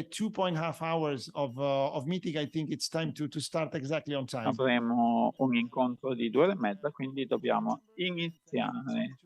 2.5 hours of meeting. I think it's time to start exactly on time. Avremo un incontro di 2 ore e mezza, quindi dobbiamo iniziare.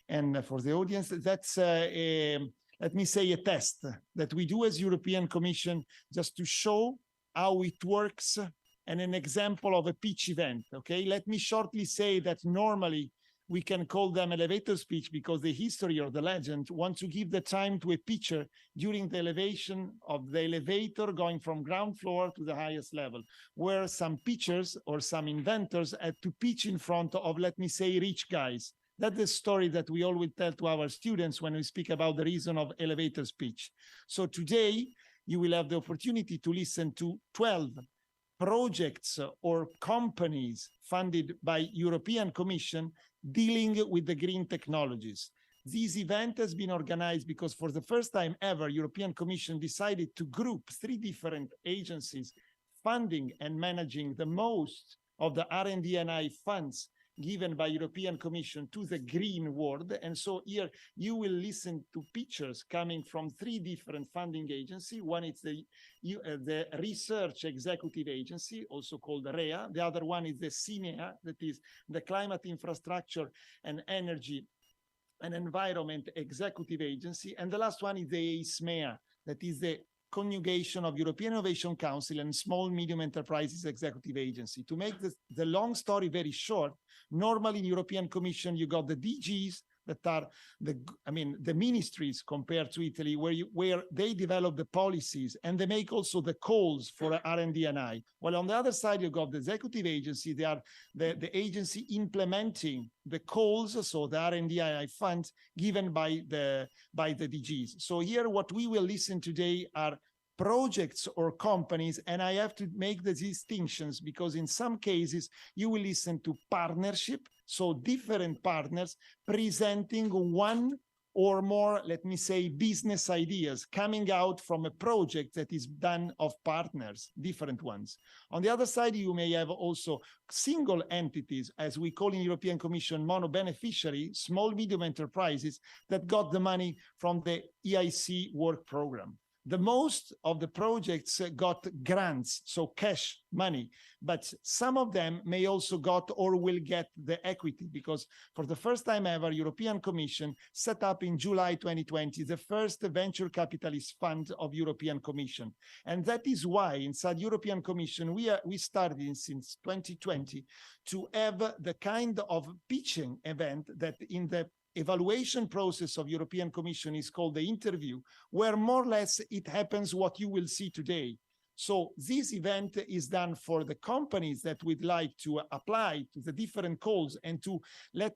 And for the audience, that's let me say a test that we do as European Commission just to show how it works and an example of a pitch event. Okay, let me shortly say that normally we can call them elevator speech because the history or the legend wants to give the time to a pitcher during the elevation of the elevator going from ground floor to the highest level, where some pitchers or some inventors had to pitch in front of, let me say, rich guys. That's the story that we always tell to our students when we speak about the reason of elevator speech. So today you will have the opportunity to listen to 12 projects or companies funded by European Commission dealing with the green technologies. This event has been organized because for the first time ever, European Commission decided to group 3 different agencies funding and managing the most of the R&D and I funds given by European Commission to the green world. And so here you will listen to pictures coming from 3 different funding agencies. One is the Research Executive Agency, also called REA. The other one is the CINEA, that is the Climate Infrastructure and Energy and Environment Executive Agency. And the last one is the EISMEA, that is the conjugation of European Innovation Council and Small Medium Enterprises Executive Agency. To make the long story very short, normally in European Commission, you got the DGs that are the ministries compared to Italy, where they develop the policies and they make also the calls for R&D and I. While on the other side, you got the executive agency. They are the agency implementing the calls, so the R&D and I funds given by the DGs. So here, what we will listen today are projects or companies, and I have to make the distinctions because in some cases you will listen to partnership, so different partners presenting one or more, let me say, business ideas coming out from a project that is done of partners, different ones. On the other side, you may have also single entities, as we call in European Commission, mono beneficiary, small, medium enterprises that got the money from the EIC work program. The most of the projects got grants, so cash money, but some of them may also got or will get the equity because for the first time ever, European Commission set up in July 2020, the first venture capitalist fund of European Commission. And that is why inside European Commission, we started since 2020 to have the kind of pitching event that in the evaluation process of European Commission is called the interview, where more or less it happens what you will see today. So this event is done for the companies that would like to apply to the different calls and to, let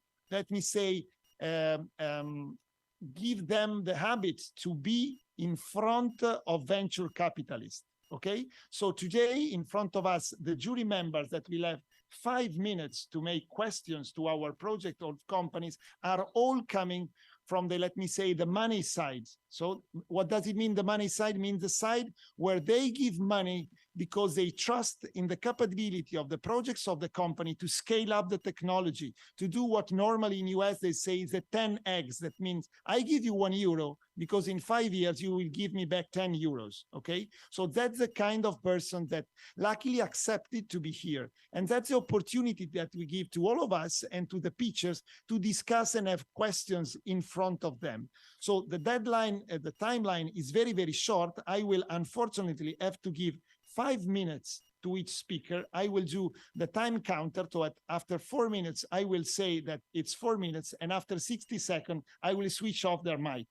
me say, give them the habit to be in front of venture capitalists. Okay, so today in front of us, the jury members that will have 5 minutes to make questions to our project or companies are all coming from the, let me say, the money side. So what does it mean? The money side means the side where they give money because they trust in the capability of the projects of the company to scale up the technology, to do what normally in US they say is a 10x. That means I give you €1 because in 5 years you will give me back 10 euros, okay? So that's the kind of person that luckily accepted to be here. And that's the opportunity that we give to all of us and to the pitchers to discuss and have questions in front of them. So the deadline, the timeline is very, very short. I will unfortunately have to give 5 minutes to each speaker. I will do the time counter. So after 4 minutes, I will say that it's 4 minutes. And after 60 seconds, I will switch off their mic.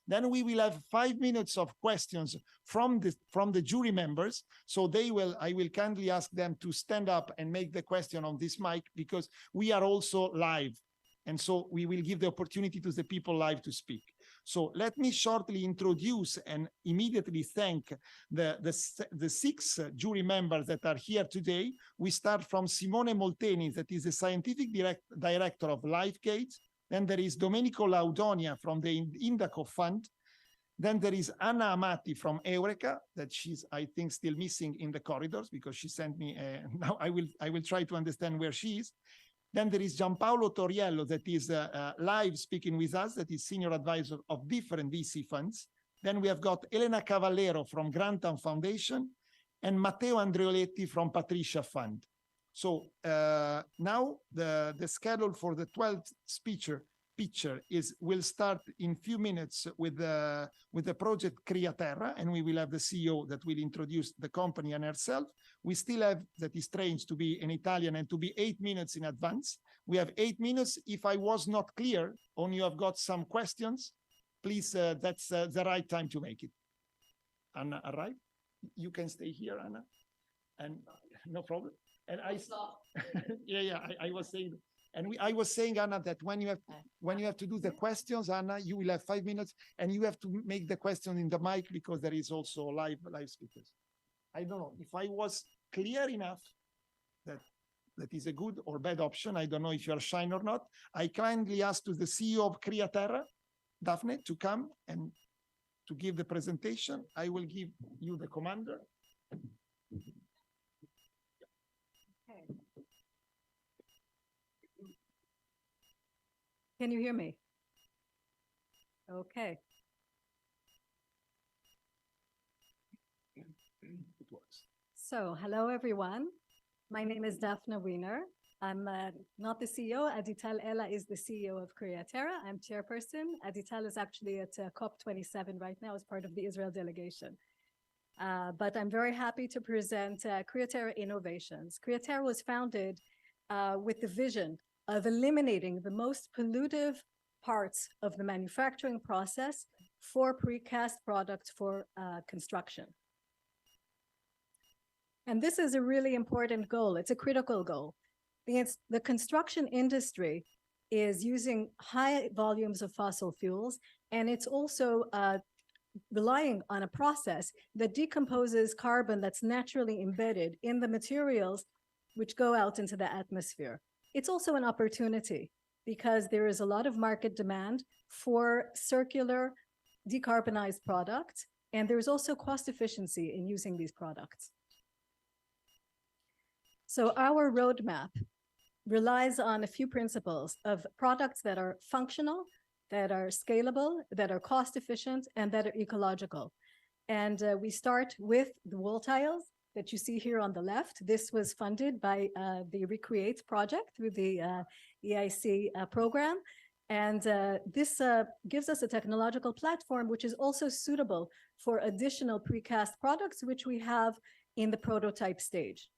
Then we will have 5 minutes of questions from the jury members. So I will kindly ask them to stand up and make the question on this mic because we are also live. And so we will give the opportunity to the people live to speak. So let me shortly introduce and immediately thank the 6 jury members that are here today. We start from Simone Molteni, that is the scientific director of LifeGate. Then there is Domenico Laudonia from the Indaco Fund. Then there is Anna Amati from Eureka, that she's, I think, still missing in the corridors because she sent me, now I will try to understand where she is. Then there is Gianpaolo Toriello, that is live speaking with us, that is senior advisor of different VC funds. Then we have got Elena Cavallero from Grantham Foundation and Matteo Andreoletti from Patricia Fund. So now the schedule for the 12th speaker will start in few minutes with the project Criaterra, and we will have the CEO that will introduce the company and herself. We still have, that is strange to be in Italian and to be 8 minutes in advance. We have 8 minutes. If I was not clear or you have got some questions, please, that's the right time to make it. Anna, arrive. You can stay here, Anna, and no problem. And I was saying, and I was saying, Anna, that when you have to do the questions, Anna, you will have 5 minutes, and you have to make the question in the mic because there is also live speakers. I don't know if I was clear enough that is a good or bad option. I don't know if you are shy or not. I kindly ask to the CEO of Criaterra, Daphne, to come and to give the presentation. I will give you the commander. Okay. Can you hear me? Okay. It works. So, hello everyone. My name is Daphne Wiener. I'm not the CEO. Adital Ella is the CEO of Criaterra. I'm chairperson. Adital is actually at COP27 right now as part of the Israel delegation. But I'm very happy to present Criaterra Innovations. Criaterra was founded with the vision of eliminating the most pollutive parts of the manufacturing process for precast products for construction. And this is a really important goal. It's a critical goal. The construction industry is using high volumes of fossil fuels, and it's also relying on a process that decomposes carbon that's naturally embedded in the materials which go out into the atmosphere. It's also an opportunity because there is a lot of market demand for circular decarbonized products, and there's also cost efficiency in using these products. So our roadmap relies on a few principles of products that are functional, that are scalable, that are cost efficient, and that are ecological. And we start with the wall tiles that you see here on the left. This was funded by the Recreate project through the EIC program. And this gives us a technological platform which is also suitable for additional precast products, which we have in the prototype stage.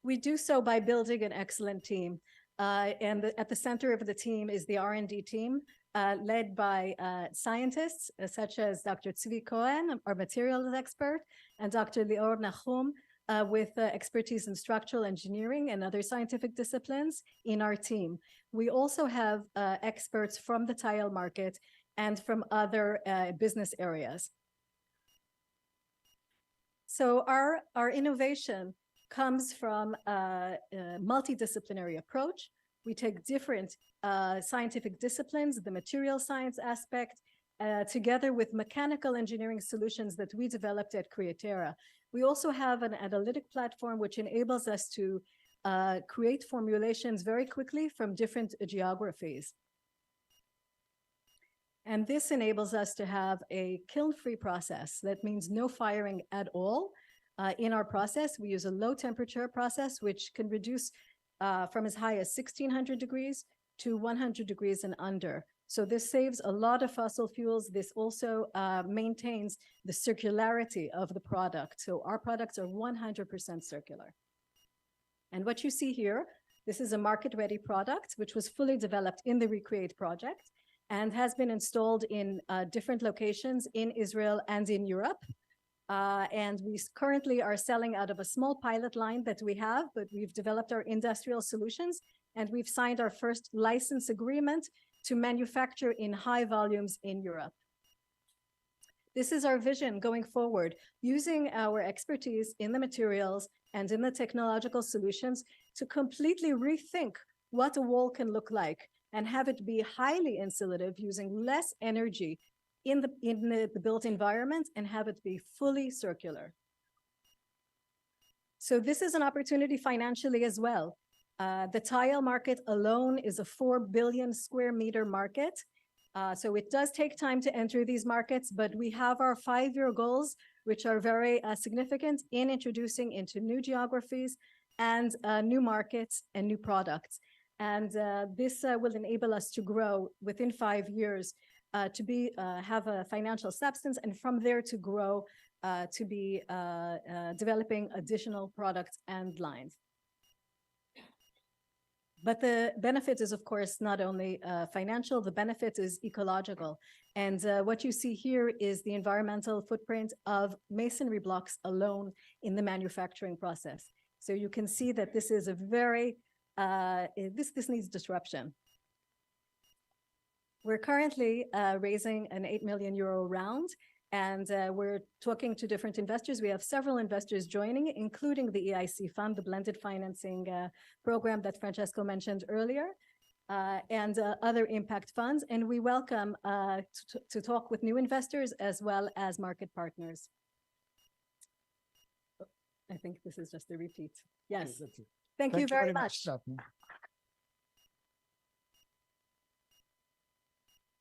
We do so by building an excellent team. And at the center of the team is the R&D team, led by scientists such as Dr. Tzvi Cohen, our materials expert, and Dr. Lior Nahum, with expertise in structural engineering and other scientific disciplines in our team. We also have experts from the tile market and from other business areas. So our innovation comes from a multidisciplinary approach. We take different scientific disciplines, the material science aspect, together with mechanical engineering solutions that we developed at Criaterra. We also have an analytic platform which enables us to create formulations very quickly from different geographies. And this enables us to have a kiln-free process. That means no firing at all. In our process, we use a low temperature process, which can reduce from as high as 1600 degrees to 100 degrees and under. So this saves a lot of fossil fuels. This also maintains the circularity of the product. So our products are 100% circular. And what you see here, this is a market-ready product, which was fully developed in the Recreate project and has been installed in different locations in Israel and in Europe. And we currently are selling out of a small pilot line that we have, but we've developed our industrial solutions, and we've signed our first license agreement to manufacture in high volumes in Europe. This is our vision going forward, using our expertise in the materials and in the technological solutions to completely rethink what a wall can look like and have it be highly insulative, using less energy in the built environment, and have it be fully circular. So this is an opportunity financially as well. The tile market alone is a 4 billion square meter market. So it does take time to enter these markets, but we have our 5-year goals, which are very significant in introducing into new geographies and new markets and new products. And this will enable us to grow within 5 years to have a financial substance, and from there to grow to be developing additional products and lines. But the benefit is, of course, not only financial, the benefit is ecological. And what you see here is the environmental footprint of masonry blocks alone in the manufacturing process. So you can see that this is a very, this needs disruption. We're currently raising an €8 million round, and we're talking to different investors. We have several investors joining, including the EIC fund, the blended financing program that Francesco mentioned earlier, and other impact funds. And we welcome to talk with new investors as well as market partners. I think this is just a repeat. Yes. Thank you very much. Daphne.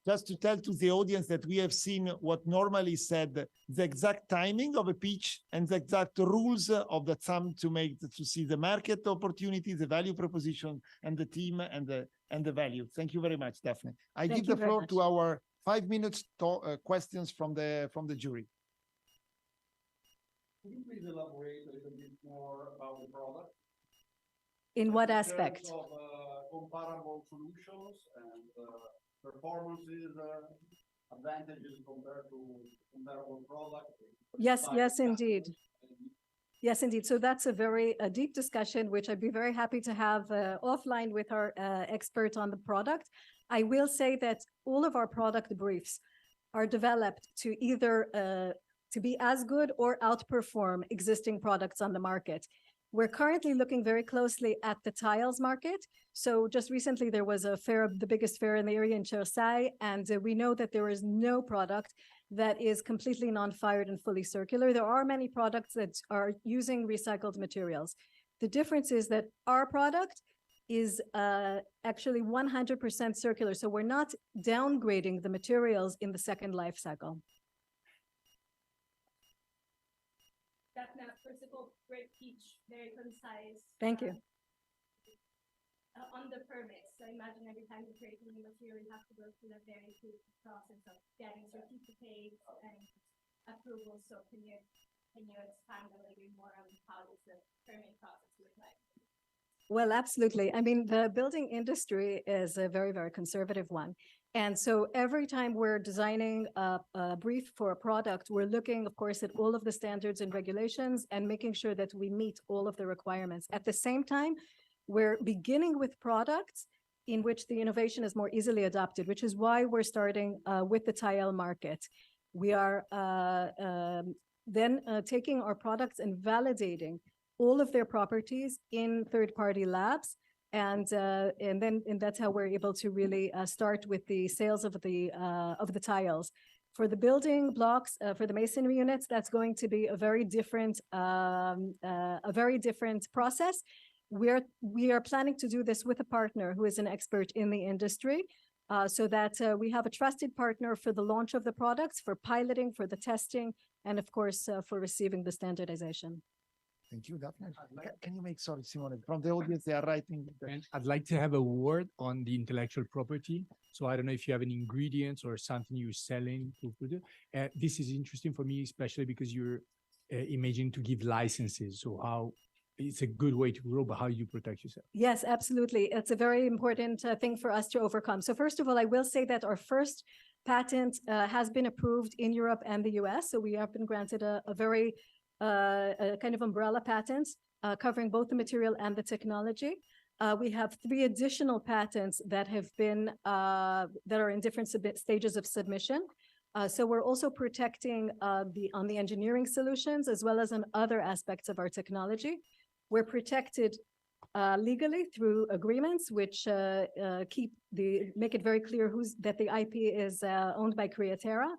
Just to tell to the audience that we have seen what normally said, the exact timing of a pitch and the exact rules of the thumb to see the market opportunity, the value proposition, and the team and the value. Thank you very much, Daphne. I give the floor to our 5 minutes questions from the jury. Could you please elaborate a little bit more about the product? In what aspect? In terms of comparable solutions and performances, advantages compared to comparable products? Yes, yes, indeed. Yes, indeed. So that's a very deep discussion, which I'd be very happy to have offline with our expert on the product. I will say that all of our product briefs are developed to either to be as good or outperform existing products on the market. We're currently looking very closely at the tiles market. So just recently there was a fair, the biggest fair in the area in Chersai, and we know that there is no product that is completely non-fired and fully circular. There are many products that are using recycled materials. The difference is that our product is actually 100% circular. So we're not downgrading the materials in the second life cycle. Daphne, first of all, great speech, very concise. Thank you. On the permits, so imagine every time you create a new material, you have to go through the very quick process of getting certificates and approvals. So can you expand a little bit more on how does the permit process look like? Well, absolutely. I mean, the building industry is a very, very conservative one. And so every time we're designing a brief for a product, we're looking, of course, at all of the standards and regulations and making sure that we meet all of the requirements. At the same time, we're beginning with products in which the innovation is more easily adopted, which is why we're starting with the tile market. We are then taking our products and validating all of their properties in third-party labs. And that's how we're able to really start with the sales of the tiles. For the building blocks, for the masonry units, that's going to be a very different process. We are planning to do this with a partner who is an expert in the industry, so that we have a trusted partner for the launch of the products, for piloting, for the testing, and of course for receiving the standardization. Thank you, Daphne. Can you make, sorry, Simone, from the audience, they are writing. And I'd like to have a word on the intellectual property. So I don't know if you have any ingredients or something you're selling. This is interesting for me, especially because you're imagining to give licenses. So how it's a good way to grow, but how do you protect yourself? Yes, absolutely. It's a very important thing for us to overcome. So first of all, I will say that our first patent has been approved in Europe and the US. So we have been granted a very a kind of umbrella patents covering both the material and the technology. We have 3 additional patents that have been that are in different stages of submission. So we're also protecting on the engineering solutions as well as on other aspects of our technology. We're protected legally through agreements which make it very clear that the IP is owned by Createra.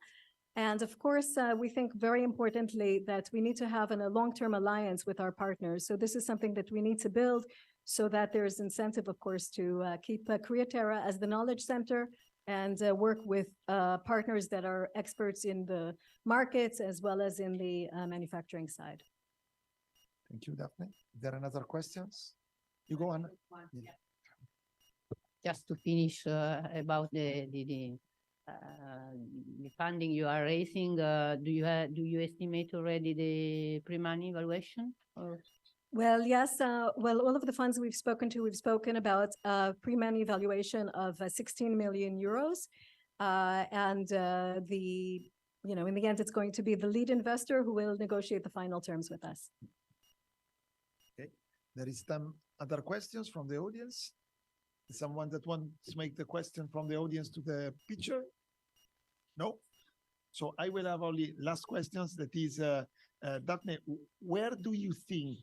And of course, we think very importantly that we need to have a long-term alliance with our partners. So this is something that we need to build so that there's incentive, of course, to keep Createra as the knowledge center and work with partners that are experts in the markets as well as in the manufacturing side. Thank you, Daphne. Is there another questions? You go on. Yeah. Just to finish about the funding you are raising, do you estimate already the pre-money valuation? Or? Well, yes. Well, all of the funds we've spoken about pre-money valuation of 16 million euros. And in the end, it's going to be the lead investor who will negotiate the final terms with us. Okay. There is some other questions from the audience. Someone that wants to make the question from the audience to the picture? No? So I will have only last questions. That is, Daphne, where do you think,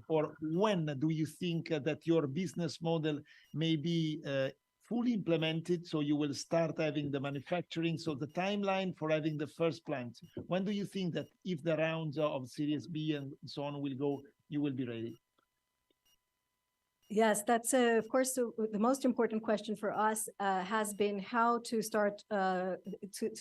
or when do you think that your business model may be fully implemented, so you will start having the manufacturing, so the timeline for having the first plant? When do you think that if the rounds of Series B and so on will go, you will be ready? Yes, that's of course the most important question for us has been how to start to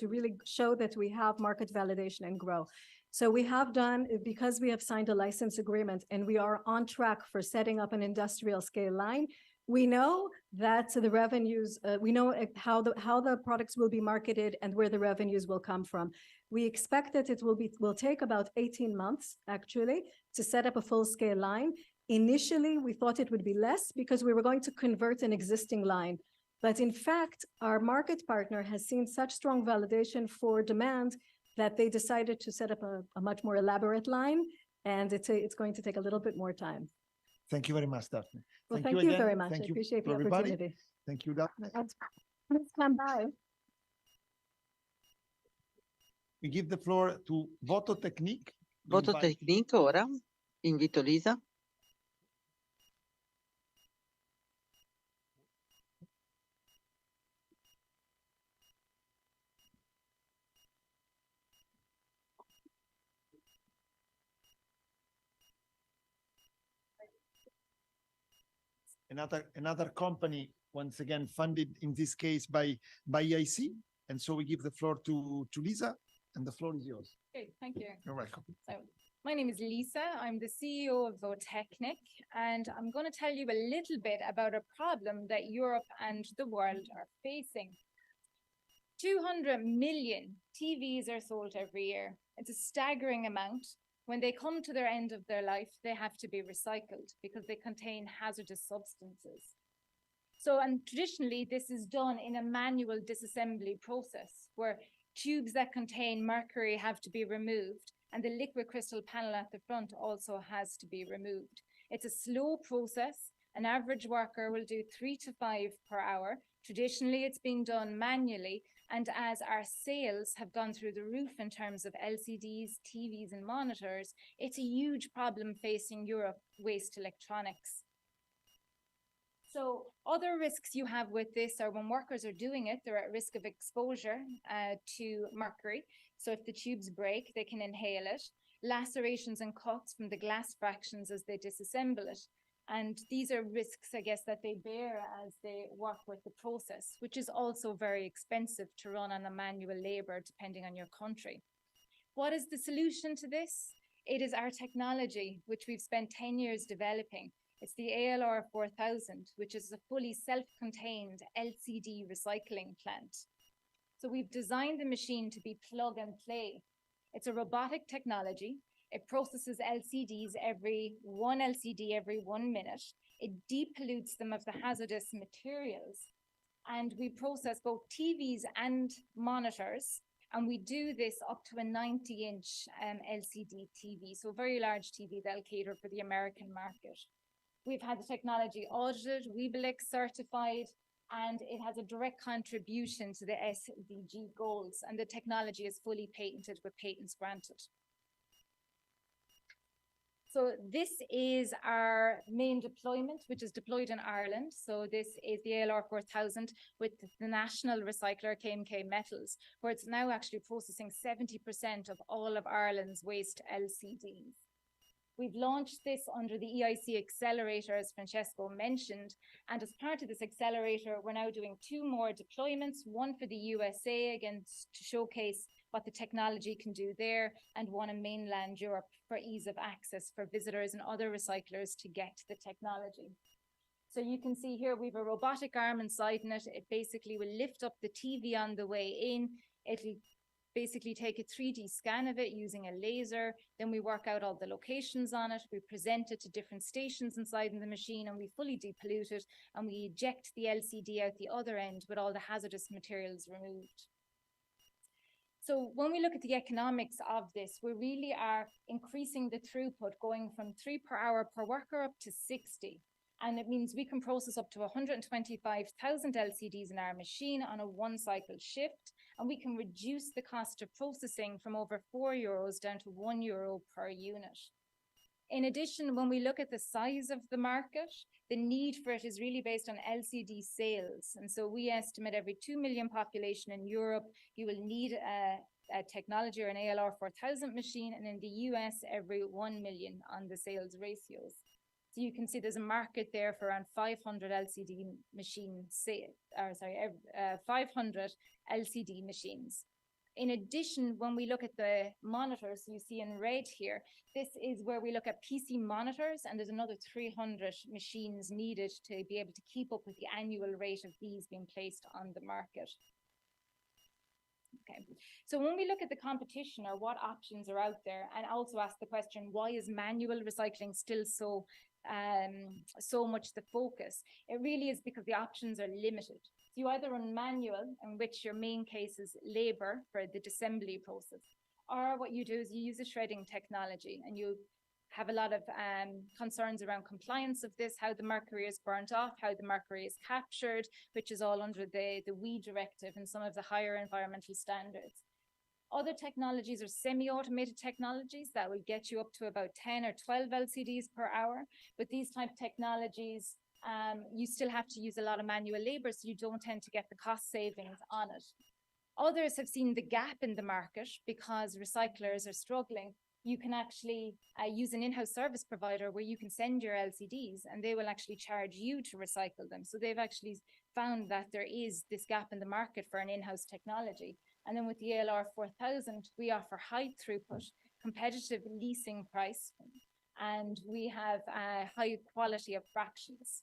really show that we have market validation and grow. So we have done, because we have signed a license agreement and we are on track for setting up an industrial scale line. We know that the revenues, we know how the products will be marketed and where the revenues will come from. We expect that it will take about 18 months actually to set up a full scale line. Initially, we thought it would be less because we were going to convert an existing line. But in fact, our market partner has seen such strong validation for demand that they decided to set up a much more elaborate line, and it's going to take a little bit more time. Thank you very much, Daphne. Well, thank you very much. Thank I you appreciate to the everybody. opportunity. Thank you, Daphne. Let's come by. We give the floor to Voto Technique. Voto Technique ora. Invito Lisa. Another company, once again, funded in this case by EIC. And so we give the floor to Lisa, and the floor is yours. Okay, thank you. You're welcome. So, my name is Lisa. I'm the CEO of Votechnic, and I'm going to tell you a little bit about a problem that Europe and the world are facing. 200 million TVs are sold every year. It's a staggering amount. When they come to their end of their life, they have to be recycled because they contain hazardous substances. So, and traditionally, this is done in a manual disassembly process where tubes that contain mercury have to be removed, and the liquid crystal panel at the front also has to be removed. It's a slow process. An average worker will do 3 to 5 per hour. Traditionally, it's being done manually, and as our sales have gone through the roof in terms of LCDs, TVs, and monitors, it's a huge problem facing Europe waste electronics. So other risks you have with this are when workers are doing it, they're at risk of exposure to mercury. So if the tubes break, they can inhale it. Lacerations and cuts from the glass fractions as they disassemble it. And these are risks, I guess, that they bear as they work with the process, which is also very expensive to run on a manual labor, depending on your country. What is the solution to this? It is our technology, which we've spent 10 years developing. It's the ALR 4000, which is a fully self-contained LCD recycling plant. So we've designed the machine to be plug and play. It's a robotic technology. It processes LCDs one LCD every 1 minute. It depollutes them of the hazardous materials. And we process both TVs and monitors. And we do this up to a 90-inch LCD TV, so a very large TV that'll cater for the American market. We've had the technology audited, WEBLIC certified, and it has a direct contribution to the SDG goals. And the technology is fully patented with patents granted. So this is our main deployment, which is deployed in Ireland. So this is the ALR 4000 with the national recycler KMK Metals, where it's now actually processing 70% of all of Ireland's waste LCDs. We've launched this under the EIC Accelerator, as Francesco mentioned, and as part of this accelerator, we're now doing 2 more deployments, one for the USA, again, to showcase what the technology can do there, and one in mainland Europe for ease of access for visitors and other recyclers to get the technology. So you can see here, we have a robotic arm inside in it. It basically will lift up the TV on the way in. It'll basically take a 3D scan of it using a laser. Then we work out all the locations on it. We present it to different stations inside in the machine, and we fully depollute it, and we eject the LCD out the other end with all the hazardous materials removed. So when we look at the economics of this, we really are increasing the throughput, going from 3 per hour per worker up to 60. And it means we can process up to 125,000 LCDs in our machine on a 1-cycle shift, and we can reduce the cost of processing from over €4 down to €1 per unit. In addition, when we look at the size of the market, the need for it is really based on LCD sales. And so we estimate every 2 million population in Europe, you will need a technology or an ALR 4000 machine, and in the US, every 1 million on the sales ratios. So you can see there's a market there for around 500 LCD machines, 500 LCD machines. In addition, when we look at the monitors you see in red here, this is where we look at PC monitors, and there's another 300 machines needed to be able to keep up with the annual rate of these being placed on the market. Okay, so when we look at the competition or what options are out there, and also ask the question, why is manual recycling still so much the focus? It really is because the options are limited. You either run manual, in which your main case is labor for the disassembly process, or what you do is you use a shredding technology, and you have a lot of concerns around compliance of this, how the mercury is burnt off, how the mercury is captured, which is all under the WEEE directive and some of the higher environmental standards. Other technologies are semi-automated technologies that will get you up to about 10 or 12 LCDs per hour. But these type of technologies, you still have to use a lot of manual labor, so you don't tend to get the cost savings on it. Others have seen the gap in the market because recyclers are struggling. You can actually use an in-house service provider where you can send your LCDs and they will actually charge you to recycle them. So they've actually found that there is this gap in the market for an in-house technology. And then with the ALR 4000, we offer high throughput, competitive leasing price, and we have a high quality of fractions.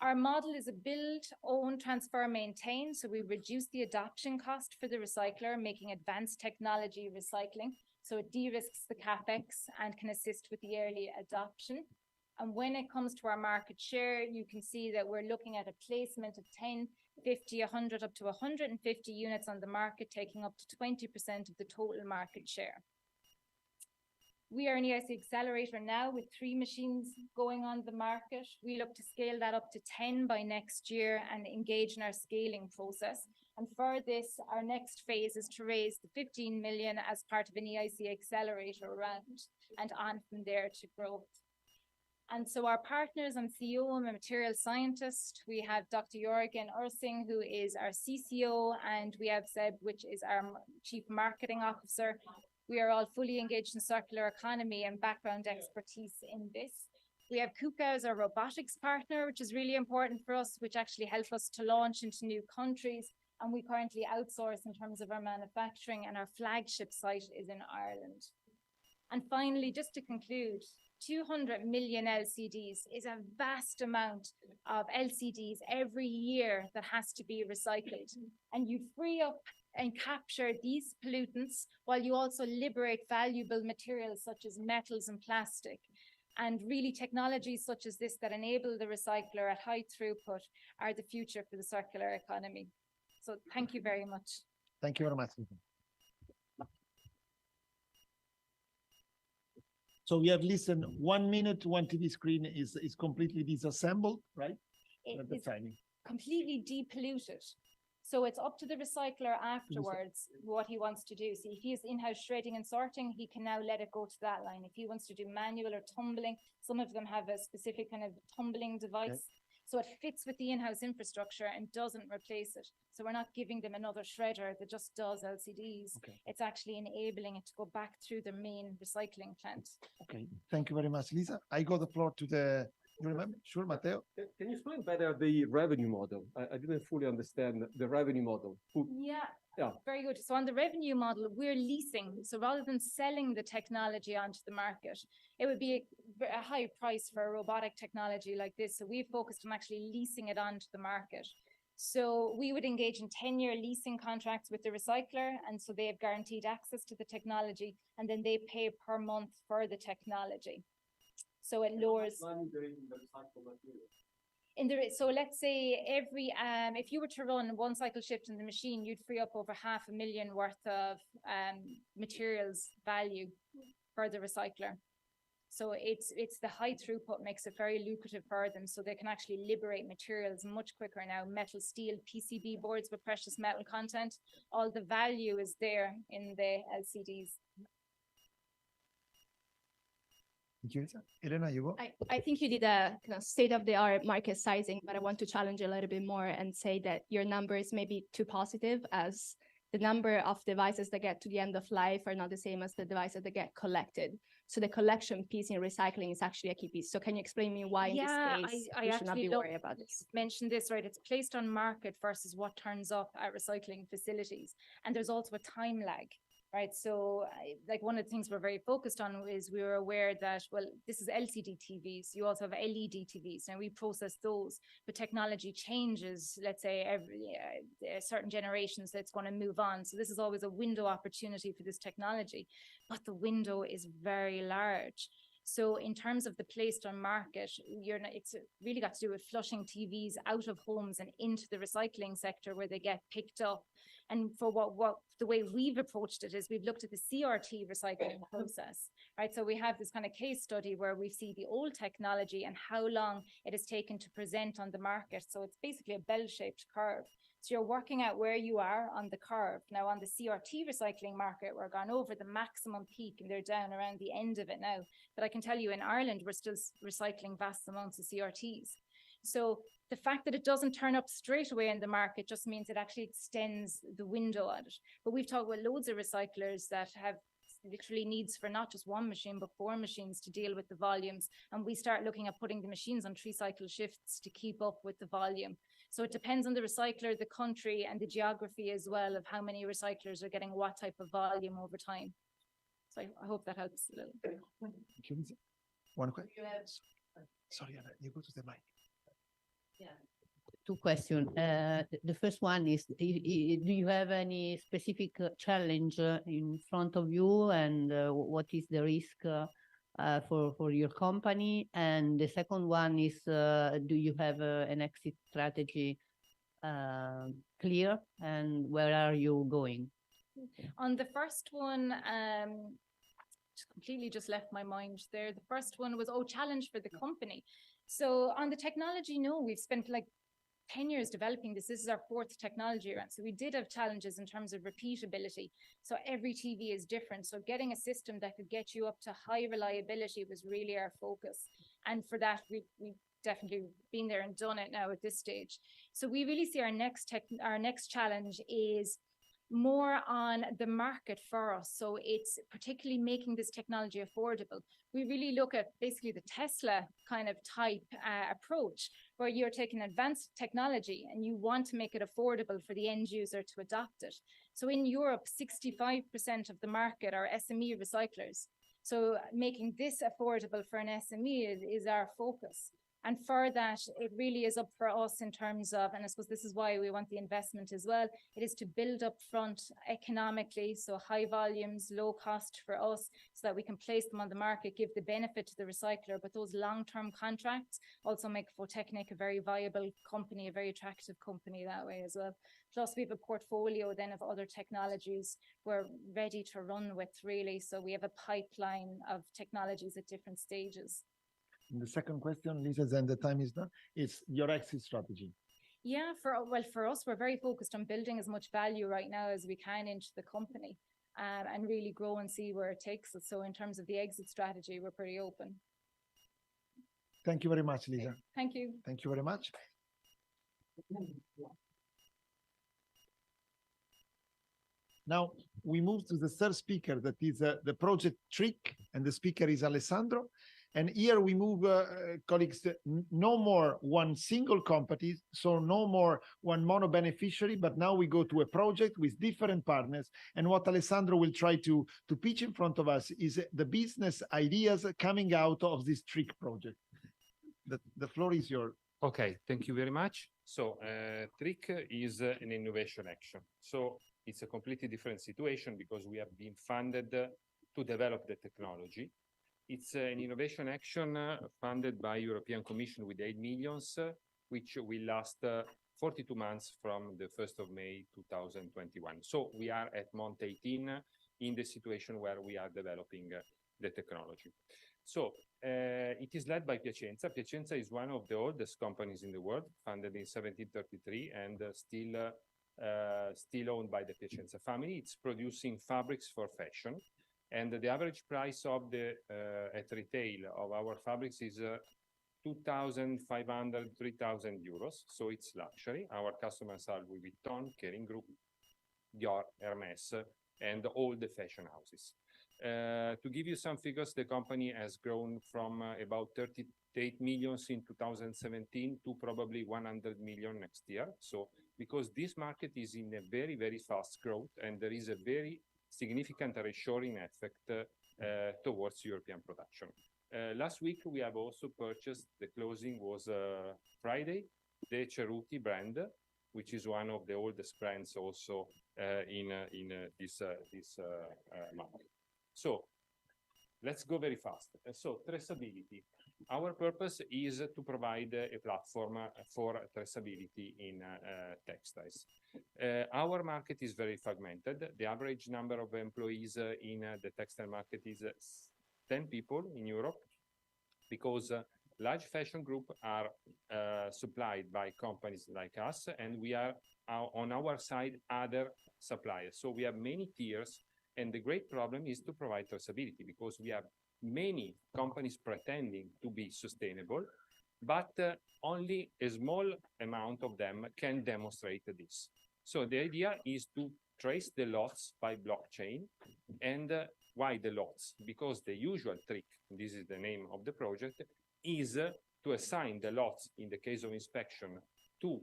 Our model is a build, own, transfer, maintain. So we reduce the adoption cost for the recycler, making advanced technology recycling. So it de-risks the CapEx and can assist with the early adoption. And when it comes to our market share, you can see that we're looking at a placement of 10, 50, 100, up to 150 units on the market, taking up to 20% of the total market share. We are an EIC Accelerator now with 3 machines going on the market. We look to scale that up to 10 by next year and engage in our scaling process. And for this, our next phase is to raise the 15 million as part of an EIC Accelerator round, and on from there to growth. And so our partners, I'm CEO, I'm a material scientist. We have Dr. Jorgen Ursing, who is our CCO, and we have Seb, which is our Chief Marketing Officer. We are all fully engaged in circular economy and background expertise in this. We have KUKA as our robotics partner, which is really important for us, which actually helps us to launch into new countries. And we currently outsource in terms of our manufacturing, and our flagship site is in Ireland. And finally, just to conclude, 200 million LCDs is a vast amount of LCDs every year that has to be recycled. And you free up and capture these pollutants while you also liberate valuable materials such as metals and plastic. And really technologies such as this that enable the recycler at high throughput are the future for the circular economy. So thank you very much. Thank you very much. So we have listened 1 minute, one TV screen is completely disassembled, right? It's completely depolluted. So it's up to the recycler afterwards what he wants to do. See, if he has in-house shredding and sorting, he can now let it go to that line. If he wants to do manual or tumbling, some of them have a specific kind of tumbling device. Okay. So it fits with the in-house infrastructure and doesn't replace it. So we're not giving them another shredder that just does LCDs. Okay. It's actually enabling it to go back through the main recycling plant. Okay, thank you very much, Lisa. I got the floor to the, you remember? Sure, Matteo? Can you explain better the revenue model? I didn't fully understand the revenue model. Yeah. Very good. So on the revenue model, we're leasing. So rather than selling the technology onto the market, it would be a high price for a robotic technology like this. So we focused on actually leasing it onto the market. So we would engage in 10-year leasing contracts with the recycler. And so they have guaranteed access to the technology, and then they pay per month for the technology. So it lowers. So let's say every, if you were to run one cycle shift in the machine, you'd free up over $500,000 worth of materials value for the recycler. So it's the high throughput makes it very lucrative for them. So they can actually liberate materials much quicker now. Metal, steel, PCB boards with precious metal content, all the value is there in the LCDs. Thank you, Lisa. Elena, you go. I think you did a kind of state-of-the-art market sizing, but I want to challenge a little bit more and say that your numbers may be too positive, as the number of devices that get to the end of life are not the same as the devices that get collected. So the collection piece in recycling is actually a key piece. So can you explain me why in this case we should not be worried about this? Mentioned this, right? It's placed on market versus what turns up at recycling facilities. And there's also a time lag. Right, so like one of the things we're very focused on is we were aware that, well, this is LCD TVs. You also have LED TVs, and we process those. But technology changes. Let's say every certain generations that's going to move on. So this is always a window opportunity for this technology, but the window is very large. So in terms of the placed on market, it's really got to do with flushing TVs out of homes and into the recycling sector where they get picked up. And for what the way we've approached it is we've looked at the CRT recycling process, right? So we have this kind of case study where we see the old technology and how long it has taken to present on the market. So it's basically a bell-shaped curve. So you're working out where you are on the curve. Now on the CRT recycling market, we're gone over the maximum peak and they're down around the end of it now. But I can tell you in Ireland, we're still recycling vast amounts of CRTs. So the fact that it doesn't turn up straight away in the market just means it actually extends the window on it. But we've talked with loads of recyclers that have literally needs for not just one machine, but 4 machines to deal with the volumes. And we start looking at putting the machines on 3 cycle shifts to keep up with the volume. So it depends on the recycler, the country, and the geography as well of how many recyclers are getting what type of volume over time. So I hope that helps a little. Thank you, Lisa. One question. Sorry, Anna, you go to the mic. Yeah. 2 questions. The first one is, do you have any specific challenge in front of you, and what is the risk for your company? And the second one is, do you have an exit strategy clear, and where are you going? On the first one, completely just left my mind there. The first one was, challenge for the company. So on the technology, no, we've spent like 10 years developing this. This is our 4th technology round. So we did have challenges in terms of repeatability. So every TV is different. So getting a system that could get you up to high reliability was really our focus. And for that, we've definitely been there and done it now at this stage. So we really see our next challenge is more on the market for us. So it's particularly making this technology affordable. We really look at basically the Tesla kind of type approach, where you're taking advanced technology and you want to make it affordable for the end user to adopt it. So in Europe, 65% of the market are SME recyclers. So making this affordable for an SME is our focus. And for that, it really is up for us in terms of, and I suppose this is why we want the investment as well, it is to build up front economically, so high volumes, low cost for us, so that we can place them on the market, give the benefit to the recycler, but those long-term contracts also make Photechnic a very viable company, a very attractive company that way as well. Plus we have a portfolio then of other technologies we're ready to run with really, so we have a pipeline of technologies at different stages. And the second question, Lisa, then the time is done, is your exit strategy. Yeah, for us, we're very focused on building as much value right now as we can into the company, and really grow and see where it takes us. So in terms of the exit strategy, we're pretty open. Thank you very much, Lisa. Thank you. Thank you very much. Now we move to the third speaker, that is the project trick, and the speaker is Alessandro. And here we move, colleagues, no more one single company, so no more one mono beneficiary, but now we go to a project with different partners. And what Alessandro will try to pitch in front of us is the business ideas coming out of this trick project. The floor is yours. Okay, thank you very much. So TRIC is an innovation action. So it's a completely different situation because we have been funded to develop the technology. It's an innovation action funded by European Commission with 8 million, which will last 42 months from the 1st of May 2021. So we are at month 18 in the situation where we are developing the technology. So it is led by Piacenza. Piacenza is one of the oldest companies in the world, founded in 1733 and still owned by the Piacenza family. It's producing fabrics for fashion. And the average price of the at retail of our fabrics is 2,500, 3,000 euros. So it's luxury. Our customers are Louis Vuitton, Kering Group, Dior, Hermes, and all the fashion houses. To give you some figures, the company has grown from about 38 million in 2017 to probably 100 million next year. So because this market is in a very, very fast growth, and there is a very significant reshoring effect towards European production. Last week, we have also purchased, the closing was Friday, the Cerruti brand, which is one of the oldest brands also in this market. So let's go very fast. So traceability. Our purpose is to provide a platform for traceability in textiles. Our market is very fragmented. The average number of employees in the textile market is 10 people in Europe, because large fashion groups are supplied by companies like us, and we are on our side other suppliers. So we have many tiers, and the great problem is to provide traceability, because we have many companies pretending to be sustainable, but only a small amount of them can demonstrate this. So the idea is to trace the lots by blockchain. And why the lots? Because the usual trick, this is the name of the project, is to assign the lots in the case of inspection to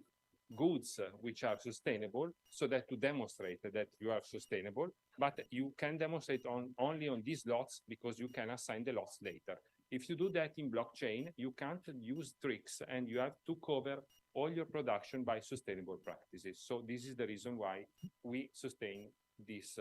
goods which are sustainable, so that to demonstrate that you are sustainable, but you can demonstrate only on these lots, because you can assign the lots later. If you do that in blockchain, you can't use tricks, and you have to cover all your production by sustainable practices. So this is the reason why we sustain this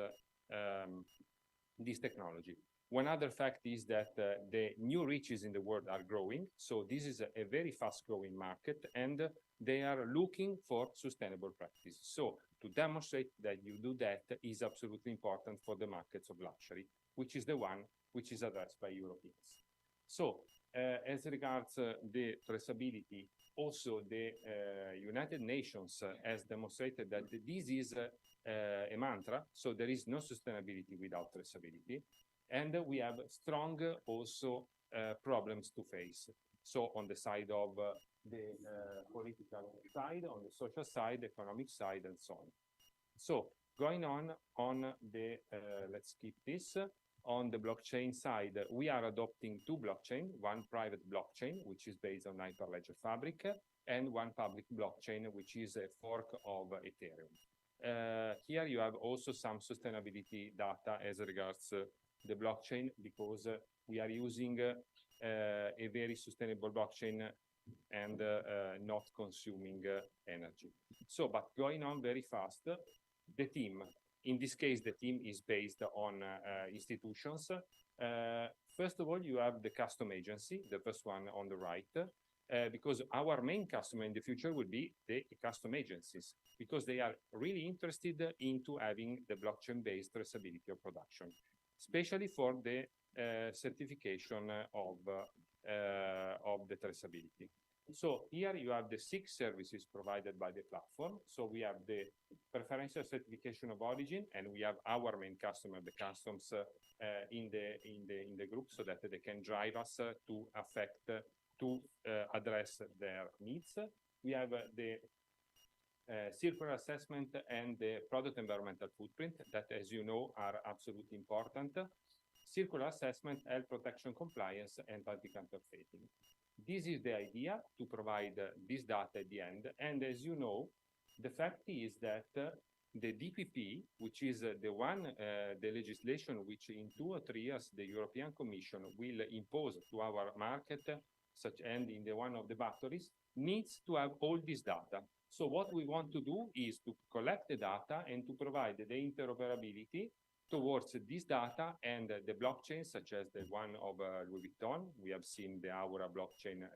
technology. One other fact is that the new riches in the world are growing. So this is a very fast growing market, and they are looking for sustainable practices. So to demonstrate that you do that is absolutely important for the markets of luxury, which is the one which is addressed by Europeans. So as regards the traceability, also the United Nations has demonstrated that this is a mantra. So there is no sustainability without traceability. And we have strong also problems to face. So on the side of the political side, on the social side, economic side, and so on. So going on the, let's skip this. On the blockchain side, we are adopting two blockchains, one private blockchain, which is based on Hyperledger Fabric, and one public blockchain, which is a fork of Ethereum. Here you have also some sustainability data as regards the blockchain, because we are using a very sustainable blockchain and not consuming energy. So, but going on very fast, the team, in this case, the team is based on institutions. First of all, you have the custom agency, the first one on the right, because our main customer in the future will be the custom agencies, because they are really interested into having the blockchain-based traceability of production, especially for the certification of the traceability. So here you have the 6 services provided by the platform. So we have the preferential certification of origin, and we have our main customer, the customs, in the group, so that they can drive us to affect to address their needs. We have the circular assessment and the product environmental footprint that, as you know, are absolutely important. Circular assessment, health protection compliance, and anti-counterfeiting. This is the idea, to provide this data at the end. And as you know, the fact is that the DPP, which is the legislation which in 2 or 3 years the European Commission will impose to our market, and in the one of the batteries, needs to have all this data. So what we want to do is to collect the data and to provide the interoperability towards this data and the blockchain, such as the one of Louis Vuitton. We have seen the Aura blockchain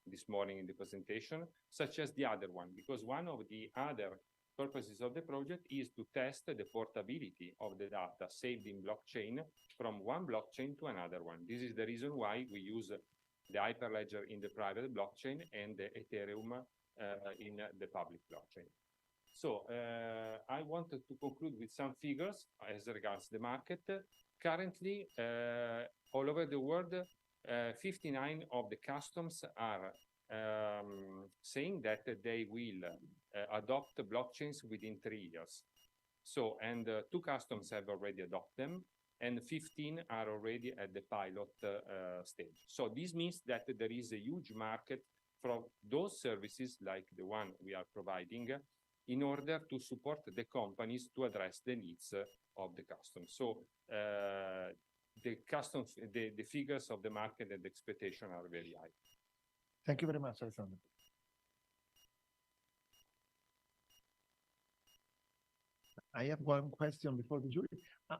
this morning in the presentation, such as the other one, because one of the other purposes of the project is to test the portability of the data saved in blockchain from one blockchain to another one. This is the reason why we use the Hyperledger in the private blockchain and the Ethereum in the public blockchain. So I wanted to conclude with some figures as regards the market. Currently, all over the world, 59 of the customs are saying that they will adopt blockchains within 3 years. So, and 2 customs have already adopted them, and 15 are already at the pilot stage. So this means that there is a huge market for those services like the one we are providing in order to support the companies to address the needs of the customs. So the figures of the market and the expectation are very high. Thank you very much, Alessandro. I have one question before the jury.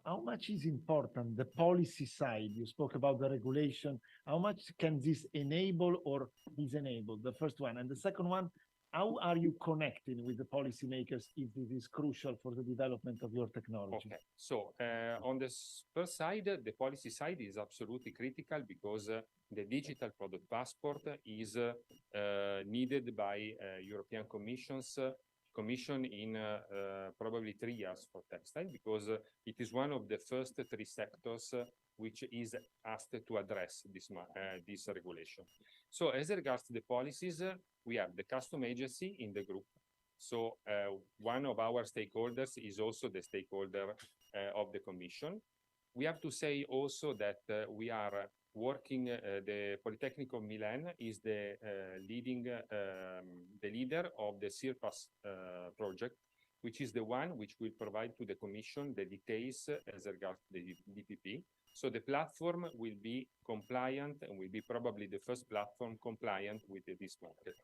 How much is important the policy side? You spoke about the regulation. How much can this enable or disenable? The first one. And the second one, how are you connecting with the policymakers if this is crucial for the development of your technology? Okay, so on the first side, the policy side is absolutely critical because the digital product passport is needed by European Commission in probably 3 years for textile, because it is one of the first 3 sectors which is asked to address this regulation. So as regards to the policies, we have the custom agency in the group. So one of our stakeholders is also the stakeholder of the Commission. We have to say also that we are working, the Polytechnic of Milan is the leader of the CIRPAS project, which is the one which will provide to the Commission the details as regards the DPP. So the platform will be compliant and will be probably the first platform compliant with this market.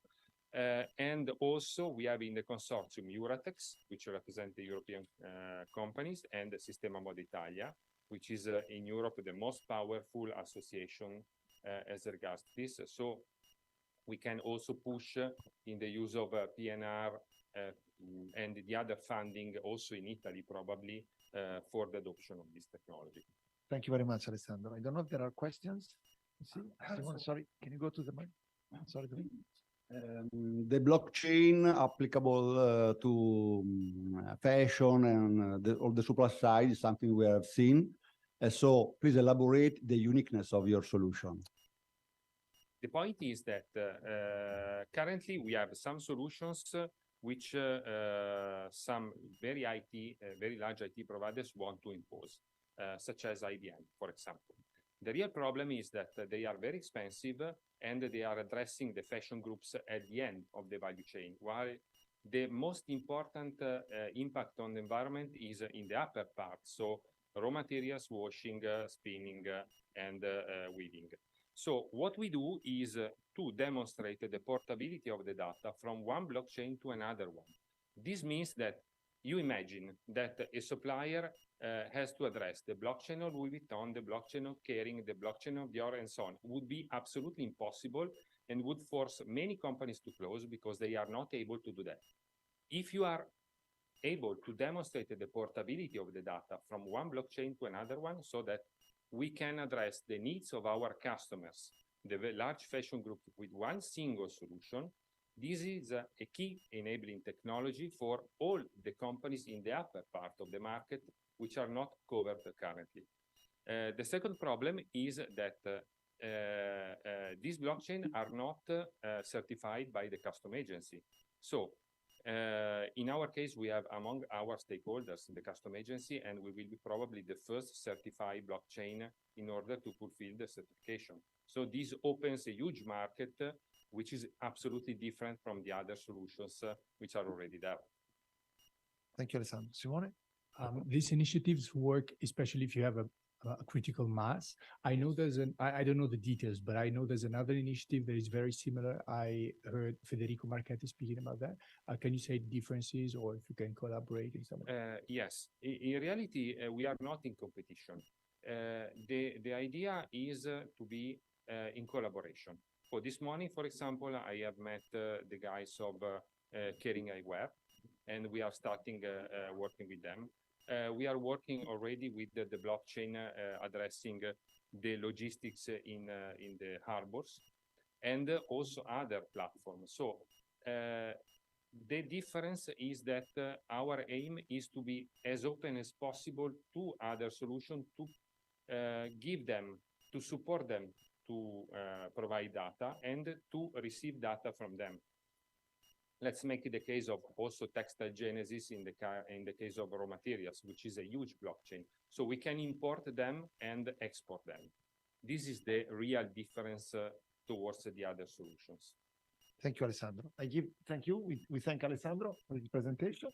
And also we have in the consortium Euratex, which represent the European companies, and the Sistema Moda Italia, which is in Europe the most powerful association as regards this. So we can also push in the use of PNR and the other funding also in Italy probably for the adoption of this technology. Thank you very much, Alessandro. I don't know if there are questions. Sorry, can you go to the mic? Sorry. The blockchain applicable to fashion and all the supply side is something we have seen. So please elaborate the uniqueness of your solution. The point is that currently we have some solutions which some very large IT providers want to impose, such as IBM, for example. The real problem is that they are very expensive and they are addressing the fashion groups at the end of the value chain, while the most important impact on the environment is in the upper part, so raw materials, washing, spinning, and weaving. So what we do is to demonstrate the portability of the data from one blockchain to another one. This means that you imagine that a supplier has to address the blockchain of Louis Vuitton, the blockchain of Kering, the blockchain of Dior, and so on. It would be absolutely impossible and would force many companies to close because they are not able to do that. If you are able to demonstrate the portability of the data from one blockchain to another one so that we can address the needs of our customers, the large fashion group, with one single solution, this is a key enabling technology for all the companies in the upper part of the market, which are not covered currently. The second problem is that these blockchain are not certified by the custom agency. So in our case, we have among our stakeholders the custom agency, and we will be probably the first certified blockchain in order to fulfill the certification. So this opens a huge market, which is absolutely different from the other solutions which are already there. Thank you, Alessandro. Simone? These initiatives work, especially if you have a critical mass. I know I don't know the details, but I know there's another initiative that is very similar. I heard Federico Marchetti speaking about that. Can you say differences, or if you can collaborate in some way? Yes, in reality, we are not in competition. The idea is to be in collaboration. For this morning, for example, I have met the guys of Kering Eyewear, and we are starting working with them. We are working already with the blockchain addressing the logistics in the harbors, and also other platforms. So the difference is that our aim is to be as open as possible to other solutions, to give them, to support them to provide data and to receive data from them. Let's make it the case of also textile genesis in the case of raw materials, which is a huge blockchain. So we can import them and export them. This is the real difference towards the other solutions. Thank you, Alessandro. Thank you. We thank Alessandro for his presentation.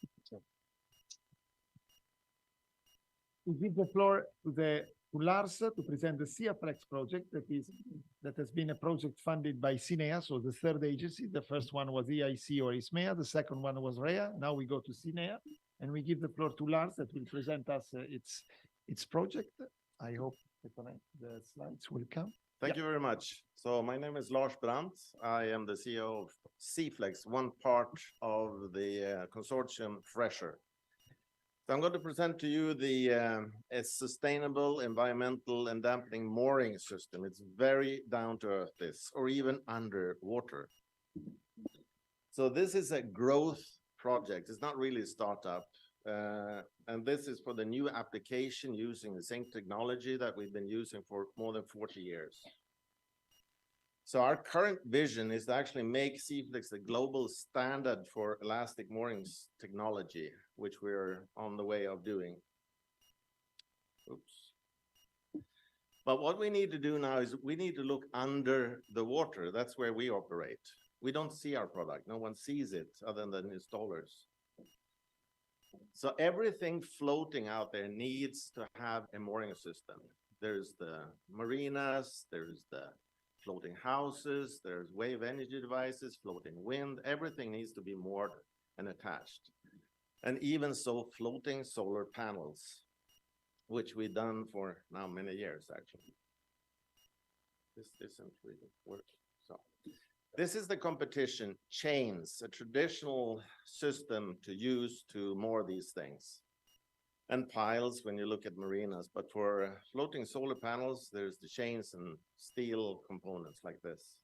We give the floor to Lars to present the CIAFLEX project that has been a project funded by CINEA, so the third agency. The first one was EIC or EISMEA, the second one was REA. Now we go to CINEA, and we give the floor to Lars that will present us its project. I hope the slides will come. Thank you very much. So my name is Lars Brandt. I am the CEO of CIAFLEX, one part of the consortium Fresher. So I'm going to present to you a sustainable environmental and dampening mooring system. It's very down to earth, this, or even underwater. So this is a growth project. It's not really a startup. And this is for the new application using the same technology that we've been using for more than 40 years. So our current vision is to actually make CIAFLEX the global standard for elastic moorings technology, which we're on the way of doing. Oops. But what we need to do now is we need to look under the water. That's where we operate. We don't see our product. No one sees it other than installers. So everything floating out there needs to have a mooring system. There's the marinas, there's the floating houses, there's wave energy devices, floating wind, everything needs to be moored and attached. And even so, floating solar panels, which we've done for now many years, actually. This isn't really working. So this is the competition chains, a traditional system to use to moor these things. And piles when you look at marinas, but for floating solar panels, there's the chains and steel components like this.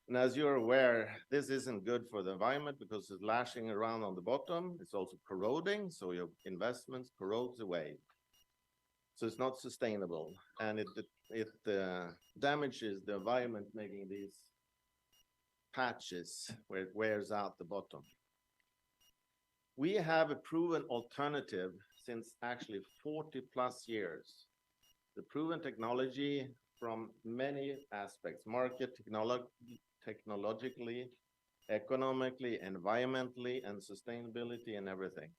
And as you're aware, this isn't good for the environment because it's lashing around on the bottom. It's also corroding, so your investments corrodes away. So it's not sustainable, and it damages the environment, making these patches where it wears out the bottom. We have a proven alternative since actually 40 plus years. The proven technology from many aspects, market, technologically, economically, environmentally, and sustainability and everything.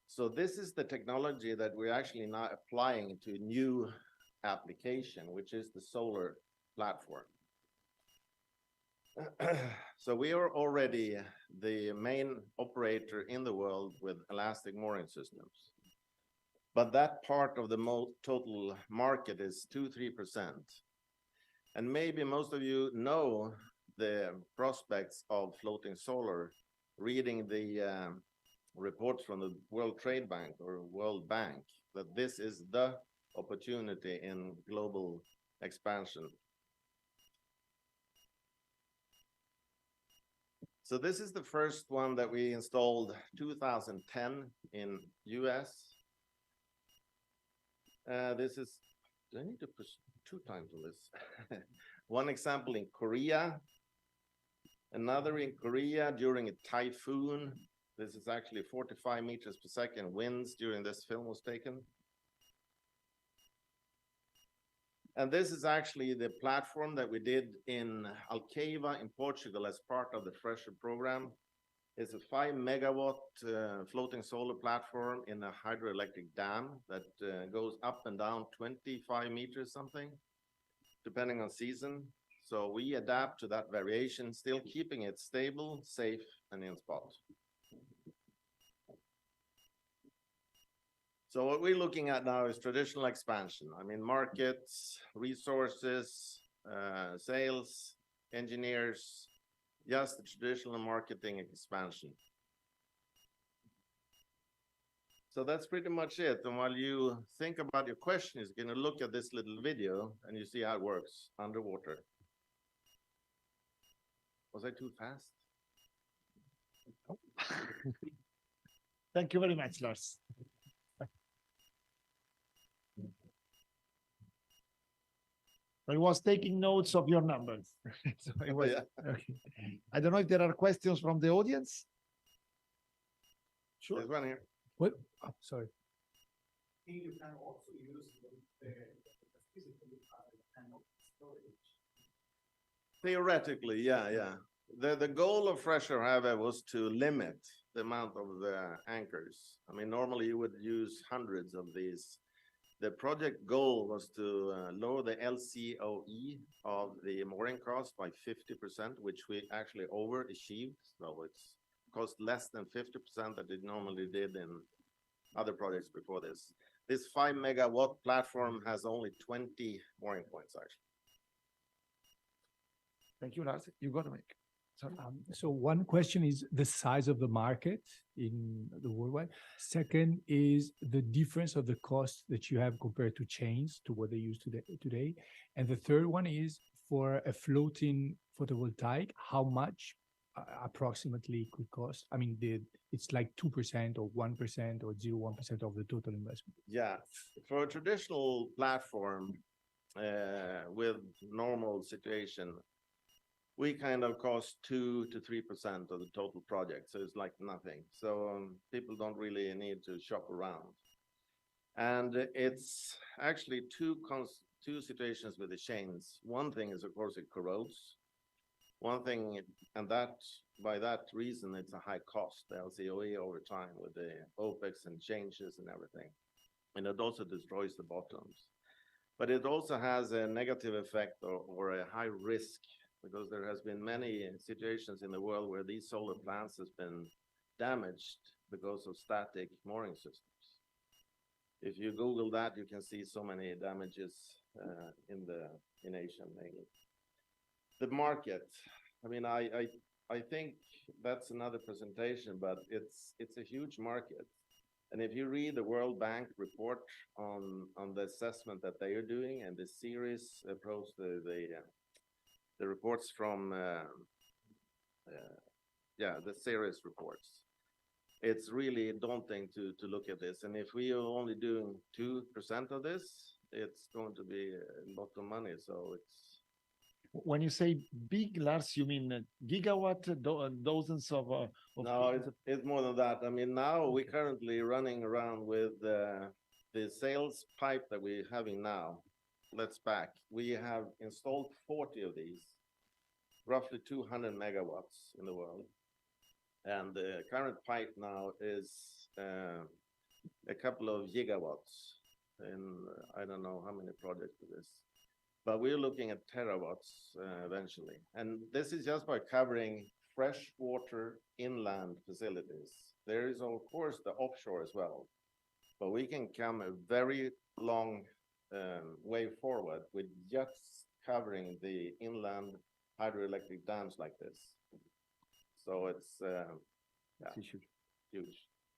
So this is the technology that we're actually now applying to a new application, which is the solar platform. So we are already the main operator in the world with elastic mooring systems. But that part of the total market is 2-3%. And maybe most of you know the prospects of floating solar, reading the reports from the World Trade Bank or World Bank, that this is the opportunity in global expansion. So this is the first one that we installed 2010 in US. This is do I need to push 2 times on this? One example in Korea, another in Korea during a typhoon. This is actually 45 meters per second winds during this film was taken. And this is actually the platform that we did in Alqueva in Portugal as part of the Fresher program. It's a 5 megawatt floating solar platform in a hydroelectric dam that goes up and down 25 meters something, depending on season. So we adapt to that variation, still keeping it stable, safe, and in spot. So what we're looking at now is traditional expansion. I mean, markets, resources, sales, engineers, just the traditional marketing expansion. So that's pretty much it. And while you think about your questions, you're going to look at this little video and you see how it works underwater. Was I too fast? Thank you very much, Lars. I was taking notes of your numbers. So I was, okay. I don't know if there are questions from the audience. Sure. There's one here. What? Oh, sorry. You can also use the physical kind of storage. Theoretically, yeah. The goal of Fresher, however, was to limit the amount of the anchors. I mean, normally you would use hundreds of these. The project goal was to lower the LCOE of the mooring cost by 50%, which we actually overachieved. So it's cost less than 50% that it normally did in other projects before this. This 5 megawatt platform has only 20 mooring points, actually. Thank you, Lars. You got to make. So one question is the size of the market in the worldwide. Second is the difference of the cost that you have compared to chains to what they use today. And the third one is for a floating photovoltaic, how much approximately it could cost? I mean, it's like 2% or 1% or 0.1% of the total investment. Yeah, for a traditional platform with normal situation, we kind of cost 2 to 3% of the total project. So it's like nothing. So people don't really need to shop around. And it's actually two situations with the chains. One thing is, of course, it corrodes. One thing, and that by that reason, it's a high cost, the LCOE over time with the OPEX and changes and everything. And it also destroys the bottoms. But it also has a negative effect or a high risk, because there has been many situations in the world where these solar plants has been damaged because of static mooring systems. If you Google that, you can see so many damages in Asia mainly. The market, I mean, I think that's another presentation, but it's a huge market. And if you read the World Bank report on the assessment that they are doing, and the series approach the reports from the series reports, it's really daunting to look at this. And if we are only doing 2% of this, it's going to be a lot of money. So it's, when you say big, Lars, you mean gigawatt, dozens of no, it's more than that. I mean, now we're currently running around with the sales pipe that we're having now. Let's back. We have installed 40 of these, roughly 200 megawatts in the world. And the current pipe now is a couple of gigawatts. And I don't know how many projects for this. But we're looking at terawatts eventually. And this is just by covering freshwater inland facilities. There is, of course, the offshore as well. But we can come a very long way forward with just covering the inland hydroelectric dams like this. So it's huge.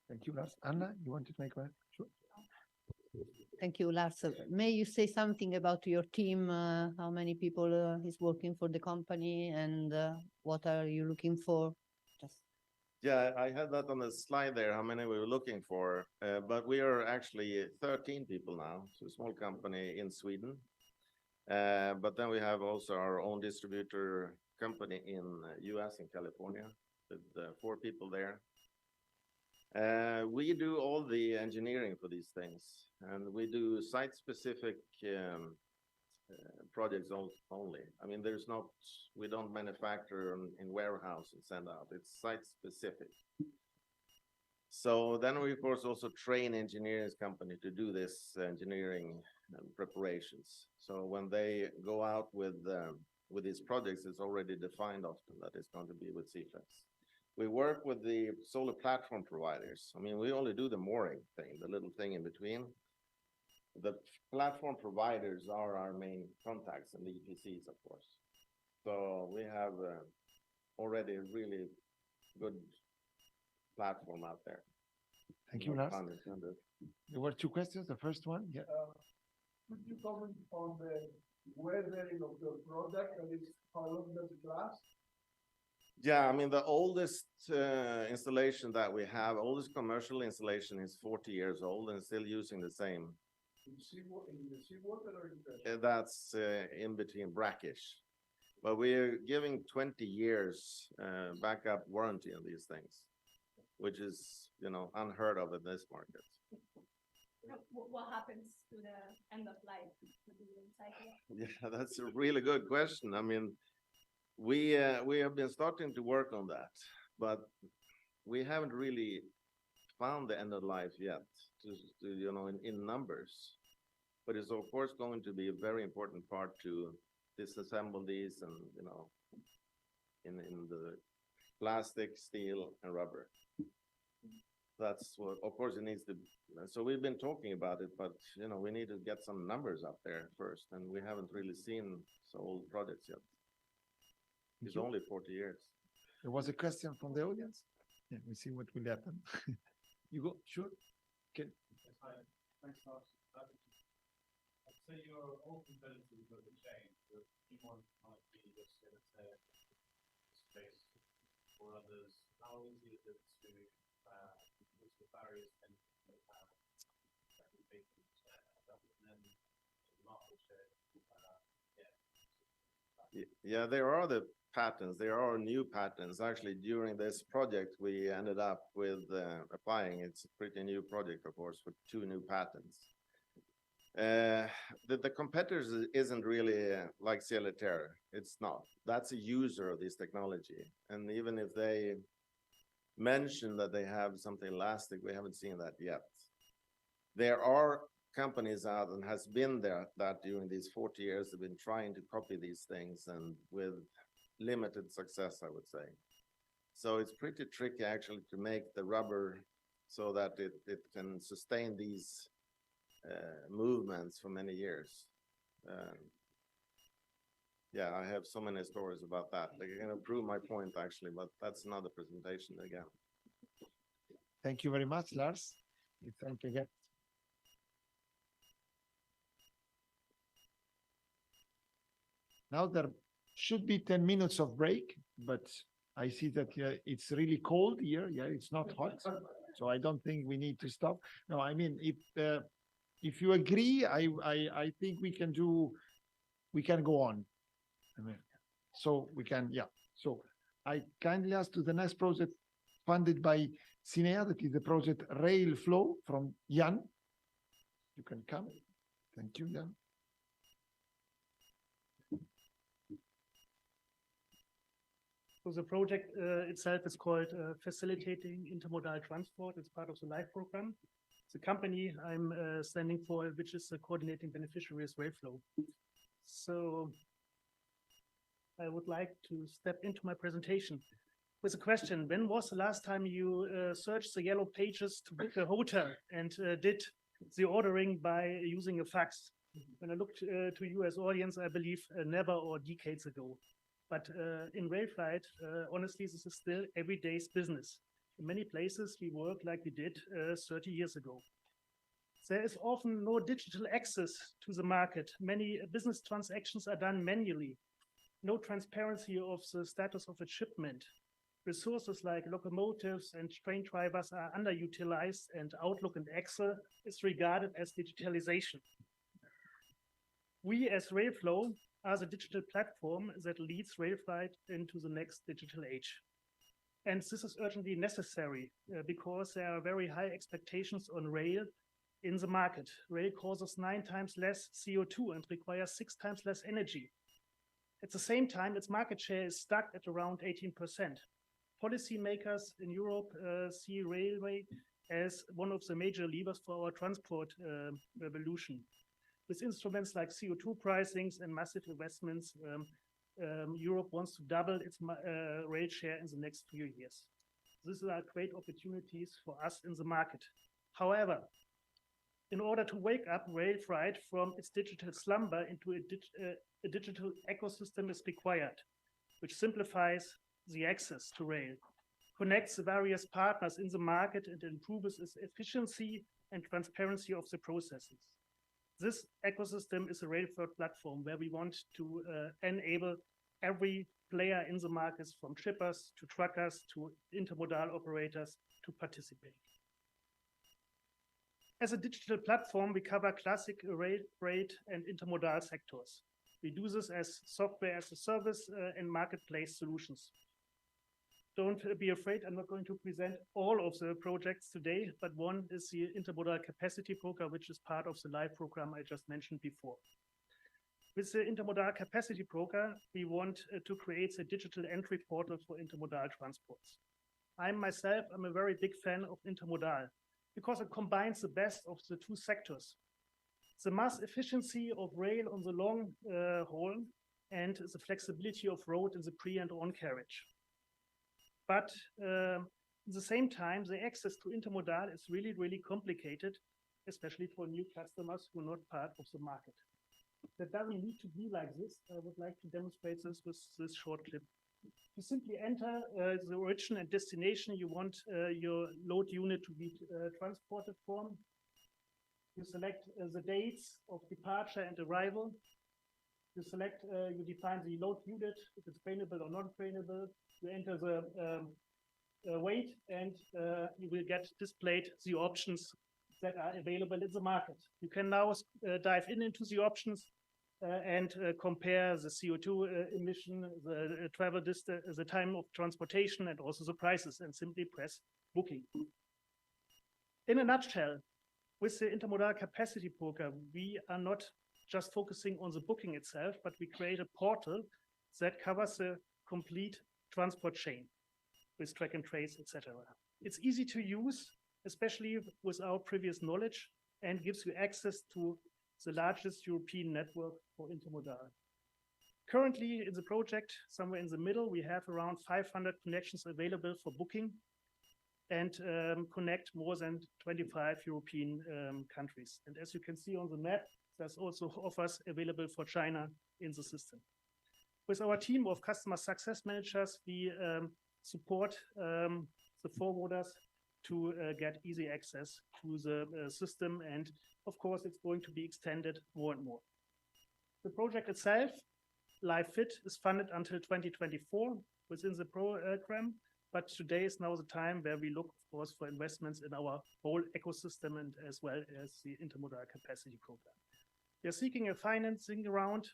Thank you, Lars. Anna, you wanted to make one? Sure. Thank you, Lars. May you say something about your team? How many people is working for the company, and what are you looking for? Just Yeah, I had that on the slide there, how many we were looking for, but we are actually 13 people now. So a small company in Sweden. But then we have also our own distributor company in US in California with 4 people there. We do all the engineering for these things, and we do site-specific projects only. I mean, we don't manufacture in warehouse and send out. It's site-specific. So then we, of course, also train engineering company to do this engineering and preparations. So when they go out with these projects, it's already defined often that it's going to be with CFlex. We work with the solar platform providers. I mean, we only do the mooring thing, the little thing in between. The platform providers are our main contacts and the EPCs, of course. So we have already a really good platform out there. Thank you, Lars. There were 2 questions. The first one, yeah. Could you comment on the weathering of your product, and how long does it last? Yeah, I mean, the oldest installation that we have, oldest commercial installation is 40 years old and still using the same. In the seawater or in the... That's in between brackish. But we're giving 20 years backup warranty on these things, which is, unheard of in this market. What happens to the end of life? Yeah, that's a really good question. I mean, we have been starting to work on that, but we haven't really found the end of life yet, in numbers. But it's of course going to be a very important part to disassemble these and, in the plastic, steel, and rubber. That's what, of course, it needs to. So we've been talking about it, but we need to get some numbers up there first, and we haven't really seen some old projects yet. It's only 40 years. There was a question from the audience. Yeah, we see what will happen. You go, sure. Okay. Yes, hi. Thanks, Lars. I'd say your old competitors have changed. The key one might be just, let's say, space for others. How easy is it to use the barriers and market share? Yeah, there are the patents. There are new patents. Actually, during this project, we ended up with applying. It's a pretty new project, of course, with 2 new patents. The competitors isn't really like Cieleterra. It's not. That's a user of this technology. And even if they mention that they have something elastic, we haven't seen that yet. There are companies out and has been there that during these 40 years have been trying to copy these things, and with limited success, I would say. So it's pretty tricky actually to make the rubber so that it can sustain these movements for many years. Yeah, I have so many stories about that. They're going to prove my point actually, but that's another presentation again. Thank you very much, Lars. You thank again. Now there should be 10 minutes of break, but I see that it's really cold here. Yeah, it's not hot. So I don't think we need to stop. No, I mean, if you agree, I think we can go on. I mean, so we can, yeah. So I kindly ask to the next project funded by CINEA, that is the project Rail Flow from Jan. You can come. Thank you, Jan. So the project itself is called Facilitating Intermodal Transport. It's part of the LIFE program. The company I'm standing for, which is coordinating beneficiaries rail flow. So I would like to step into my presentation with a question. When was the last time you searched the yellow pages to book a hotel and did the ordering by using a fax? When I looked to you as audience, I believe never or decades ago. But in rail flight, honestly, this is still everyday's business. In many places, we work like we did 30 years ago. There is often no digital access to the market. Many business transactions are done manually. No transparency of the status of a shipment. resources like locomotives and train drivers are underutilized, and Outlook and Excel is regarded as digitalization. We as Railflow are the digital platform that leads rail freight into the next digital age. And this is urgently necessary because there are very high expectations on rail in the market. Rail causes 9 times less CO2 and requires 6 times less energy. At the same time, its market share is stuck at around 18%. Policymakers in Europe see railway as one of the major levers for our transport revolution. With instruments like CO2 pricings and massive investments, Europe wants to double its rail share in the next few years. These are great opportunities for us in the market. However, in order to wake up rail freight from its digital slumber into a digital ecosystem is required, which simplifies the access to rail, connects the various partners in the market, and improves its efficiency and transparency of the processes. This ecosystem is a railfreight platform where we want to enable every player in the markets, from shippers to truckers to intermodal operators, to participate. As a digital platform, we cover classic rail freight and intermodal sectors. We do this as software as a service and marketplace solutions. Don't be afraid, I'm not going to present all of the projects today, but one is the Intermodal Capacity Broker, which is part of the live program I just mentioned before. With the Intermodal Capacity Broker, we want to create a digital entry portal for intermodal transports. I'm a very big fan of intermodal because it combines the best of the two sectors. The mass efficiency of rail on the long haul and the flexibility of road in the pre and on carriage. But at the same time, the access to intermodal is really, really complicated, especially for new customers who are not part of the market. That doesn't need to be like this. I would like to demonstrate this with this short clip. You simply enter the origin and destination you want your load unit to be transported from. You select the dates of departure and arrival. You define the load unit, if it's trainable or non-trainable. You enter the weight, and you will get displayed the options that are available in the market. You can now dive into the options and compare the CO2 emission, the travel distance, the time of transportation, and also the prices, and simply press booking. In a nutshell, with the Intermodal Capacity Broker, we are not just focusing on the booking itself, but we create a portal that covers the complete transport chain with track and trace, etc. It's easy to use, especially with our previous knowledge, and gives you access to the largest European network for intermodal. Currently in the project, somewhere in the middle, we have around 500 connections available for booking and connect more than 25 European countries. And as you can see on the map, there's also offers available for China in the system. With our team of customer success managers, we support the forwarders to get easy access to the system. And of course, it's going to be extended more and more. The project itself, LiveFit, is funded until 2024 within the program. But today is now the time where we look, of course, for investments in our whole ecosystem and as well as the Intermodal Capacity Program. We are seeking a financing round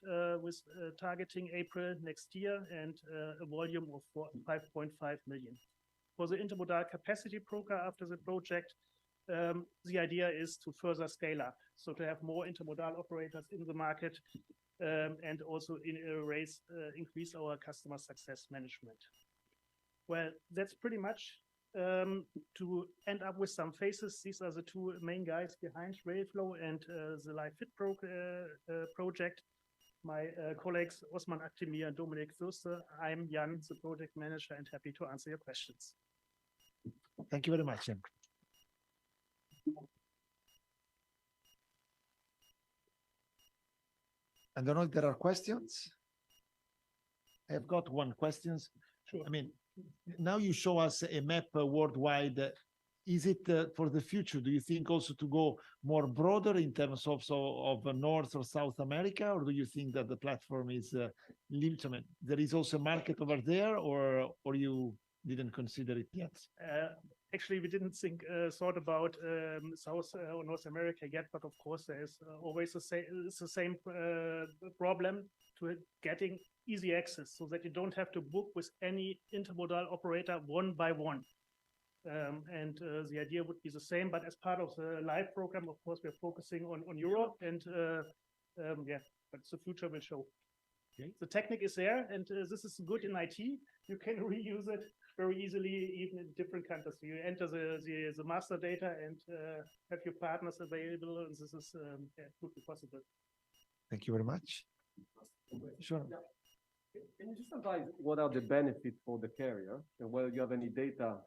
with targeting April next year and a volume of 5.5 million. For the Intermodal Capacity Program after the project, the idea is to further scale up, so to have more intermodal operators in the market and also increase our customer success management. Well, that's pretty much to end up with some faces. These are the two main guys behind Railflow and the LiveFit project. My colleagues, Osman Akdemir and Dominik Fürster. I'm Jan, the project manager, and happy to answer your questions. Thank you very much, Jan. I don't know if there are questions. I have got one question. Sure. I mean, now you show us a map worldwide. Is it for the future? Do you think also to go more broader in terms of North or South America, or do you think that the platform is limited? I mean, there is also a market over there, or you didn't consider it yet? Actually, we didn't thought about South or North America yet, but of course there is always it's the same problem to getting easy access, so that you don't have to book with any intermodal operator one by one. The idea would be the same, but as part of the live program, of course, we're focusing on Europe, and yeah, but the future will show. Okay. The technique is there, and this is good in IT. You can reuse it very easily, even in different countries. You enter the master data and have your partners available, and this is would be possible. Thank you very much. Sure. Can you just advise what are the benefits for the carrier, and whether you have any data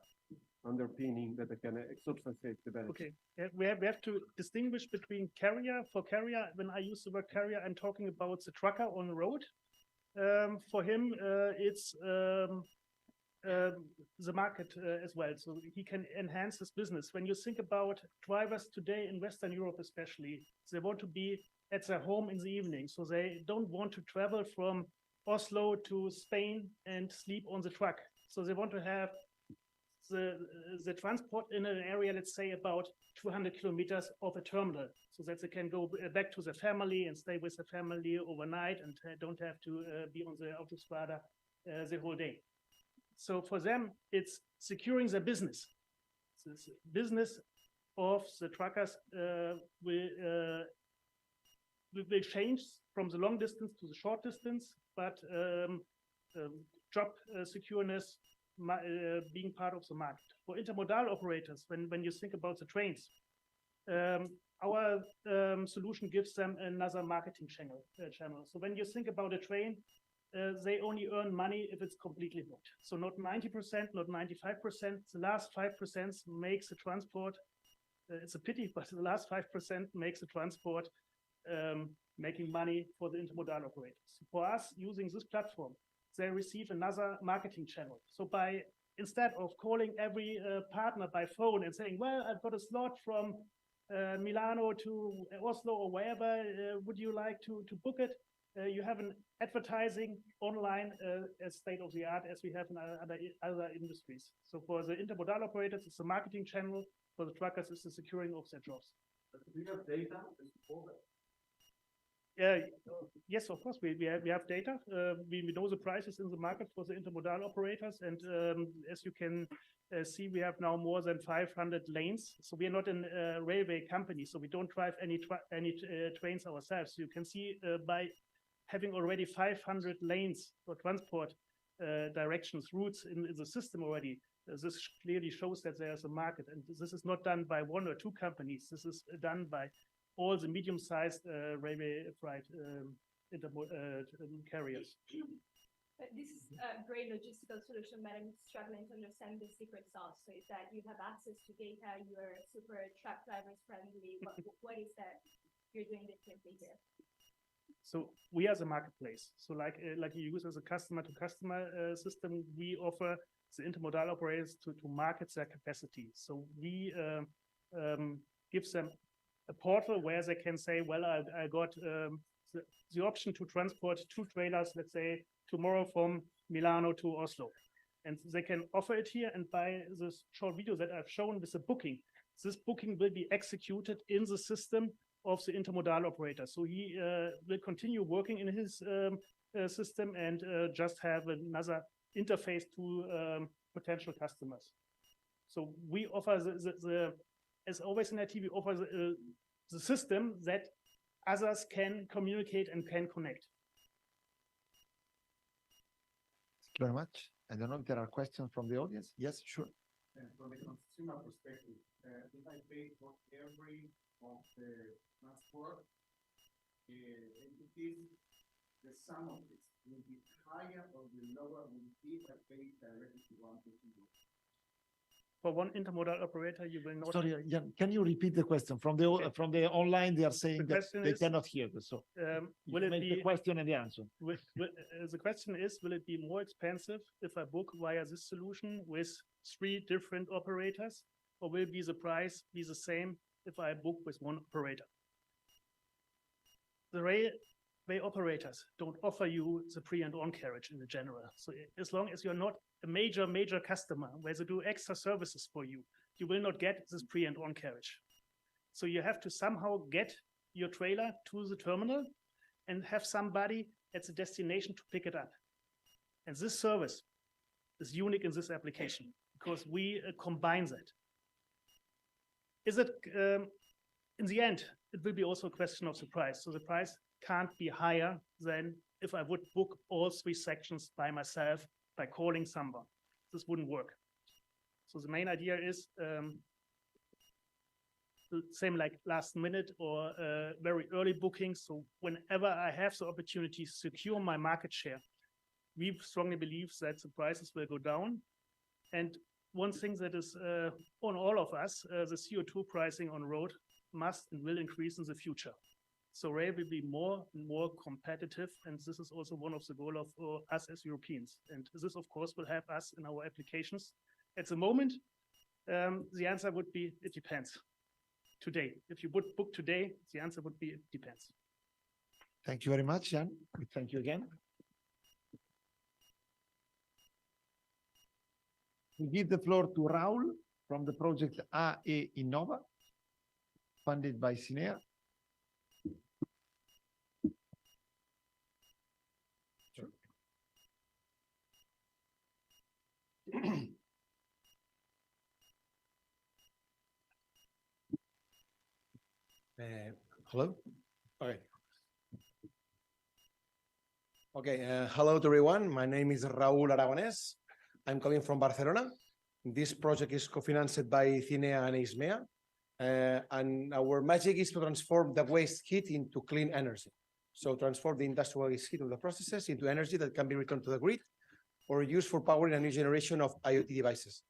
underpinning that can substantiate the benefits? Okay, we have to distinguish between carrier. For carrier, when I use the word carrier, I'm talking about the trucker on the road. For him, it's the market as well, so he can enhance his business. When you think about drivers today in Western Europe especially, they want to be at their home in the evening, so they don't want to travel from Oslo to Spain and sleep on the truck. So they want to have the transport in an area, let's say about 200 kilometers of a terminal, so that they can go back to their family and stay with the family overnight and don't have to be on the autostrada the whole day. So for them, it's securing their business. So the business of the truckers will change from the long distance to the short distance, but job secureness being part of the market. For intermodal operators, when you think about the trains, our solution gives them another marketing channel. So when you think about a train, they only earn money if it's completely booked. So not 90%, not 95%. The last 5% makes the transport. It's a pity, but the last 5% makes the transport making money for the intermodal operators. For us, using this platform, they receive another marketing channel. So instead of calling every partner by phone and saying, well, I've got a slot from Milano to Oslo or wherever, would you like to book it? You have an advertising online as state of the art as we have in other industries. So for the intermodal operators, it's a marketing channel. For the truckers, it's the securing of their jobs. Do you have data to support that? Yes, of course, we have data. We know the prices in the market for the intermodal operators, and as you can see, we have now more than 500 lanes. So we are not a railway company, so we don't drive any trains ourselves. You can see by having already 500 lanes for transport directions, routes in the system already, this clearly shows that there's a market, and this is not done by one or two companies. This is done by all the medium-sized railway freight carriers. But this is a great logistical solution, but I'm struggling to understand the secret sauce. So is that you have access to data, you're super truck drivers friendly. What is that you're doing differently here? So we are the marketplace. So like you use as a customer-to-customer system, we offer the intermodal operators to market their capacity. So we give them a portal where they can say, well, I got the option to transport 2 trailers, let's say, tomorrow from Milano to Oslo. And they can offer it here, and by this short video that I've shown with the booking, this booking will be executed in the system of the intermodal operator. So he will continue working in his system and just have another interface to potential customers. So we offer as always in IT, we offer the system that others can communicate and can connect. Thank you very much. I don't know if there are questions from the audience. Yes, sure. From the consumer perspective, if I pay for every of the transport entities, the sum of this will be higher or the lower will be if I pay directly to one person. For one intermodal operator, you will not. Sorry, Jan, can you repeat the question? From the online, they are saying that they cannot hear this. So will it be the question and the answer? The question is, will it be more expensive if I book via this solution with 3 different operators, or will the price be the same if I book with one operator? When way operators don't offer you the pre and on carriage in the general. So as long as you're not a major customer where they do extra services for you, you will not get this pre and on carriage. So you have to somehow get your trailer to the terminal and have somebody at the destination to pick it up. And this service is unique in this application because we combine that. Is it, in the end, it will be also a question of the price. So the price can't be higher than if I would book all 3 sections by myself by calling someone. This wouldn't work. So the main idea is the same like last minute or very early booking. So whenever I have the opportunity to secure my market share, we strongly believe that the prices will go down. And one thing that is on all of us, the CO2 pricing on road must and will increase in the future. So rail will be more and more competitive, and this is also one of the goals of us as Europeans. And this, of course, will help us in our applications. At the moment, the answer would be, it depends. Today, if you would book today, the answer would be, it depends. Thank you very much, Jan. Thank you again. We give the floor to Raul from the project AE Innova, funded by CINEA. Hello? Okay. Okay, hello to everyone. My name is Raúl Aragonés. I'm coming from Barcelona. This project is co-financed by CINEA and EISMEA. And our magic is to transform the waste heat into clean energy. So transform the industrial waste heat of the processes into energy that can be returned to the grid or used for powering a new generation of IoT devices.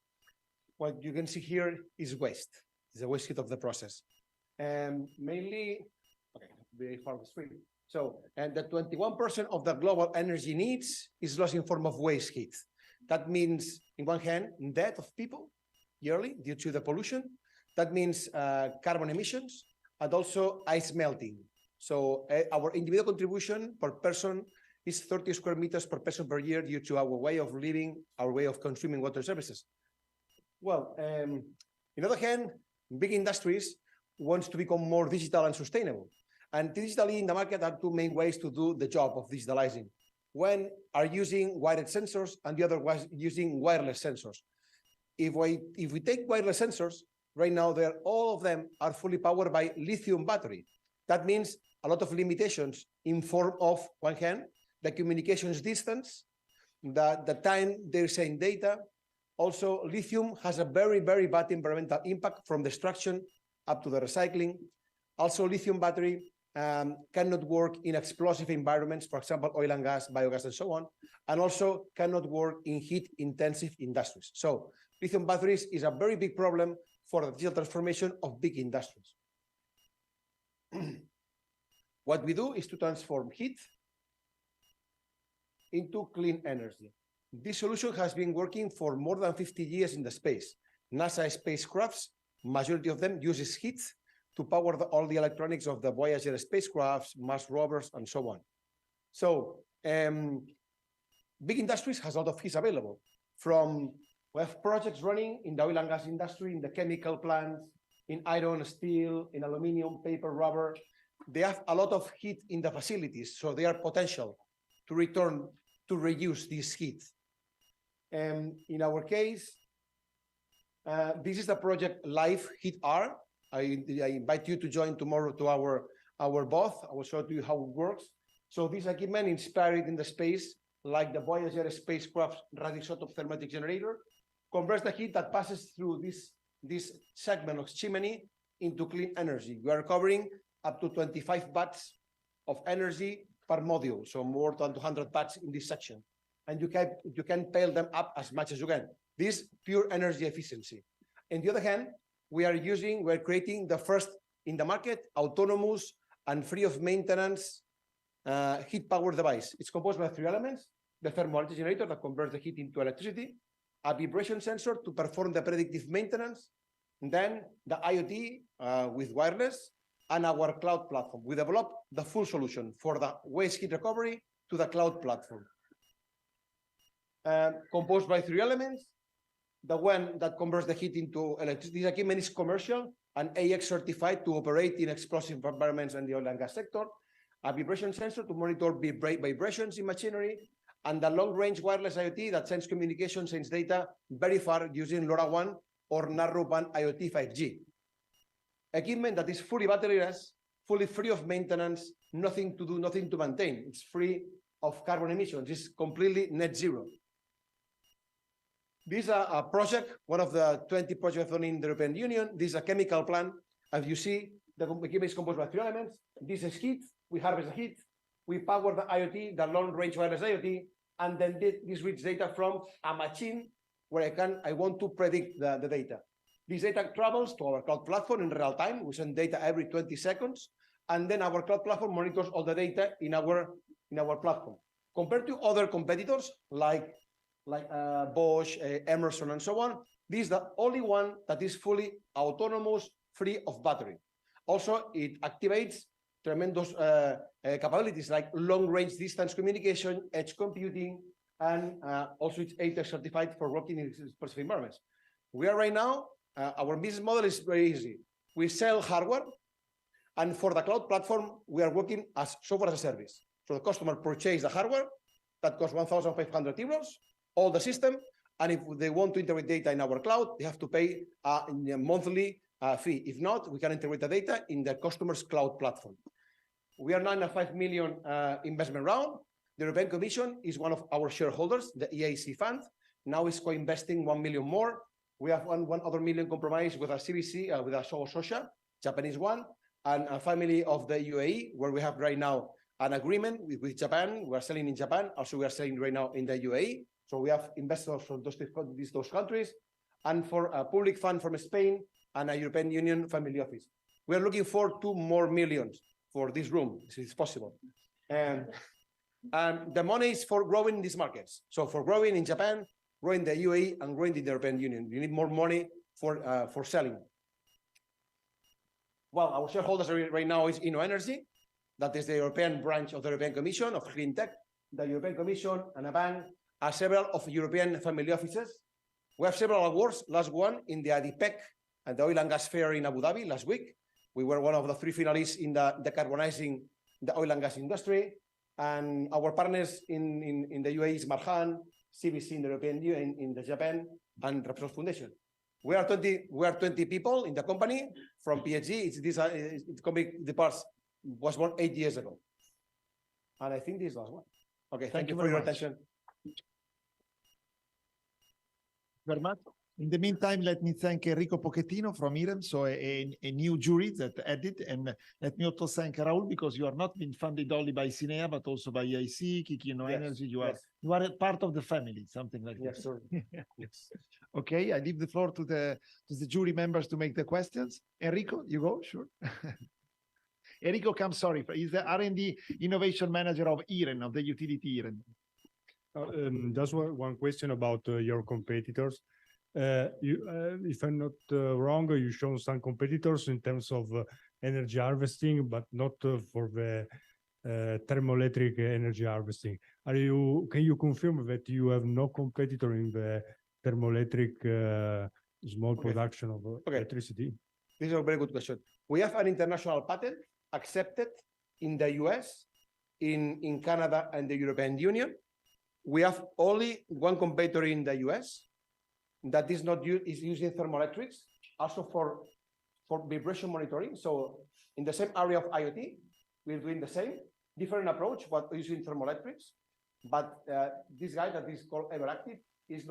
What you can see here is waste. It's the waste heat of the process. And mainly, okay, very far the screen. So, and the 21% of the global energy needs is lost in form of waste heat. That means, in one hand, death of people yearly due to the pollution. That means carbon emissions and also ice melting. So our individual contribution per person is 30 square meters per person per year due to our way of living, our way of consuming water services. Well, on the other hand, big industries wants to become more digital and sustainable. And digitally in the market are 2 main ways to do the job of digitalizing. One are using wired sensors and the other was using wireless sensors. If we take wireless sensors, right now all of them are fully powered by lithium battery. That means a lot of limitations in form of, one hand, the communications distance, the time they're saying data. Also, lithium has a very bad environmental impact from destruction up to the recycling. Also, lithium battery cannot work in explosive environments, for example, oil and gas, biogas, and so on, and also cannot work in heat-intensive industries. So lithium batteries is a very big problem for the digital transformation of big industries. What we do is to transform heat into clean energy. This solution has been working for more than 50 years in the space. NASA spacecrafts, majority of them uses heat to power all the electronics of the Voyager spacecrafts, Mars rovers, and so on. So big industries has a lot of heat available. We have projects running in the oil and gas industry, in the chemical plants, in iron, steel, in aluminum, paper, rubber. They have a lot of heat in the facilities, so they are potential to return to reuse this heat. In our case, this is the project Live Heat R. I invite you to join tomorrow to our booth. I will show you how it works. So this equipment inspired in the space, like the Voyager spacecraft radioisotope thermoelectric generator, converts the heat that passes through this segment of chimney into clean energy. We are covering up to 25 watts of energy per module, so more than 200 watts in this section. And you can pile them up as much as you can. This pure energy efficiency. On the other hand, we're creating the first in the market autonomous and free of maintenance heat power device. It's composed by 3 elements: the thermoelectric generator that converts the heat into electricity, a vibration sensor to perform the predictive maintenance, and then the IoT with wireless, and our cloud platform. We develop the full solution for the waste heat recovery to the cloud platform. Composed by 3 elements. The one that converts the heat into electricity. This equipment is commercial and AX certified to operate in explosive environments and the oil and gas sector. A vibration sensor to monitor vibrations in machinery, and the long-range wireless IoT that sends communication, sends data very far using LoRaWAN or narrowband IoT 5G. Equipment that is fully batteryless, fully free of maintenance, nothing to do, nothing to maintain. It's free of carbon emissions. It's completely net zero. This is a project, one of the 20 projects done in the European Union. This is a chemical plant. As you see, the equipment is composed by 3 elements. This is heat. We harvest the heat. We power the IoT, the long-range wireless IoT, and then this reads data from a machine where I want to predict the data. This data travels to our cloud platform in real time. We send data every 20 seconds, and then our cloud platform monitors all the data in our platform. Compared to other competitors like Bosch, Emerson, and so on, this is the only one that is fully autonomous, free of battery. Also, it activates tremendous capabilities like long-range distance communication, edge computing, and also it's ATEX certified for working in specific environments. We are right now, our business model is very easy. We sell hardware, and for the cloud platform, we are working as software as a service. So the customer purchases the hardware that costs 1,500 euros, all the system, and if they want to integrate data in our cloud, they have to pay a monthly fee. If not, we can integrate the data in the customer's cloud platform. We are now in a 5 million investment round. The European Commission is one of our shareholders, the EIC fund. Now is co-investing 1 million more. We have one other million compromise with a CBC, with a Sosha, Japanese one, and a family of the UAE, where we have right now an agreement with Japan. We are selling in Japan. Also, we are selling right now in the UAE. So we have investors from those countries, and for a public fund from Spain and a European Union family office. We are looking for 2 more millions for this room, if it's possible. And the money is for growing in these markets. So for growing in Japan, growing the UAE, and growing in the European Union. You need more money for selling. Well, our shareholders right now is Inno Energy. That is the European branch of the European Commission of Green Tech. The European Commission and a bank are several of European family offices. We have several awards. Last one in the ADIPEC and the Oil and Gas Fair in Abu Dhabi last week. We were one of the 3 finalists in the decarbonizing the oil and gas industry. And our partners in the UAE is Marhan, CBC in the European Union, in the Japan, and Repsol Foundation. We are 20 people in the company from PhD. It's company, the parts was born 8 years ago. And I think this is the last one. Okay, thank you for your attention. Very much. In the meantime, let me thank Enrico Pochettino from IREM, so a new jury that added, and let me also thank Raul, because you are not being funded only by CINEA, but also by EIC, Ecomondo Energy. You are a part of the family, something like that. Yes, sir. Yes. Okay, I leave the floor to the jury members to make the questions. Enrico, you go, sure. Enrico he's the R&D Innovation Manager of IREN, of the utility IREN. Just one question about your competitors. If I'm not wrong, you show some competitors in terms of energy harvesting, but not for the thermoelectric energy harvesting. Can you confirm that you have no competitor in the thermoelectric small production of electricity? This is a very good question. We have an international patent accepted in the US, in Canada, and the European Union. We have only one competitor in the US that is using thermoelectrics, also for vibration monitoring. So in the same area of IoT, we're doing the same, different approach, but using thermoelectrics. But this guy that is called Everactive is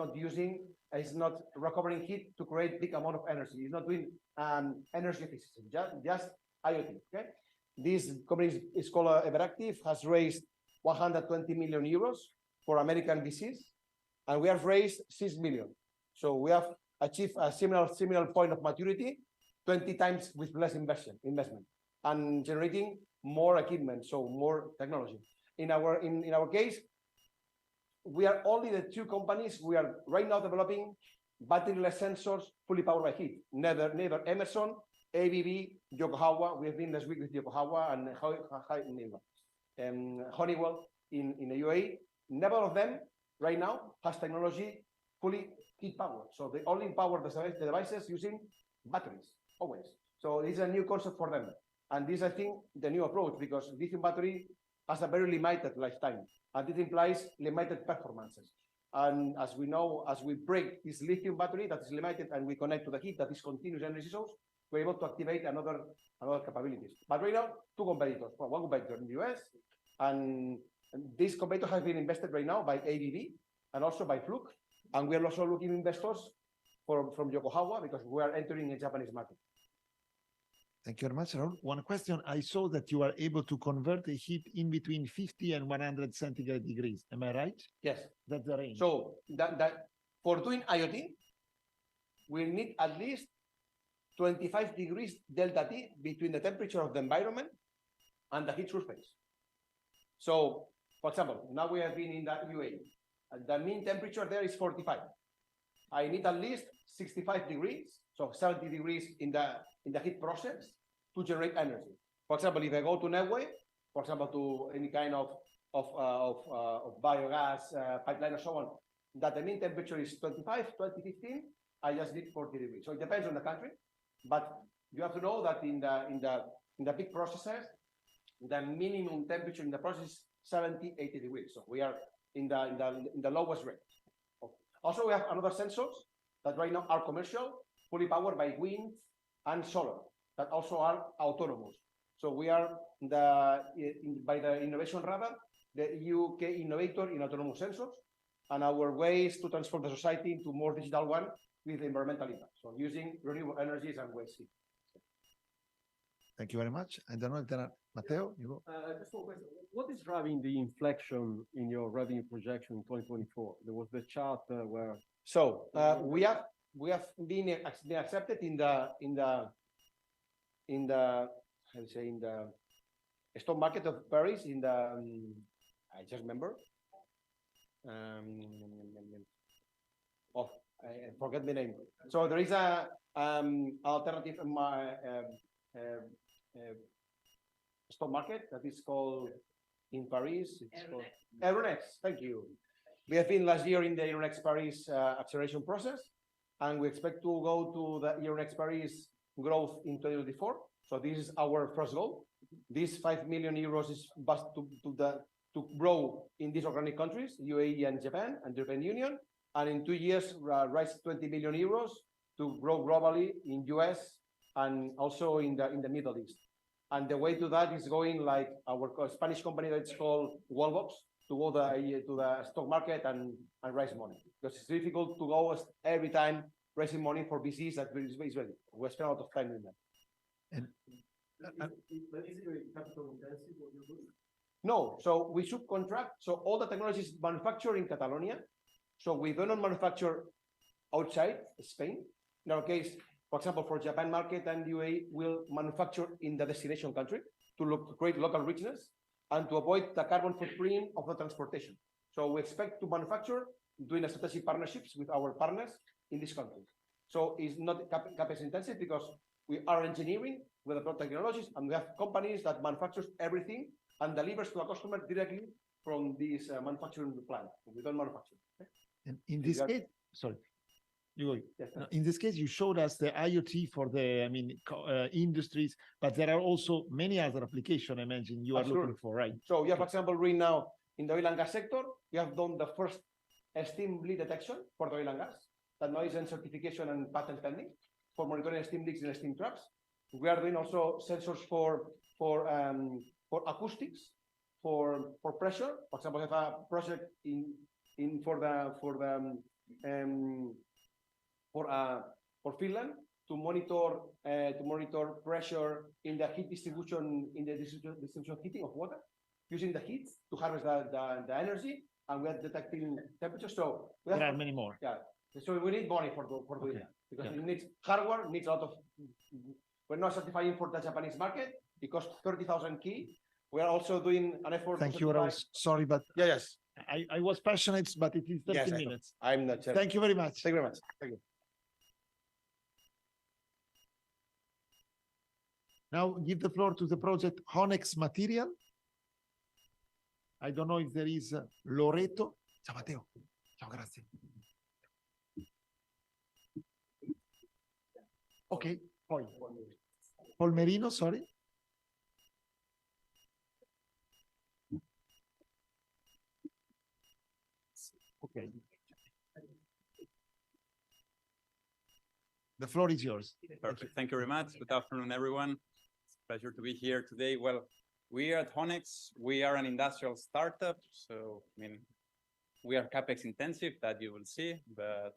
not recovering heat to create big amount of energy. He's not doing energy efficiency, just IoT. Okay. This company is called Everactive, has raised 120 million euros for American VCs, and we have raised 6 million. So we have achieved a similar point of maturity, 20 times with less investment, and generating more equipment, so more technology. In our case, we are only the 2 companies. We are right now developing batteryless sensors fully powered by heat. Neither Emerson ABB, Yokohama. We have been this week with Yokohama and Honeywell in the UAE. Never of them right now has technology fully heat powered. So they only power the devices using batteries always. So this is a new concept for them. And this, I think, the new approach, because lithium battery has a very limited lifetime, and this implies limited performances. And as we know, as we break this lithium battery that is limited and we connect to the heat that is continuous energy source, we're able to activate another capabilities. But right now, two competitors. Well, one competitor in the US, and this competitor has been invested right now by ABB and also by Fluke. And we are also looking investors from Yokohama because we are entering a Japanese market. Thank you very much, Raul. One question. I saw that you are able to convert the heat in between 50 and 100 centigrade degrees. Am I right? Yes. That's the range. So that for doing IoT, we need at least 25 degrees delta T between the temperature of the environment and the heat surface. So, for example, now we have been in the UAE, and the mean temperature there is 45. I need at least 65 degrees, so 70 degrees in the heat process to generate energy. For example, if I go to Norway, for example, to any kind of biogas pipeline and so on, that the mean temperature is 25, 2015, I just need 40 degrees. So it depends on the country, but you have to know that in the big processes, the minimum temperature in the process is 70, 80 degrees. So we are in the lowest range. Also, we have another sensors that right now are commercial, fully powered by wind and solar, that also are autonomous. So we are by the Innovation Radar, the UK innovator in autonomous sensors, and our way is to transform the society into more digital one with environmental impact. So using renewable energies and waste heat. Thank you very much. I don't know if there are, Matteo, you go. Just one question. What is driving the inflection in your revenue projection in 2024? There was the chart where. So we have been accepted in the how to say, in the stock market of Paris in the I just remember. I forget the name. So there is a alternative stock market that is called in Paris. It's called Euronext. Thank you. We have been last year in the Euronext Paris acceleration process, and we expect to go to the Euronext Paris growth in 2024. So this is our first goal. This 5 million euros is to grow in these organic countries, UAE and Japan and the European Union, and in 2 years rise 20 million euros to grow globally in US and also in the Middle East. And the way to that is going like our Spanish company that's called Wallbox to go to the stock market and raise money, because it's difficult to go every time raising money for VCs that is ready. We spend a lot of time in that. But is it very capital intensive what you do? No, so we subcontract. So all the technology is manufactured in Catalonia. So we do not manufacture outside Spain. In our case, for example, for Japan market and UAE, we'll manufacture in the destination country to create local richness and to avoid the carbon footprint of the transportation. So we expect to manufacture doing a strategic partnerships with our partners in this country. So it's not CapEx intensive because we are engineering with the technologies, and we have companies that manufactures everything and delivers to a customer directly from this manufacturing plant. We don't manufacture. Okay? And in this case, sorry. Yes, in this case, you showed us the IoT for the, industries, but there are also many other applications I imagine you are looking for, right? So yeah, for example, right now in the oil and gas sector, we have done the first steam leak detection for the oil and gas. That now is in certification and patent pending for monitoring steam leaks in steam traps. We are doing also sensors for acoustics, for pressure. For example, we have a project for Finland to monitor pressure in the heat distribution distribution heating of water, using the heat to harvest the energy, and we are detecting temperature. So there are many more. Yeah. So we need money for doing that, because it needs hardware, needs a lot of. We're not certifying for the Japanese market. It costs 30,000 key. We are also doing an effort. Thank you, Raul. Sorry, but yes, I was passionate, but it is 30 minutes. I'm not sure. Thank you very much. Thank you very much. Thank you. Now give the floor to the project Honex Material. I don't know if there is Loreto. Ciao Matteo. Ciao, grazie. Ok, poi Polmerino, sorry. Okay. The floor is yours. Perfect. Thank you very much. Good afternoon, everyone. It's a pleasure to be here today. Well, we are at Honex. We are an industrial startup. So, I mean, we are CapEx intensive, that you will see, but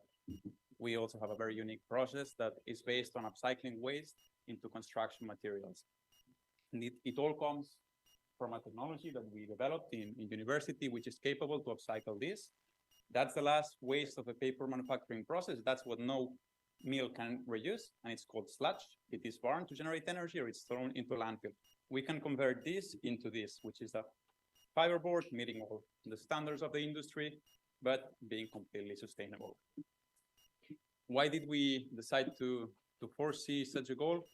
we also have a very unique process that is based on upcycling waste into construction materials. And it all comes from a technology that we developed in university, which is capable to upcycle this. That's the last waste of the paper manufacturing process. That's what no mill can reuse, and it's called sludge. It is burned to generate energy, or it's thrown into a landfill. We can convert this into this, which is a fiberboard meeting all the standards of the industry, but being completely sustainable. Why did we decide to foresee such a goal?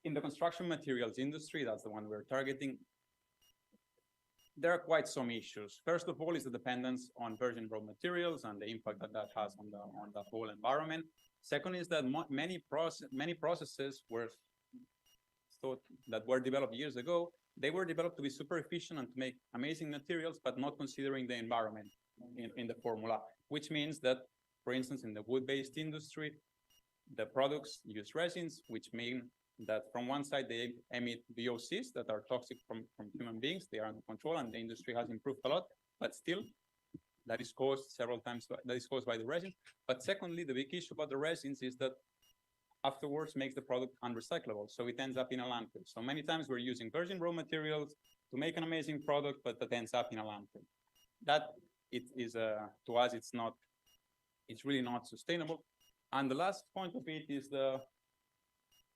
In the construction materials industry, that's the one we're targeting, there are quite some issues. First of all is the dependence on virgin raw materials and the impact that that has on the whole environment. Second is that many processes were thought that were developed years ago, they were developed to be super efficient and to make amazing materials, but not considering the environment in the formula, which means that, for instance, in the wood-based industry, the products use resins, which mean that from one side they emit VOCs that are toxic from human beings. They are under control, and the industry has improved a lot, but still that is caused several times, that is caused by the resins. But secondly, the big issue about the resins is that afterwards makes the product unrecyclable. So it ends up in a landfill. So many times we're using virgin raw materials to make an amazing product, but that ends up in a landfill. That it is, to us, it's really not sustainable. And the last point of it is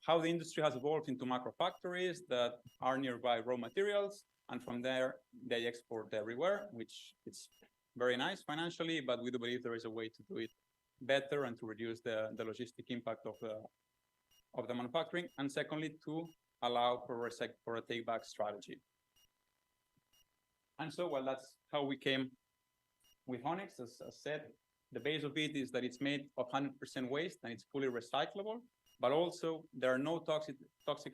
how the industry has evolved into macro factories that are nearby raw materials, and from there they export everywhere, which is very nice financially, but we do believe there is a way to do it better and to reduce the logistic impact of the manufacturing, and secondly, to allow for a take-back strategy. And so, well, that's how we came with Honex. As I said, the base of it is that it's made of 100% waste and it's fully recyclable, but also there are no toxic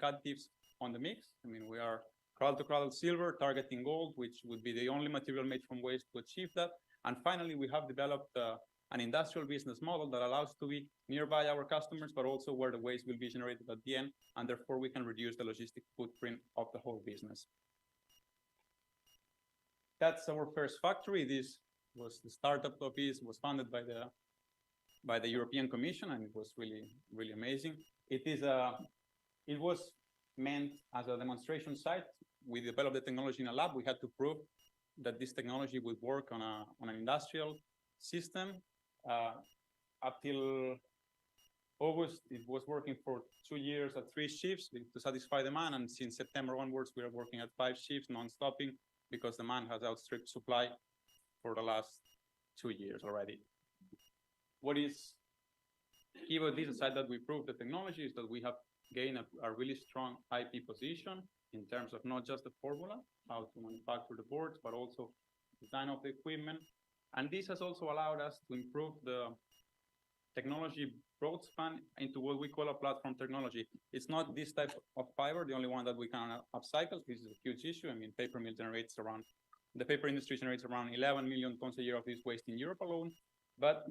additives on the mix. I mean, we are cradle-to-cradle silver, targeting gold, which would be the only material made from waste to achieve that. And finally, we have developed an industrial business model that allows to be nearby our customers, but also where the waste will be generated at the end, and therefore we can reduce the logistic footprint of the whole business. That's our first factory. This was the startup of this, was funded by the European Commission, and it was really, really amazing. It was meant as a demonstration site. We developed the technology in a lab. We had to prove that this technology would work on an industrial system. Up till August, it was working for 2 years at 3 shifts to satisfy demand, and since September onwards, we are working at 5 shifts non-stopping because demand has outstripped supply for the last 2 years already. What is key about this, aside that we proved the technology, is that we have gained a really strong IP position in terms of not just the formula, how to manufacture the boards, but also design of the equipment. And this has also allowed us to improve the technology broad span into what we call a platform technology. It's not this type of fiber, the only one that we can upcycle. This is a huge issue. I mean, the paper industry generates around 11 million tons a year of this waste in Europe alone. But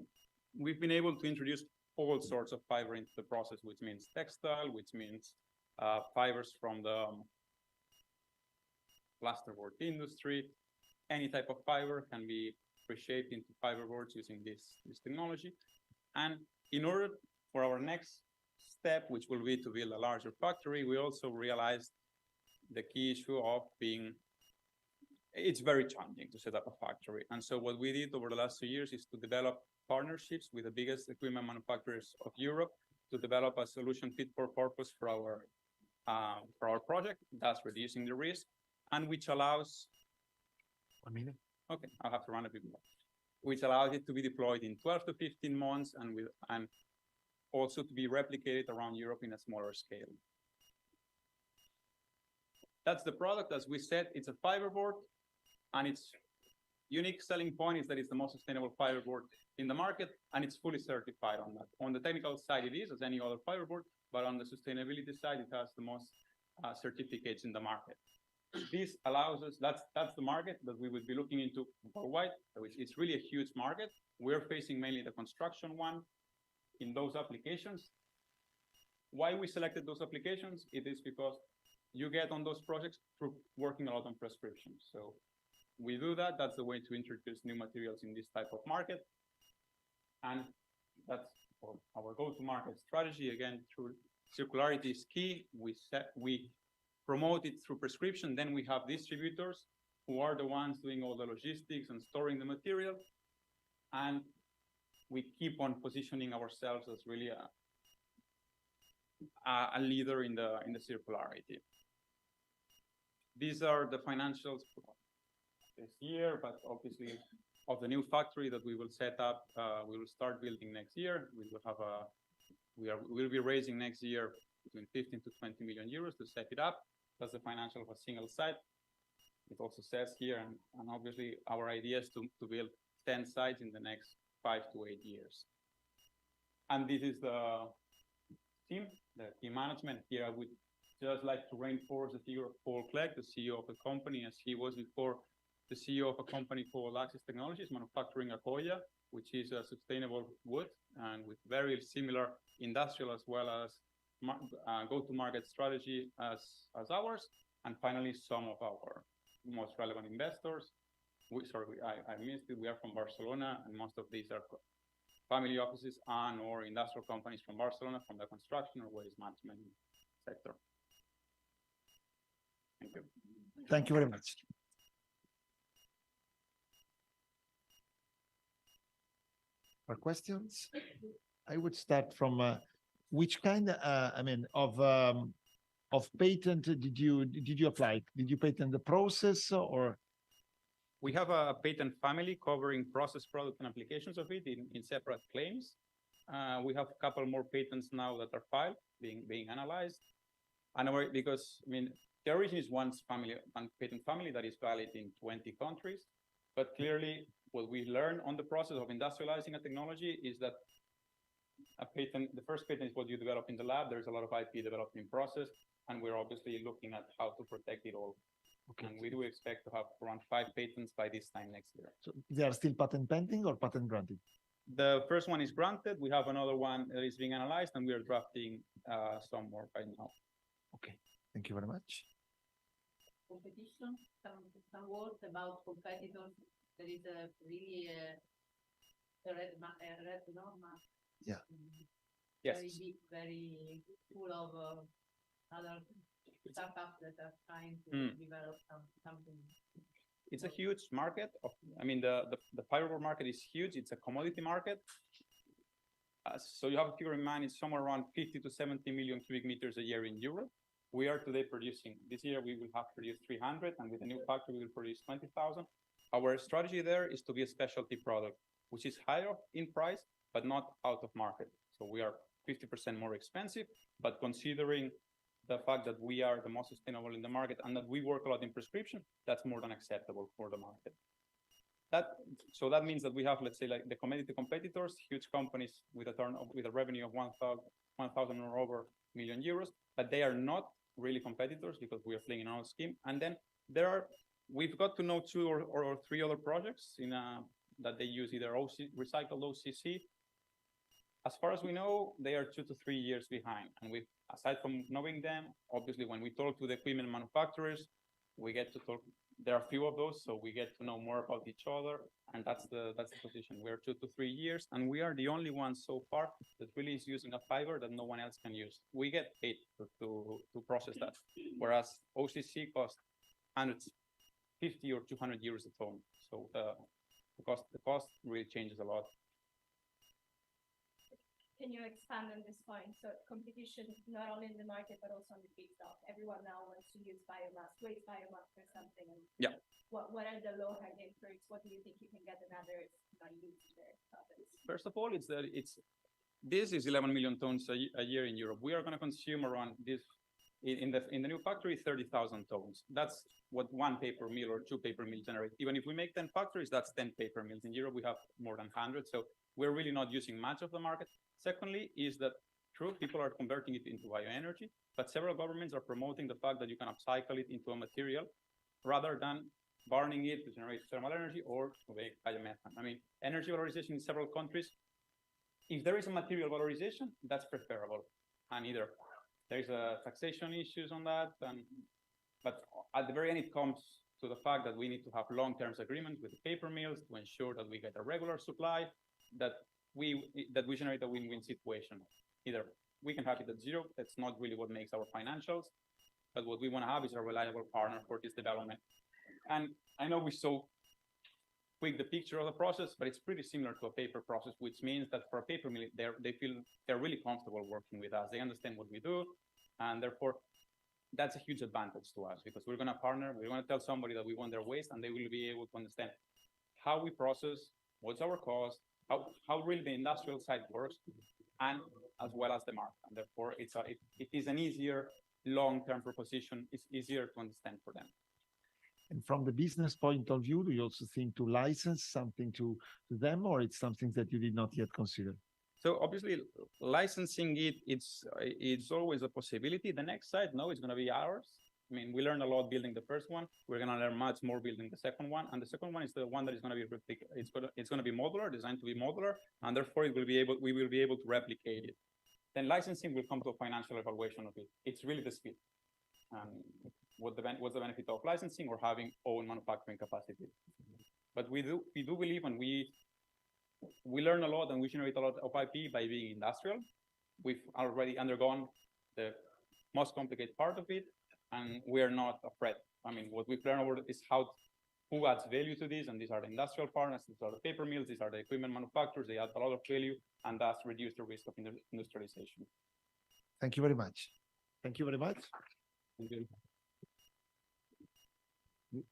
we've been able to introduce all sorts of fiber into the process, which means textile, which means fibers from the plasterboard industry. Any type of fiber can be reshaped into fiberboards using this technology. And in order for our next step, which will be to build a larger factory, we also realized the key issue of it's very challenging to set up a factory. And so what we did over the last 2 years is to develop partnerships with the biggest equipment manufacturers of Europe to develop a solution fit for purpose for our project, thus reducing the risk, and which allows 1 minute. Okay, I'll have to run a bit more. Which allows it to be deployed in 12 to 15 months and also to be replicated around Europe in a smaller scale. That's the product. As we said, it's a fiberboard, and its unique selling point is that it's the most sustainable fiberboard in the market, and it's fully certified on that. On the technical side, it is as any other fiberboard, but on the sustainability side, it has the most certificates in the market. This allows us, that's the market that we will be looking into worldwide. So it's really a huge market. We're facing mainly the construction one in those applications. Why we selected those applications? It is because you get on those projects through working a lot on prescriptions. So we do that. That's the way to introduce new materials in this type of market. And that's our go-to-market strategy. Again, through circularity is key. We promote it through prescription. Then we have distributors who are the ones doing all the logistics and storing the material. And we keep on positioning ourselves as really a leader in the circularity. These are the financials this year, but obviously of the new factory that we will set up, we will start building next year. We will have we'll be raising next year between 15 to 20 million euros to set it up. That's the financial of a single site. It also says here, and obviously our idea is to build 10 sites in the next 5 to 8 years. And this is the team management. Here I would just like to reinforce the figure of Paul Clegg, the CEO of the company, as he was before the CEO of a company called Axis Technologies, manufacturing Accoya, which is a sustainable wood and with very similar industrial as well as go-to-market strategy as ours. And finally, some of our most relevant investors. I missed it. We are from Barcelona, and most of these are family offices or industrial companies from Barcelona, from the construction or waste management sector. Thank you. Thank you very much. For questions, I would start from which kind, of patent did you apply? Did you patent the process or? We have a patent family covering process, product, and applications of it in separate claims. We have a couple more patents now that are filed, being analyzed. And because the origin is one patent family that is valid in 20 countries. But clearly, what we learn on the process of industrializing a technology is that the first patent is what you develop in the lab. There's a lot of IP developed in process, and we're obviously looking at how to protect it all. Okay. And we do expect to have around 5 patents by this time next year. So they are still patent pending or patent granted? The first one is granted. We have another one that is being analyzed, and we are drafting some more right now. Okay, thank you very much. Competition, some words about competitors. There is really a red normal. Yeah. Yes. Very big, very full of other startups that are trying to develop something. It's a huge market. The fiberboard market is huge. It's a commodity market. So you have to figure in mind it's somewhere around 50 to 70 million cubic meters a year in Europe. We are today producing, this year we will have produced 300, and with the new factory we will produce 20,000. Our strategy there is to be a specialty product, which is higher in price, but not out of market. So we are 50% more expensive, but considering the fact that we are the most sustainable in the market and that we work a lot in prescription, that's more than acceptable for the market. So that means that we have, let's say, like the commodity competitors, huge companies with a revenue of 1,000 or over million euros, but they are not really competitors because we are playing in our scheme. And then we've got to know 2 or 3 other projects that they use either recycled OCC. As far as we know, they are 2 to 3 years behind. And aside from knowing them, obviously, when we talk to the equipment manufacturers, we get to talk. There are a few of those, so we get to know more about each other, and that's the position. We're 2 to 3 years, and we are the only ones so far that really is using a fiber that no one else can use. We get paid to process that, whereas OCC costs 150 or 200 euros a ton. So the cost really changes a lot. Can you expand on this point? So competition, not only in the market, but also on the feedstock. Everyone now wants to use biomass, waste biomass for something. Yeah. What are the low-hanging fruits? What do you think you can get another not use their products? First of all, this is 11 million tons a year in Europe. We are going to consume around this in the new factory, 30,000 tons. That's what one paper mill or two paper mills generate. Even if we make 10 factories, that's 10 paper mills. In Europe, we have more than 100. So we're really not using much of the market. Secondly, is that true, people are converting it into bioenergy, but several governments are promoting the fact that you can upcycle it into a material rather than burning it to generate thermal energy or to make biomethane. I mean, energy valorization in several countries, if there is a material valorization, that's preferable. And either there's a taxation issues on that, but at the very end, it comes to the fact that we need to have long-term agreements with the paper mills to ensure that we get a regular supply, that we generate a win-win situation. Either we can have it at zero, that's not really what makes our financials, but what we want to have is a reliable partner for this development. And I know we saw quick the picture of the process, but it's pretty similar to a paper process, which means that for a paper mill, they feel they're really comfortable working with us. They understand what we do, and therefore that's a huge advantage to us because we're going to partner. We're going to tell somebody that we want their waste, and they will be able to understand how we process, what's our cost, how really the industrial side works, and as well as the market. And therefore, it is an easier long-term proposition. It's easier to understand for them. And from the business point of view, do you also think to license something to them, or it's something that you did not yet consider? So obviously, licensing it's always a possibility. The next site, no, it's going to be ours. I mean, we learned a lot building the first one. We're going to learn much more building the second one, and the second one is the one that is going to be it's going to be modular, designed to be modular, and therefore we will be able to replicate it. Then licensing will come to a financial evaluation of it. It's really the speed. What's the benefit of licensing or having own manufacturing capacity? But we do believe, and we learn a lot and we generate a lot of IP by being industrial. We've already undergone the most complicated part of it, and we are not afraid. I mean, what we've learned over is who adds value to this, and these are the industrial partners, these are the paper mills, these are the equipment manufacturers. They add a lot of value, and thus reduce the risk of industrialization. Thank you very much. Thank you very much. Thank you.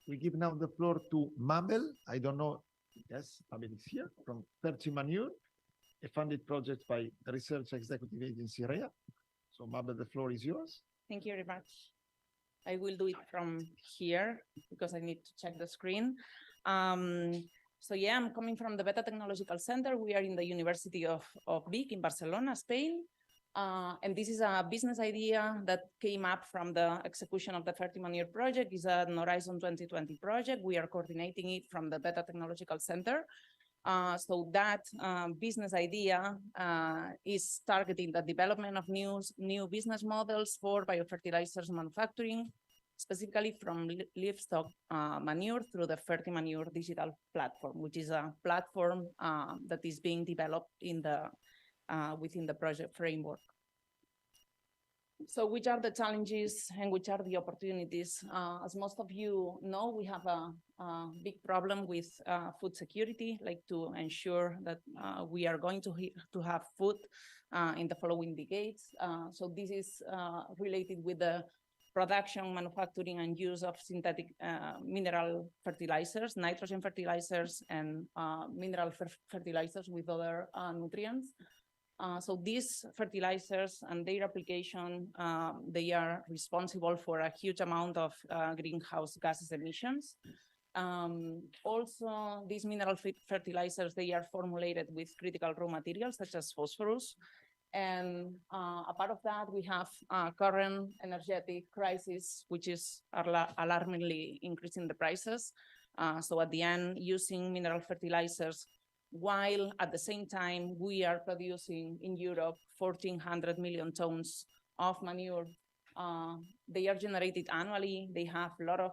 We give now the floor to Mabel. I don't know. Yes, Mabel is here from Fertimanure, a funded project by the Research Executive Agency REA. So Mabel, the floor is yours. Thank you very much. I will do it from here because I need to check the screen. So yeah, I'm coming from the Beta Technological Center. We are in the University of Vic in Barcelona, Spain. And this is a business idea that came up from the execution of the Fertimanure project. It's an Horizon 2020 project. We are coordinating it from the Beta Technological Center. So that business idea is targeting the development of new business models for biofertilizers manufacturing, specifically from livestock manure through the Fertimanure digital platform, which is a platform that is being developed in within the project framework. So which are the challenges and which are the opportunities? As most of you know, we have a big problem with food security, like to ensure that we are going to have food in the following decades. So this is related with the production, manufacturing, and use of synthetic mineral fertilizers, nitrogen fertilizers, and mineral fertilizers with other nutrients. So these fertilizers and their application, they are responsible for a huge amount of greenhouse gases emissions. Also, these mineral fertilizers, they are formulated with critical raw materials such as phosphorus. And a part of that, we have a current energetic crisis, which is alarmingly increasing the prices. So at the end, using mineral fertilizers, while at the same time we are producing in Europe 1,400 million tons of manure. They are generated annually, they have a lot of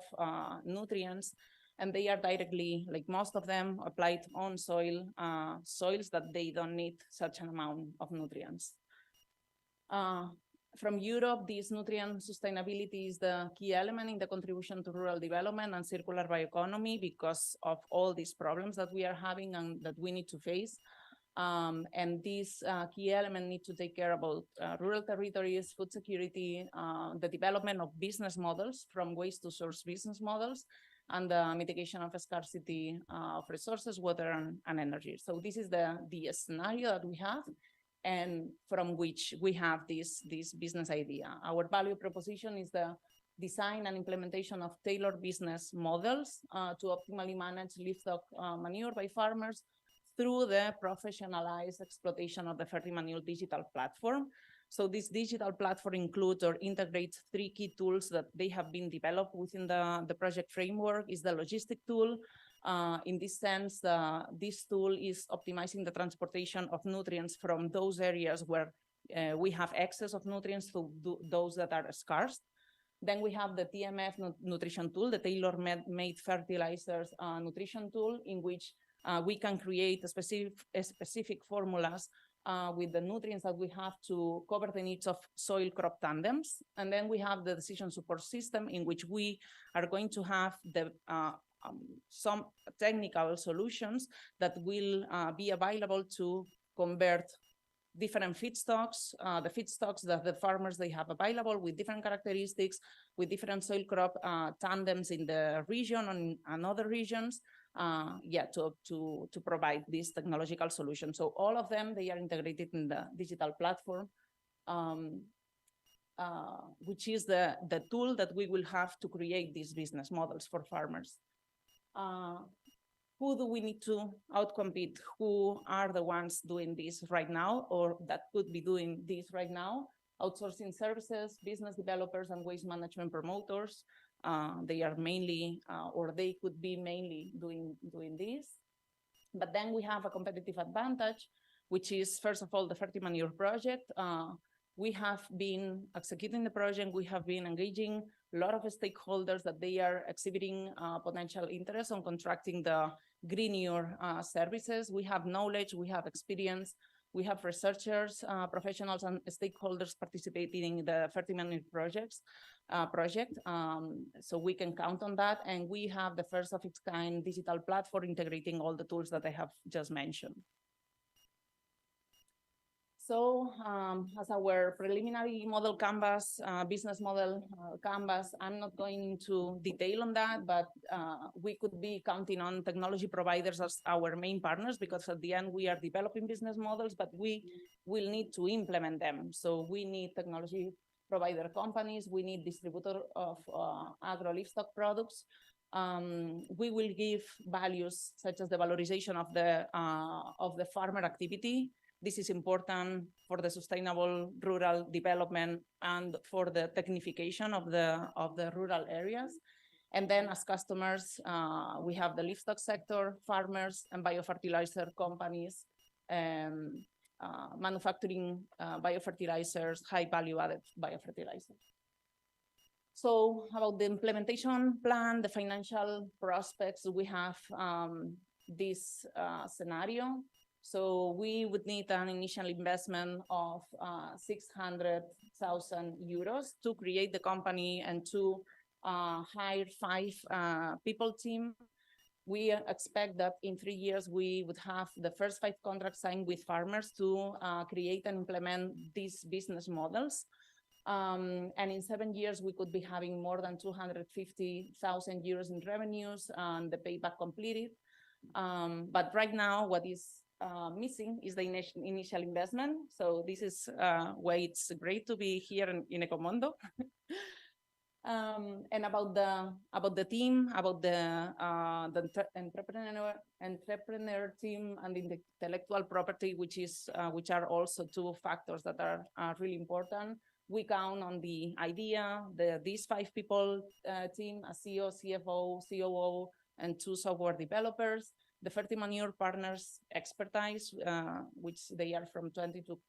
nutrients, and they are directly, like most of them, applied on soils that they don't need such an amount of nutrients. From Europe, this nutrient sustainability is the key element in the contribution to rural development and circular bioeconomy because of all these problems that we are having and that we need to face. And this key element need to take care about rural territories, food security, the development of business models from waste to source business models, and the mitigation of scarcity of resources, water, and energy. So this is the scenario that we have. and from which we have this business idea. Our value proposition is the design and implementation of tailored business models to optimally manage livestock manure by farmers through the professionalized exploitation of the Fertimanure digital platform. So this digital platform includes or integrates 3 key tools that they have been developed within the project framework. Is the logistic tool. In this sense, this tool is optimizing the transportation of nutrients from those areas where we have excess of nutrients to those that are scarce. Then we have the TMF nutrition tool, the tailor-made fertilizers nutrition tool, in which we can create specific formulas with the nutrients that we have to cover the needs of soil crop tandems. And then we have the decision support system, in which we are going to have the some technical solutions that will be available to convert different feedstocks, the feedstocks that the farmers they have available with different characteristics, with different soil crop tandems in the region and other regions, to provide this technological solution. So all of them, they are integrated in the digital platform, which is the tool that we will have to create these business models for farmers. Who do we need to outcompete? Who are the ones doing this right now, or that could be doing this right now? Outsourcing services, business developers, and waste management promoters. They are mainly, or they could be mainly doing this. But then we have a competitive advantage, which is, first of all, the Fertimanure project. We have been executing the project. We have been engaging a lot of stakeholders that they are exhibiting potential interest on contracting the greener services. We have knowledge, we have experience, we have researchers, professionals, and stakeholders participating in the Fertimanure project. So we can count on that. And we have the first of its kind digital platform integrating all the tools that I have just mentioned. So as our preliminary model canvas, business model canvas, I'm not going into detail on that, but we could be counting on technology providers as our main partners, because at the end we are developing business models, but we will need to implement them. So we need technology provider companies, we need distributor of agro-livestock products. We will give values such as the valorization of the farmer activity. This is important for the sustainable rural development and for the technification of the rural areas. And then as customers, we have the livestock sector, farmers, and biofertilizer companies, manufacturing biofertilizers, high value added biofertilizers. So about the implementation plan, the financial prospects, we have this scenario. So we would need an initial investment of 600,000 euros to create the company and to hire 5 people team. We expect that in 3 years, we would have the first 5 contracts signed with farmers to create and implement these business models. And in 7 years, we could be having more than 250,000 euros in revenues and the payback completed. But right now, what is missing is the initial investment. So this is why it's great to be here in Ecomondo. And about the team, about the entrepreneur team and the intellectual property, which are also 2 factors that are really important. We count on the idea, these 5 people team, a CEO, CFO, COO, and 2 software developers. The Fertimanure partners expertise, which they are from 22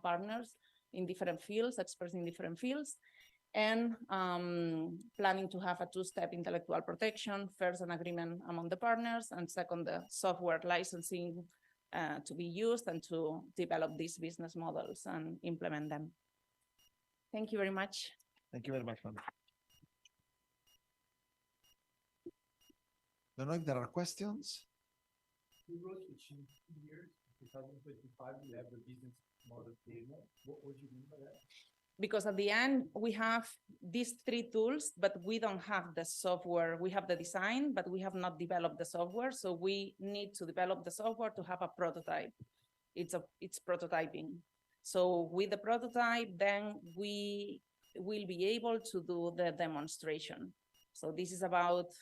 partners in different fields, experts in different fields, and planning to have a 2-step intellectual protection, first an agreement among the partners, and second the software licensing to be used and to develop these business models and implement them. Thank you very much. Thank you very much, Manu. Don't know if there are questions. You wrote it in 2 years, 2025, we have the business model table. What would you mean by that? Because at the end, we have these 3 tools, but we don't have the software. We have the design, but we have not developed the software. So we need to develop the software to have a prototype. it's prototyping. So with the prototype, then we will be able to do the demonstration. So this is about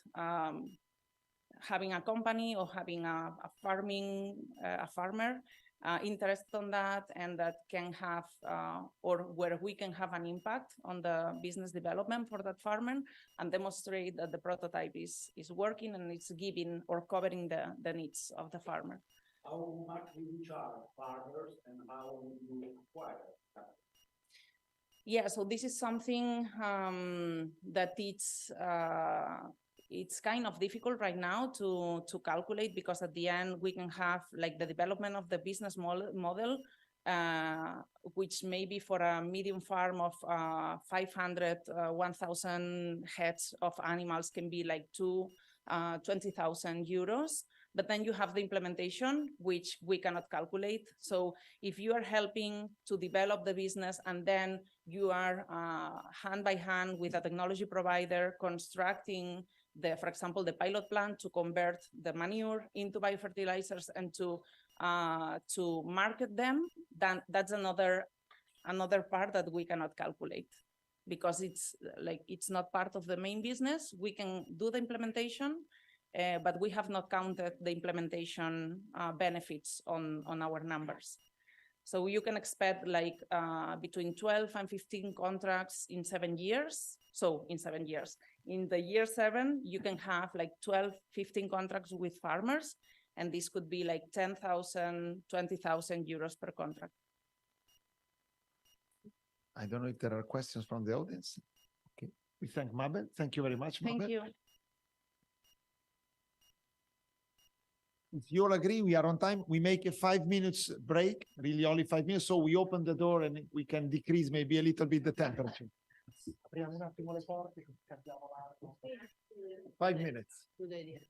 having a company or having a farmer interested on that, and that can have, or where we can have an impact on the business development for that farmer and demonstrate that the prototype is working and it's giving or covering the needs of the farmer. How much do you charge farmers and how do you acquire capital? Yeah, so this is something that it's kind of difficult right now to calculate, because at the end we can have like the development of the business model, which maybe for a medium farm of 500, 1,000 heads of animals can be like 20,000 euros. But then you have the implementation, which we cannot calculate. So if you are helping to develop the business and then you are hand by hand with a technology provider constructing for example, the pilot plant to convert the manure into biofertilizers and to market them, then that's another part that we cannot calculate, because it's not part of the main business. We can do the implementation, but we have not counted the implementation benefits on our numbers. So you can expect like between 12 and 15 contracts in 7 years. So in 7 years, in the year 7, you can have like 12, 15 contracts with farmers, and this could be like 10,000, 20,000 euros per contract. I don't know if there are questions from the audience. Okay, we thank Mabel. Thank you very much, Mabel. Thank you. If you all agree, we are on time. We make a 5 minutes break, really only 5 minutes. So we open the door and we can decrease maybe a little bit the temperature. Apriamo un attimo le porte, cambiamo l'aria. 5 minutes. Good idea.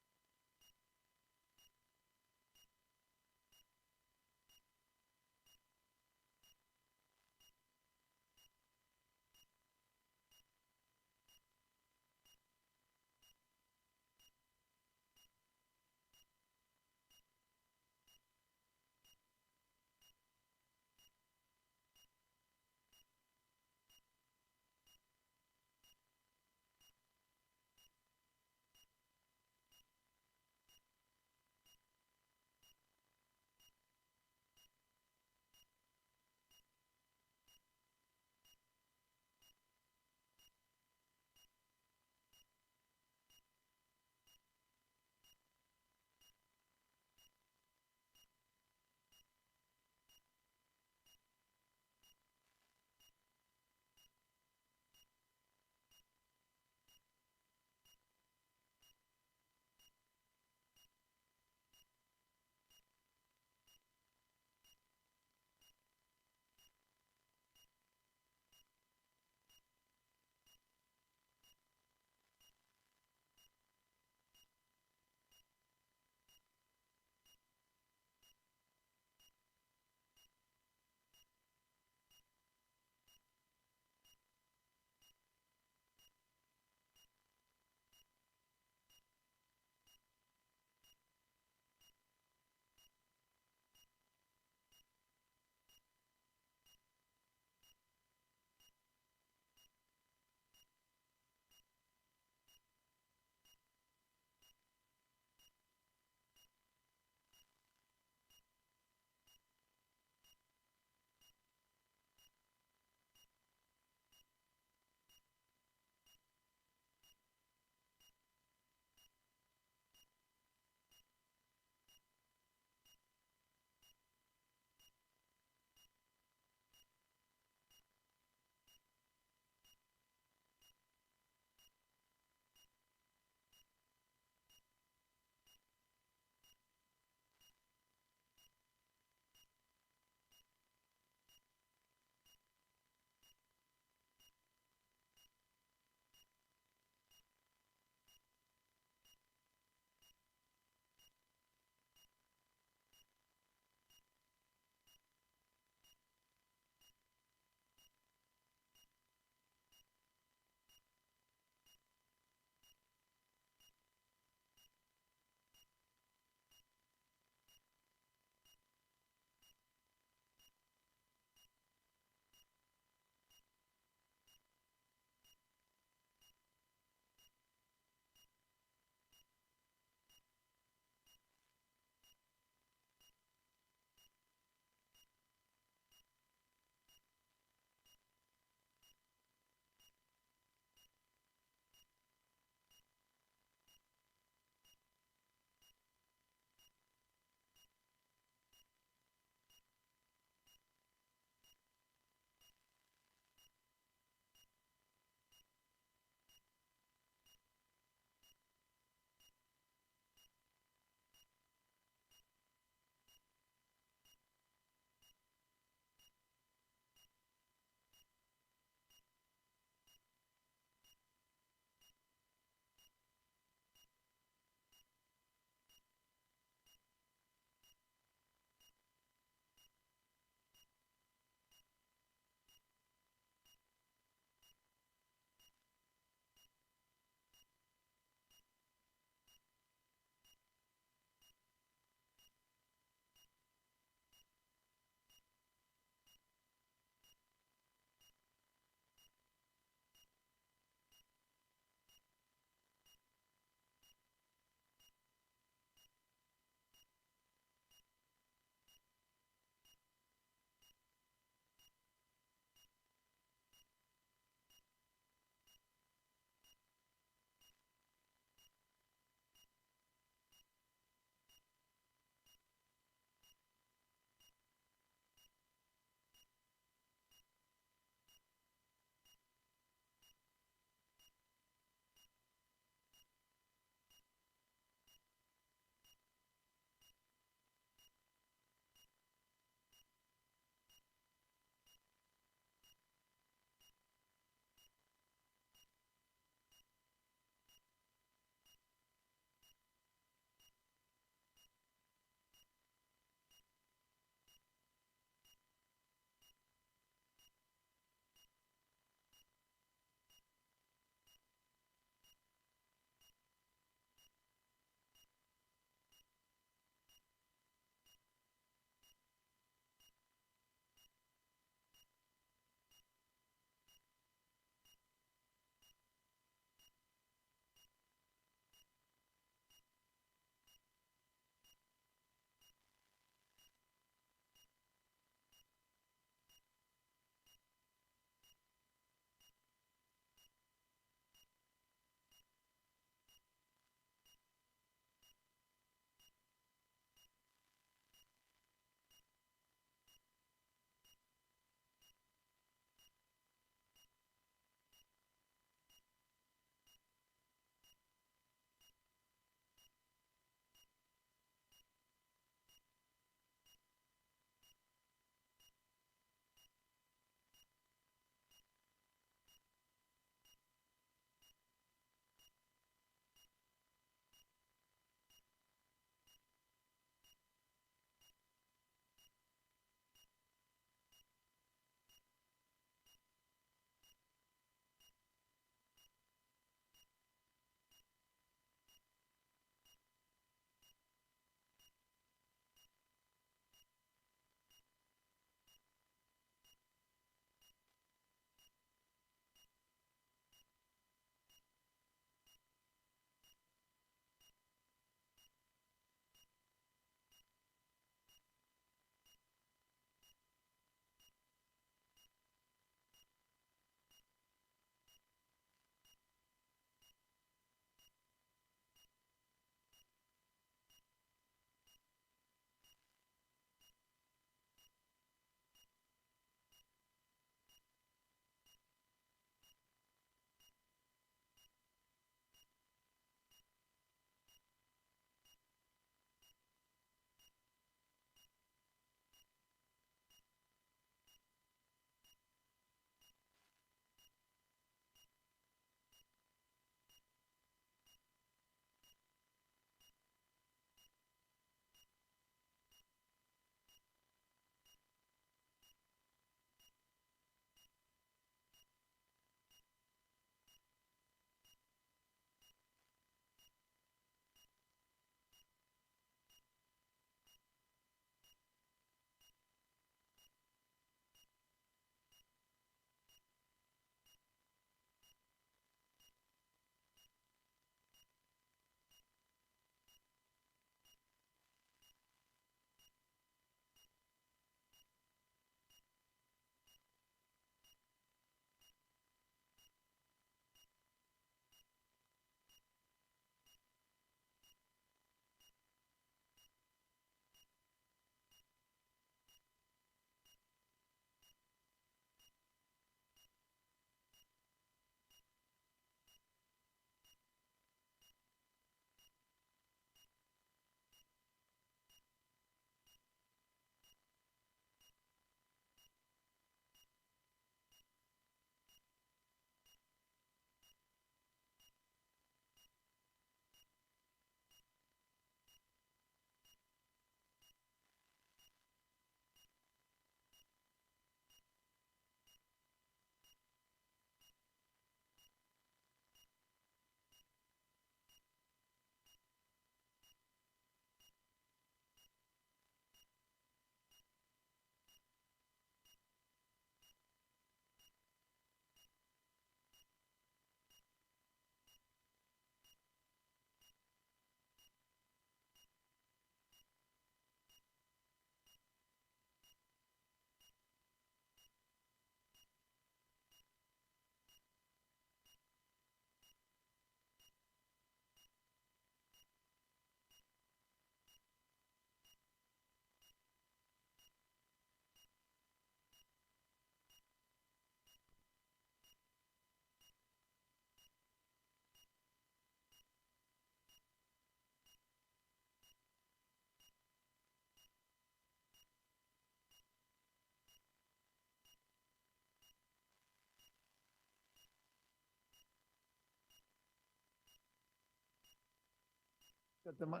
The mic.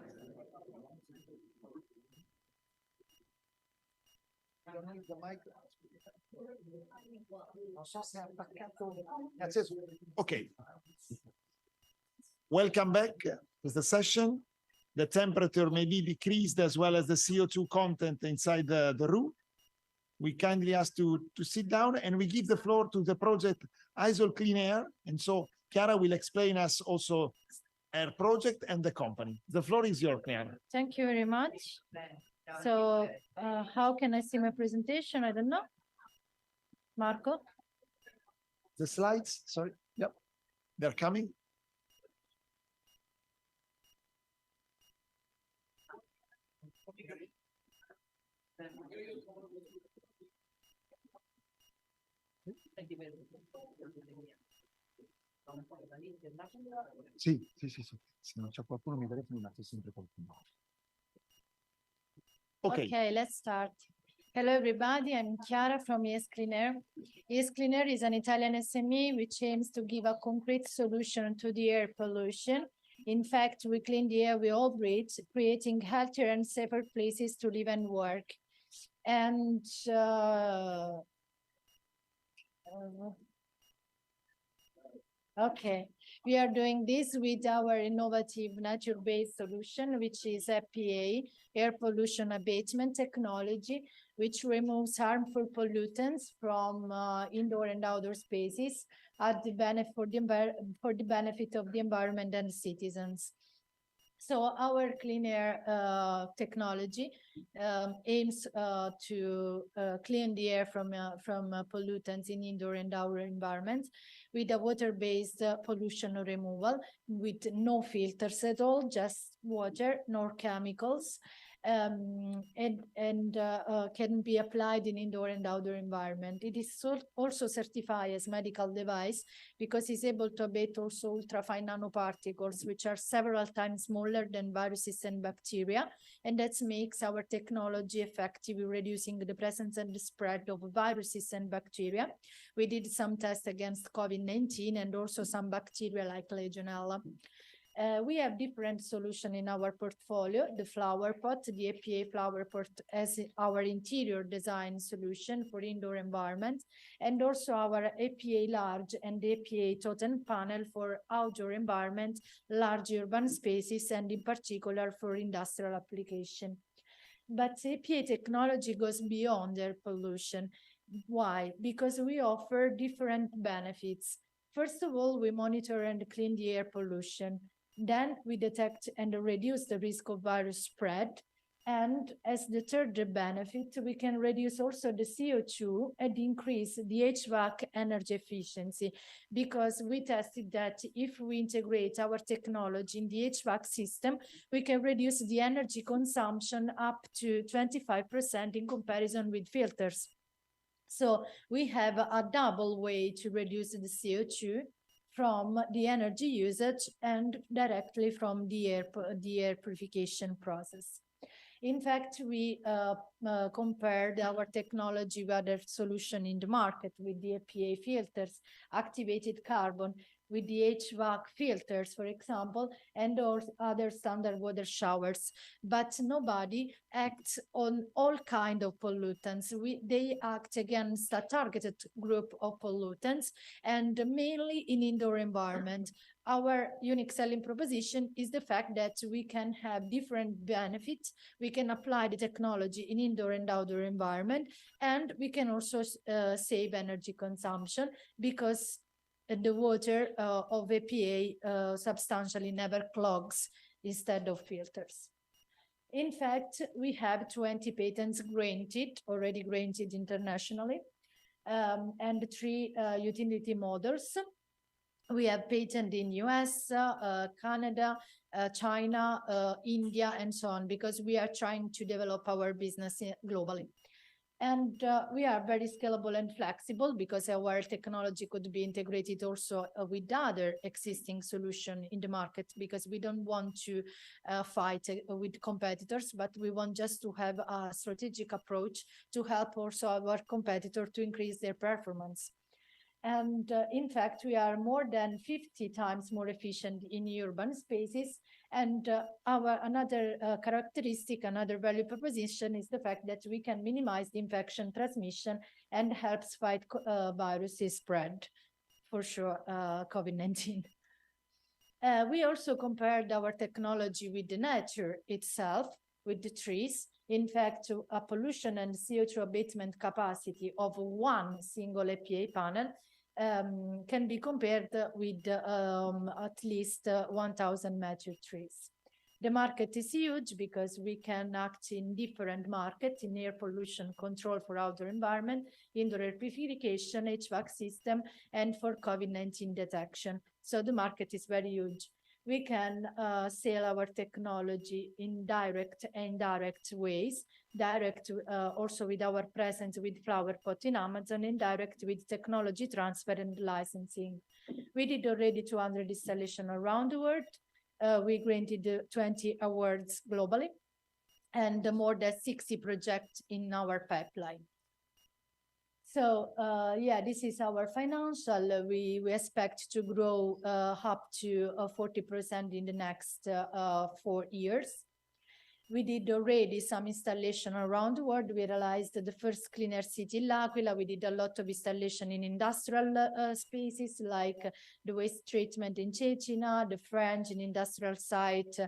That's it. Okay. Welcome back to the session. The temperature may be decreased as well as the CO2 content inside the room. We kindly ask to sit down and we give the floor to the project ISO Clean Air. And so Chiara will explain us also her project and the company. The floor is yours, Chiara. Thank you very much. So how can I see my presentation? I don't know. Marco? The slides, sorry. Yep, they're coming. Sì. Se non c'è qualcuno mi telefoni, ma c'è sempre qualcuno. Okay, let's start. Hello, everybody. I'm Chiara from ES Clean Air. ES Clean Air is an Italian SME which aims to give a concrete solution to the air pollution. In fact, we clean the air we all breathe, creating healthier and safer places to live and work. And okay, we are doing this with our innovative nature-based solution, which is FPA, air pollution abatement technology, which removes harmful pollutants from indoor and outdoor spaces at the benefit for the benefit of the environment and citizens. So our clean air technology aims to clean the air from pollutants in indoor and outdoor environments with a water-based pollution removal with no filters at all, just water, nor chemicals, and can be applied in indoor and outdoor environment. It is also certified as medical device because it's able to abate also ultrafine nanoparticles, which are several times smaller than viruses and bacteria, and that makes our technology effective in reducing the presence and the spread of viruses and bacteria. We did some tests against COVID-19 and also some bacteria like Legionella. We have different solutions in our portfolio. The flower pot, the APA flower pot as our interior design solution for indoor environment, and also our APA large and APA totem panel for outdoor environment, large urban spaces, and in particular for industrial application. But APA technology goes beyond air pollution. Why? Because we offer different benefits. First of all, we monitor and clean the air pollution. Then we detect and reduce the risk of virus spread. And as the third benefit, we can reduce also the CO2 and increase the HVAC energy efficiency, because we tested that if we integrate our technology in the HVAC system, we can reduce the energy consumption up to 25% in comparison with filters. So we have a double way to reduce the CO2 from the energy usage and directly from the air purification process. In fact, we compared our technology with other solution in the market with the APA filters, activated carbon, with the HVAC filters, for example, and or other standard water showers. But nobody acts on all kinds of pollutants. They act against a targeted group of pollutants and mainly in indoor environment. Our unique selling proposition is the fact that we can have different benefits. We can apply the technology in indoor and outdoor environment, and we can also save energy consumption because the water of APA substantially never clogs instead of filters. In fact, we have 20 patents already granted internationally, and 3 utility models. We have patent in US, Canada, China, India, and so on, because we are trying to develop our business globally. And we are very scalable and flexible because our technology could be integrated also with other existing solutions in the market, because we don't want to fight with competitors, but we want just to have a strategic approach to help also our competitor to increase their performance. And in fact, we are more than 50 times more efficient in urban spaces. And another characteristic, another value proposition is the fact that we can minimize the infection transmission and helps fight viruses spread, for sure, COVID-19. We also compared our technology with the nature itself, with the trees. In fact, a pollution and CO2 abatement capacity of one single EPA panel can be compared with at least 1,000 mature trees. The market is huge because we can act in different markets, in air pollution control for outdoor environment, indoor air purification, HVAC system, and for COVID-19 detection. So the market is very huge. We can sell our technology in direct and indirect ways, direct also with our presence with flower pot in Amazon, and direct with technology transfer and licensing. We did already 200 installations around the world. We granted 20 awards globally and more than 60 projects in our pipeline. So yeah, this is our financial. We expect to grow up to 40% in the next 4 years. We did already some installation around the world. We realized the first clean air city in L'Aquila. We did a lot of installation in industrial spaces like the waste treatment in Cecina, the French and industrial site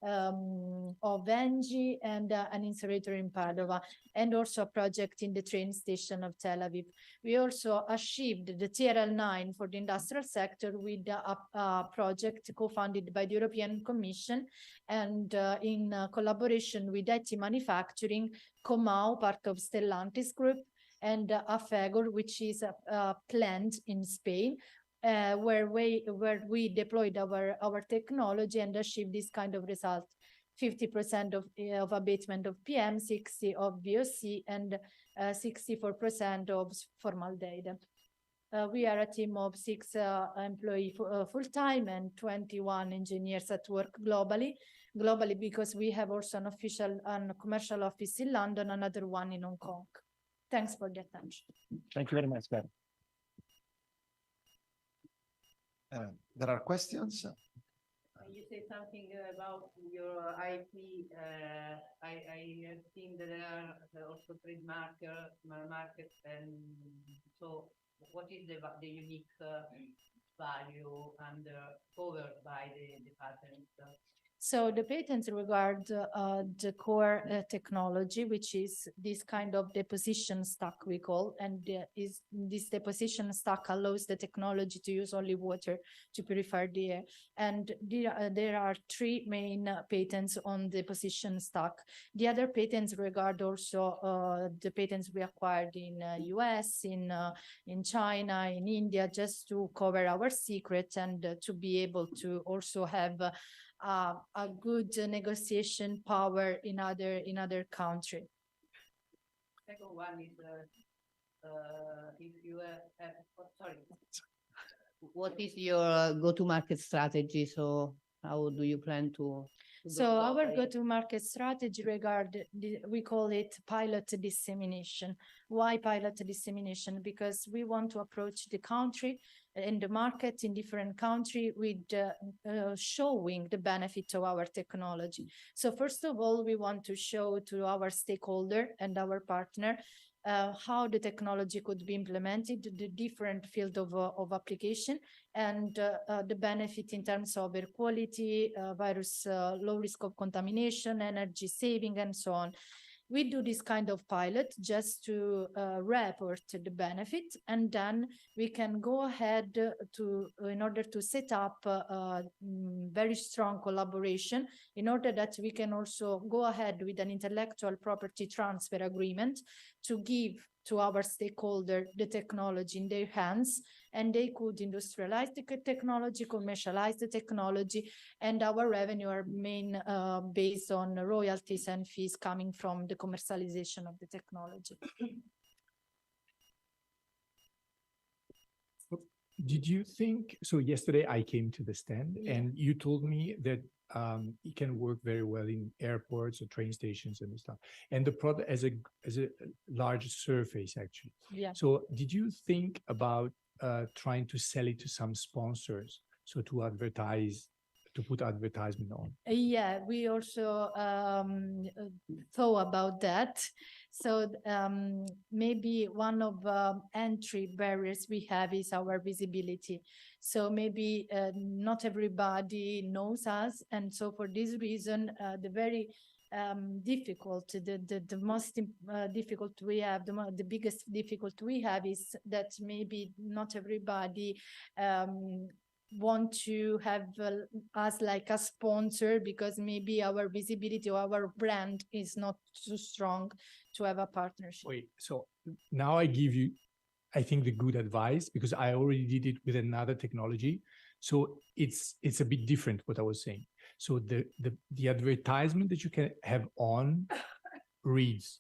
of Engie, and an incinerator in Padova, and also a project in the train station of Tel Aviv. We also achieved the TRL 9 for the industrial sector with a project co-funded by the European Commission and in collaboration with IT Manufacturing, Comau, part of Stellantis Group, and Afegor, which is a plant in Spain, where we deployed our technology and achieved this kind of result: 50% of abatement of PM, 60% of VOC, and 64% of formaldehyde. We are a team of 6 employees full-time and 21 engineers at work globally because we have also an official and commercial office in London, another one in Hong Kong. Thanks for the attention. Thank you very much, Claire. There are questions? You say something about your IP. I have seen that there are also trademark markets, and so what is the unique value and covered by the patents? So the patents regard the core technology, which is this kind of deposition stack we call, and this deposition stack allows the technology to use only water to purify the air. And there are 3 main patents on the deposition stack. The other patents regard also the patents we acquired in US, in China, in India, just to cover our secret and to be able to also have a good negotiation power in other country. Second one is if you sorry, what is your go-to-market strategy? So how do you plan to? So our go-to-market strategy we call it pilot dissemination. Why pilot dissemination? Because we want to approach the country and the market in different countries with showing the benefit of our technology. So first of all, we want to show to our stakeholder and our partner how the technology could be implemented, the different field of application, and the benefit in terms of air quality, virus, low risk of contamination, energy saving, and so on. We do this kind of pilot just to report the benefit, and then we can go ahead in order to set up a very strong collaboration in order that we can also go ahead with an intellectual property transfer agreement to give to our stakeholder the technology in their hands, and they could industrialize the technology, commercialize the technology, and our revenue are main based on royalties and fees coming from the commercialization of the technology. Did you think, so yesterday I came to the stand and you told me that it can work very well in airports or train stations and stuff. And the product as a large surface actually. Yeah. So did you think about trying to sell it to some sponsors? So to advertise, to put advertisement on? Yeah, we also thought about that. So maybe one of entry barriers we have is our visibility. So maybe not everybody knows us. And so for this reason, the very difficult, the most difficult we have, the biggest difficulty we have is that maybe not everybody want to have us like a sponsor, because maybe our visibility or our brand is not too strong to have a partnership. Wait, so now I give you, I think, the good advice, because I already did it with another technology. So it's a bit different what I was saying. So the advertisement that you can have on reads,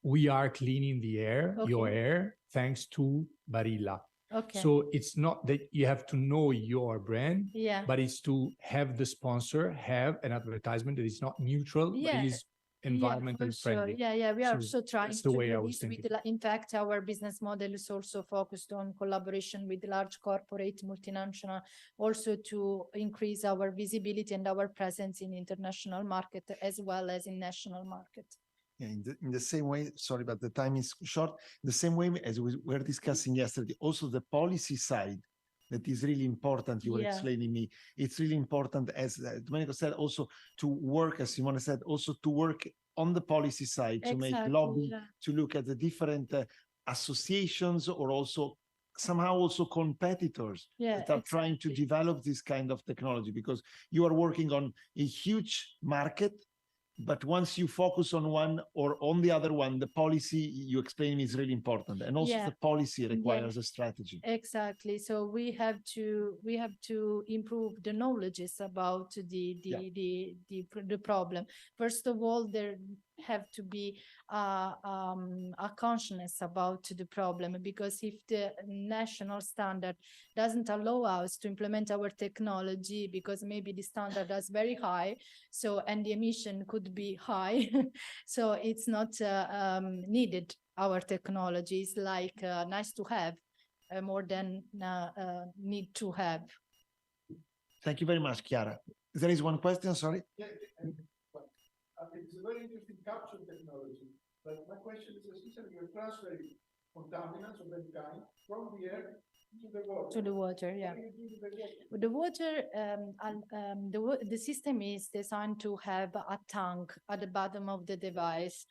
we are cleaning the air, your air, thanks to Barilla. Okay. So it's not that you have to know your brand, Yeah. but it's to have the sponsor have an advertisement that is not neutral, Yeah. but is environmentally for sure. friendly. Yeah, we are So also trying that's to the way do I was this with, thinking. in fact, our business model is also focused on collaboration with large corporate multinational, also to increase our visibility and our presence in international market as well as in national market. Yeah, in the same way, sorry, but the time is short. The same way as we were discussing yesterday, also the policy side that is really important. You were Yeah. explaining me. It's really important, as Domenico said, also to work, as Simona said, also to work on the policy side, to make Exactly, lobby, yeah. to look at the different associations, or also somehow also competitors that are trying to develop this kind of technology, because you are working on a huge market. But once you focus on one or on the other one, the policy you explain is really important. And also Yeah. the policy requires a strategy. Exactly. So we have to improve the knowledges about the problem. First of all, there have to be a consciousness about the problem, because if the national standard doesn't allow us to implement our technology, because maybe the standard is very high, so and the emission could be high, so it's not needed. Our technology is like nice to have, more than need to have. Thank you very much, Chiara. There is one question, sorry. It's a very interesting capture technology, but my question is, essentially you're transferring contaminants of any kind from the air to the water. To the water, yeah. What do you do with the water? The system is designed to have a tank at the bottom of the device,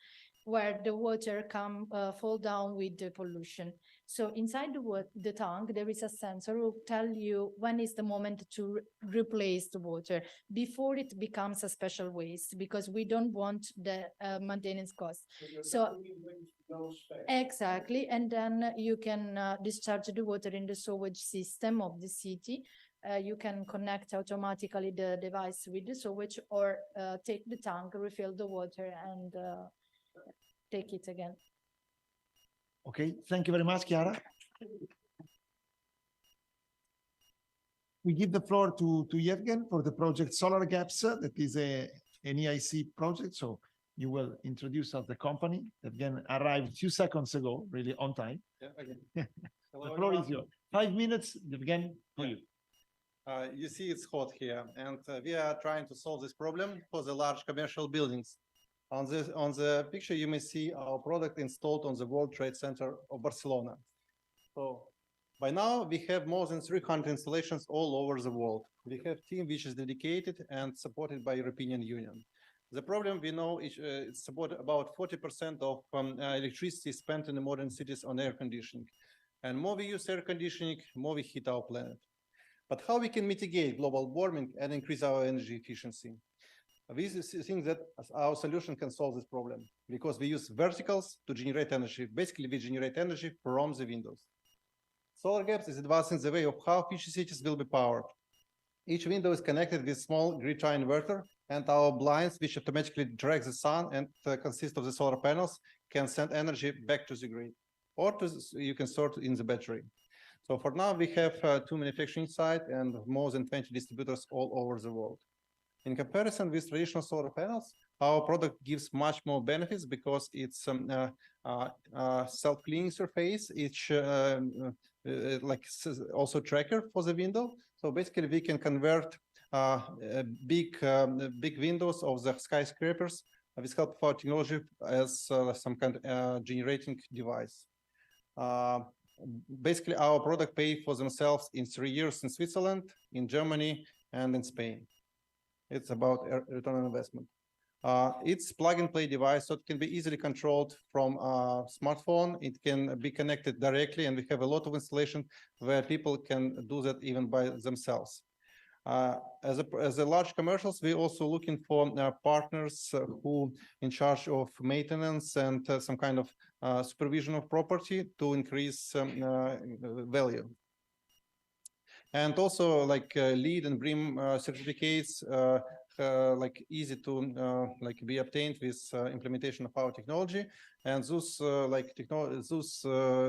where the water can fall down with the pollution. So inside the tank, there is a sensor who will tell you when is the moment to replace the water before it becomes a special waste, because we don't want the maintenance cost. So exactly, and then you can discharge the water in the sewage system of the city. You can connect automatically the device with the sewage, or take the tank, refill the water, and take it again. Okay, thank you very much, Chiara. We give the floor to Yevgen for the project Solar Gaps. That is an EIC project. So you will introduce us the company. Yevgen arrived a few seconds ago, really on time. Yeah, okay. The floor is yours. 5 minutes, Yevgen, for you. You see it's hot here, and we are trying to solve this problem for the large commercial buildings. On the picture, you may see our product installed on the World Trade Center of Barcelona. So by now, we have more than 300 installations all over the world. We have a team which is dedicated and supported by European Union. The problem we know is it's about 40% of electricity spent in the modern cities on air conditioning. And more we use air conditioning, more we heat our planet. But how we can mitigate global warming and increase our energy efficiency? We think that our solution can solve this problem, because we use verticals to generate energy. Basically, we generate energy from the windows. Solar Gaps is advancing the way of how future cities will be powered. Each window is connected with a small grid tie inverter, and our blinds, which automatically direct the sun and consist of the solar panels, can send energy back to the grid, or you can store it in the battery. So for now, we have 2 manufacturing sites and more than 20 distributors all over the world. In comparison with traditional solar panels, our product gives much more benefits because it's self-cleaning surface. It's also tracker for the window. So basically, we can convert big windows of the skyscrapers with help of our technology as some kind of generating device. Basically, our product pay for themselves in 3 years in Switzerland, in Germany, and in Spain. It's about return on investment. It's plug-and-play device, so it can be easily controlled from a smartphone. It can be connected directly, and we have a lot of installation where people can do that even by themselves. As a large commercials, we're also looking for partners who in charge of maintenance and some kind of supervision of property to increase value. And also like LEED and BREEAM certificates, like easy to be obtained with implementation of our technology. And those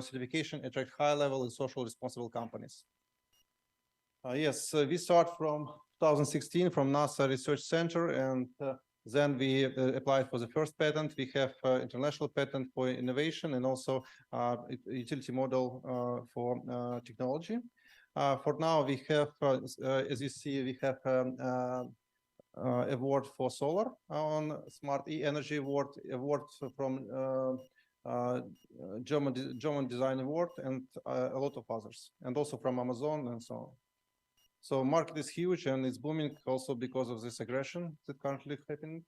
certification attract high level and social responsible companies. Yes, we start from 2016 from NASA Research Center, and then we applied for the first patent. We have international patent for innovation and also utility model for technology. For now, we have, as you see, we have award for solar on Smart E-Energy award from German Design Award, and a lot of others, and also from Amazon and so on. So market is huge and it's booming also because of this aggression that currently happening.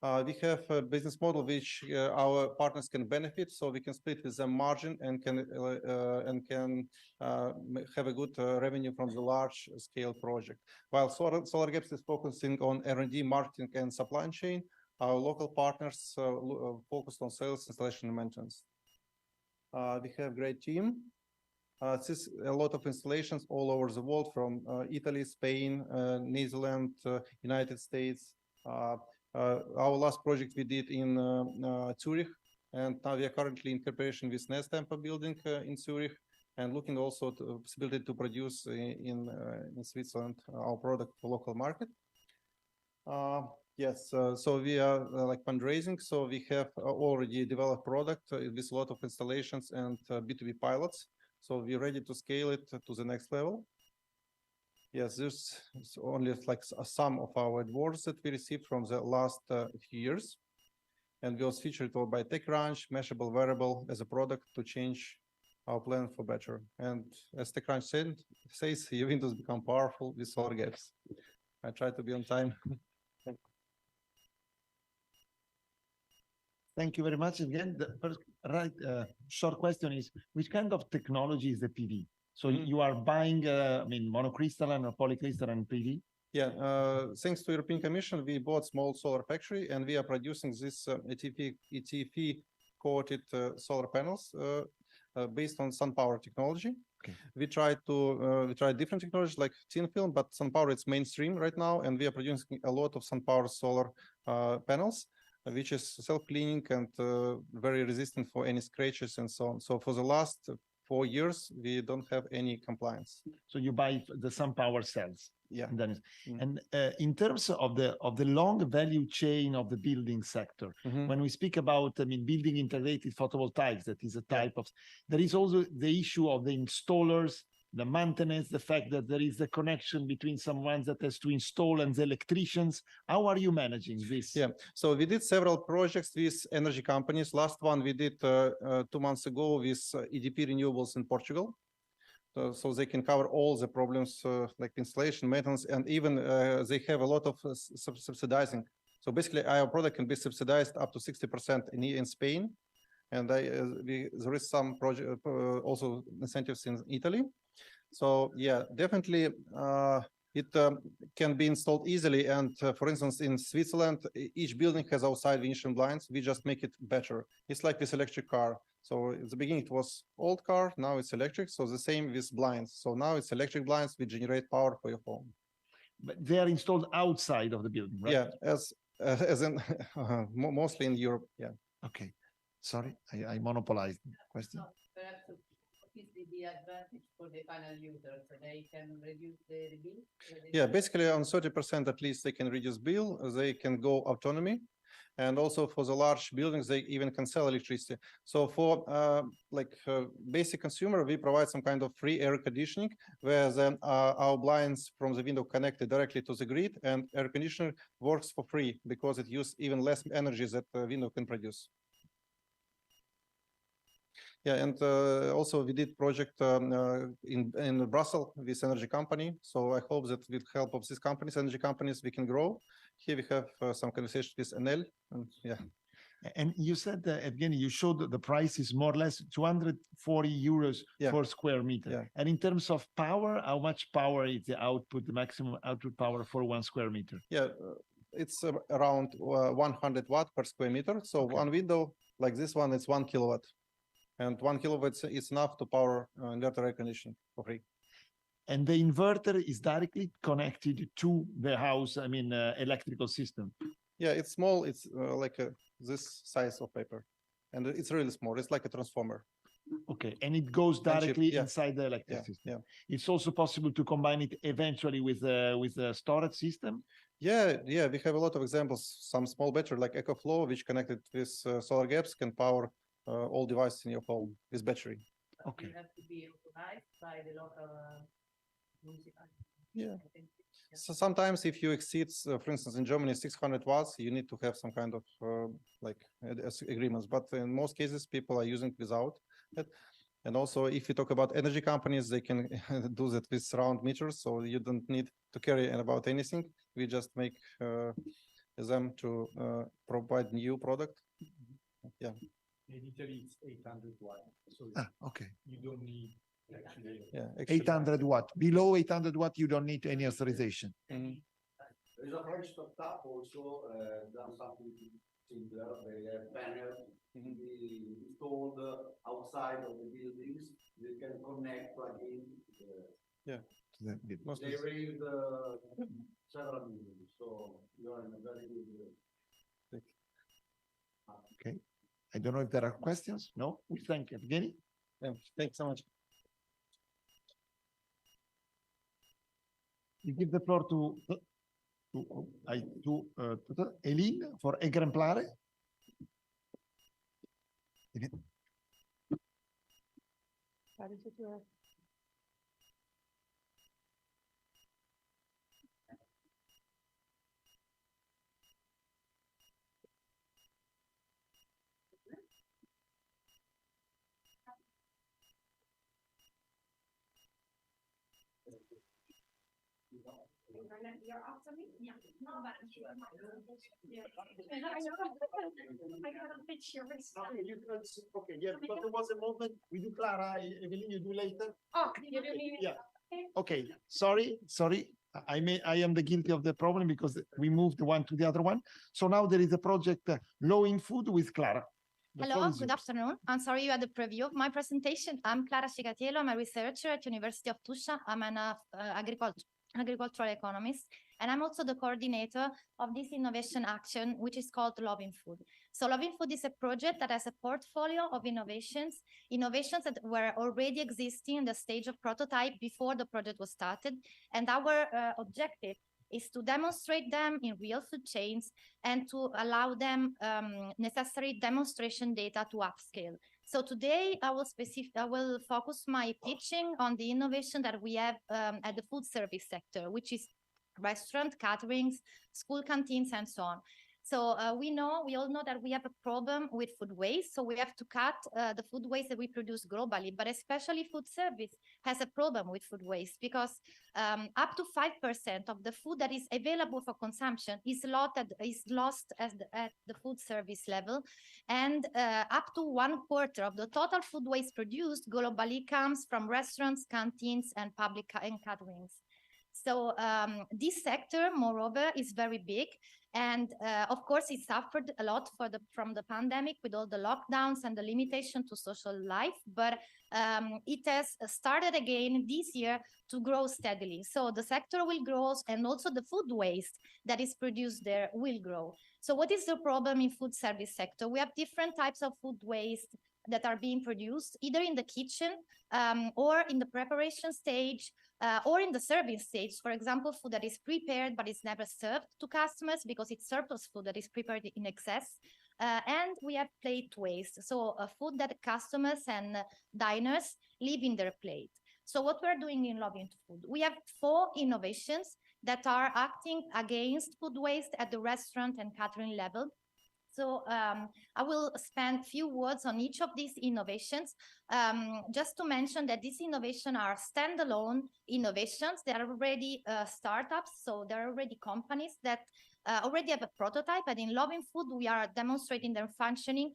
We have a business model which our partners can benefit, so we can split with them margin and can have a good revenue from the large scale project. While SolarGaps is focusing on R&D, marketing, and supply chain, our local partners focused on sales, installation, and maintenance. We have a great team. This is a lot of installations all over the world, from Italy, Spain, New Zealand, United States. Our last project we did in Zurich, and now we are currently in cooperation with Tampa building in Zurich, and looking also to possibility to produce in Switzerland our product for local market. Yes, so we are like fundraising. So we have already developed product with a lot of installations and B2B pilots. So we're ready to scale it to the next level. Yes, this is only like a sum of our awards that we received from the last few years. And we was featured by TechCrunch, Mashable Wearable as a product to change our plan for better. And as TechCrunch says, your windows become powerful with SolarGaps. I try to be on time. Thank you very much. Again, the first short question is, which kind of technology is the PV? So you are buying, I mean, monocrystalline or polycrystalline PV? Yeah, thanks to European Commission, we bought small solar factory, and we are producing this ETF coated solar panels based on SunPower technology. Okay. We tried different technologies like thin film, but SunPower is mainstream right now, and we are producing a lot of SunPower solar panels, which is self-cleaning and very resistant for any scratches and so on. So for the last 4 years, we don't have any compliance. So you buy the SunPower cells. Yeah. And in terms of the long value chain of the building sector, when we speak about, I mean, building integrated photovoltaics, that is a type of, there is also the issue of the installers, the maintenance, the fact that there is the connection between someone that has to install and the electricians. How are you managing this? Yeah, so we did several projects with energy companies. Last one we did 2 months ago with EDP Renewables in Portugal. So they can cover all the problems like installation, maintenance, and even they have a lot of subsidizing. So basically our product can be subsidized up to 60% in Spain. And there is some project also incentives in Italy. So yeah, definitely it can be installed easily. And for instance, in Switzerland, each building has outside Venetian blinds. We just make it better. It's like this electric car. So at the beginning it was old car, now it's electric. So the same with blinds. So now it's electric blinds which generate power for your home. But they are installed outside of the building, right? Yeah, as in mostly in Europe. Yeah. Okay. Sorry, I monopolized the question. is the advantage for the final users? So they can reduce the bill? Yeah, basically on 30% at least they can reduce bill, they can go autonomy. And also for the large buildings, they even can sell electricity. So for basic consumer, we provide some kind of free air conditioning where then our blinds from the window connected directly to the grid, and air conditioner works for free because it uses even less energy that the window can produce. Yeah, and also we did project in Brussels with energy company. So I hope that with help of these companies, energy companies, we can grow. Here we have some conversation with Enel. And yeah. And you said, Evgeny, you showed that the price is more or less 240 euros per square meter. Yeah. And in terms of power, how much power is the output, the maximum output power for 1 square meter? Yeah, it's around 100 watt per square meter. So one window like this one, it's 1 kilowatt. And 1 kilowatt is enough to power inverter air conditioning for free. And the inverter is directly connected to the house, electrical system. Yeah, it's small. It's like this size of paper. And it's really small. It's like a transformer. Okay, and it goes directly inside the electric system. Yeah. It's also possible to combine it eventually with a storage system. Yeah, we have a lot of examples. Some small battery like EcoFlow, which connected with solar gaps, can power all devices in your home with battery. Okay. You have to be authorized by the local municipality. Yeah. So sometimes if you exceed, for instance, in Germany, 600 watts, you need to have some kind of agreements. But in most cases, people are using without it. And also, if you talk about energy companies, they can do that with round meters. So you don't need to carry about anything. We just make them to provide new product. Yeah. In Italy, it's 800 watt. So okay. You don't need actually. Yeah, 800 watt. Below 800 watt, you don't need any authorization. Mm-hmm. There is a French startup also done something similar. They have panels installed outside of the buildings. They can connect, plug in. Yeah. They raised several million. So you are in a very good. Okay. I don't know if there are questions. No, we thank Evgeny. Yeah, thanks so much. You give the floor to Eileen for Exemplare. You're after me? Yeah. No, but I got a picture. Okay, yeah, but there was a moment. We do Clara, Evelyn, you do later. Oh, you do me? Yeah. Okay, sorry. I am the guilty of the problem because we moved one to the other one. So now there is a project, Law in Food with Clara. Hello, good afternoon. I'm sorry you had the preview of my presentation. I'm Clara Cigatiello. I'm a researcher at University of Tuscia. I'm an agricultural economist, and I'm also the coordinator of this innovation action, which is called Love in Food. So Love in Food is a project that has a portfolio of innovations that were already existing in the stage of prototype before the project was started. And our objective is to demonstrate them in real food chains and to allow them necessary demonstration data to upscale. So today I will focus my pitching on the innovation that we have at the food service sector, which is restaurant, caterings, school canteens, and so on. So we all know that we have a problem with food waste. So we have to cut the food waste that we produce globally, but especially food service has a problem with food waste because up to 5% of the food that is available for consumption is lost at the food service level. And up to 1/4 of the total food waste produced globally comes from restaurants, canteens, and public caterings. So this sector, moreover, is very big. And of course, it suffered a lot from the pandemic with all the lockdowns and the limitation to social life. But it has started again this year to grow steadily. So the sector will grow, and also the food waste that is produced there will grow. So what is the problem in food service sector? We have different types of food waste that are being produced either in the kitchen or in the preparation stage or in the serving stage. For example, food that is prepared but is never served to customers because it's surplus food that is prepared in excess. And we have plate waste, so food that customers and diners leave in their plate. So what we're doing in Lobbying to Food, we have 4 innovations that are acting against food waste at the restaurant and catering level. So I will spend a few words on each of these innovations, just to mention that these innovations are standalone innovations. They are already startups, so there are already companies that already have a prototype, and in Loving Food, we are demonstrating their functioning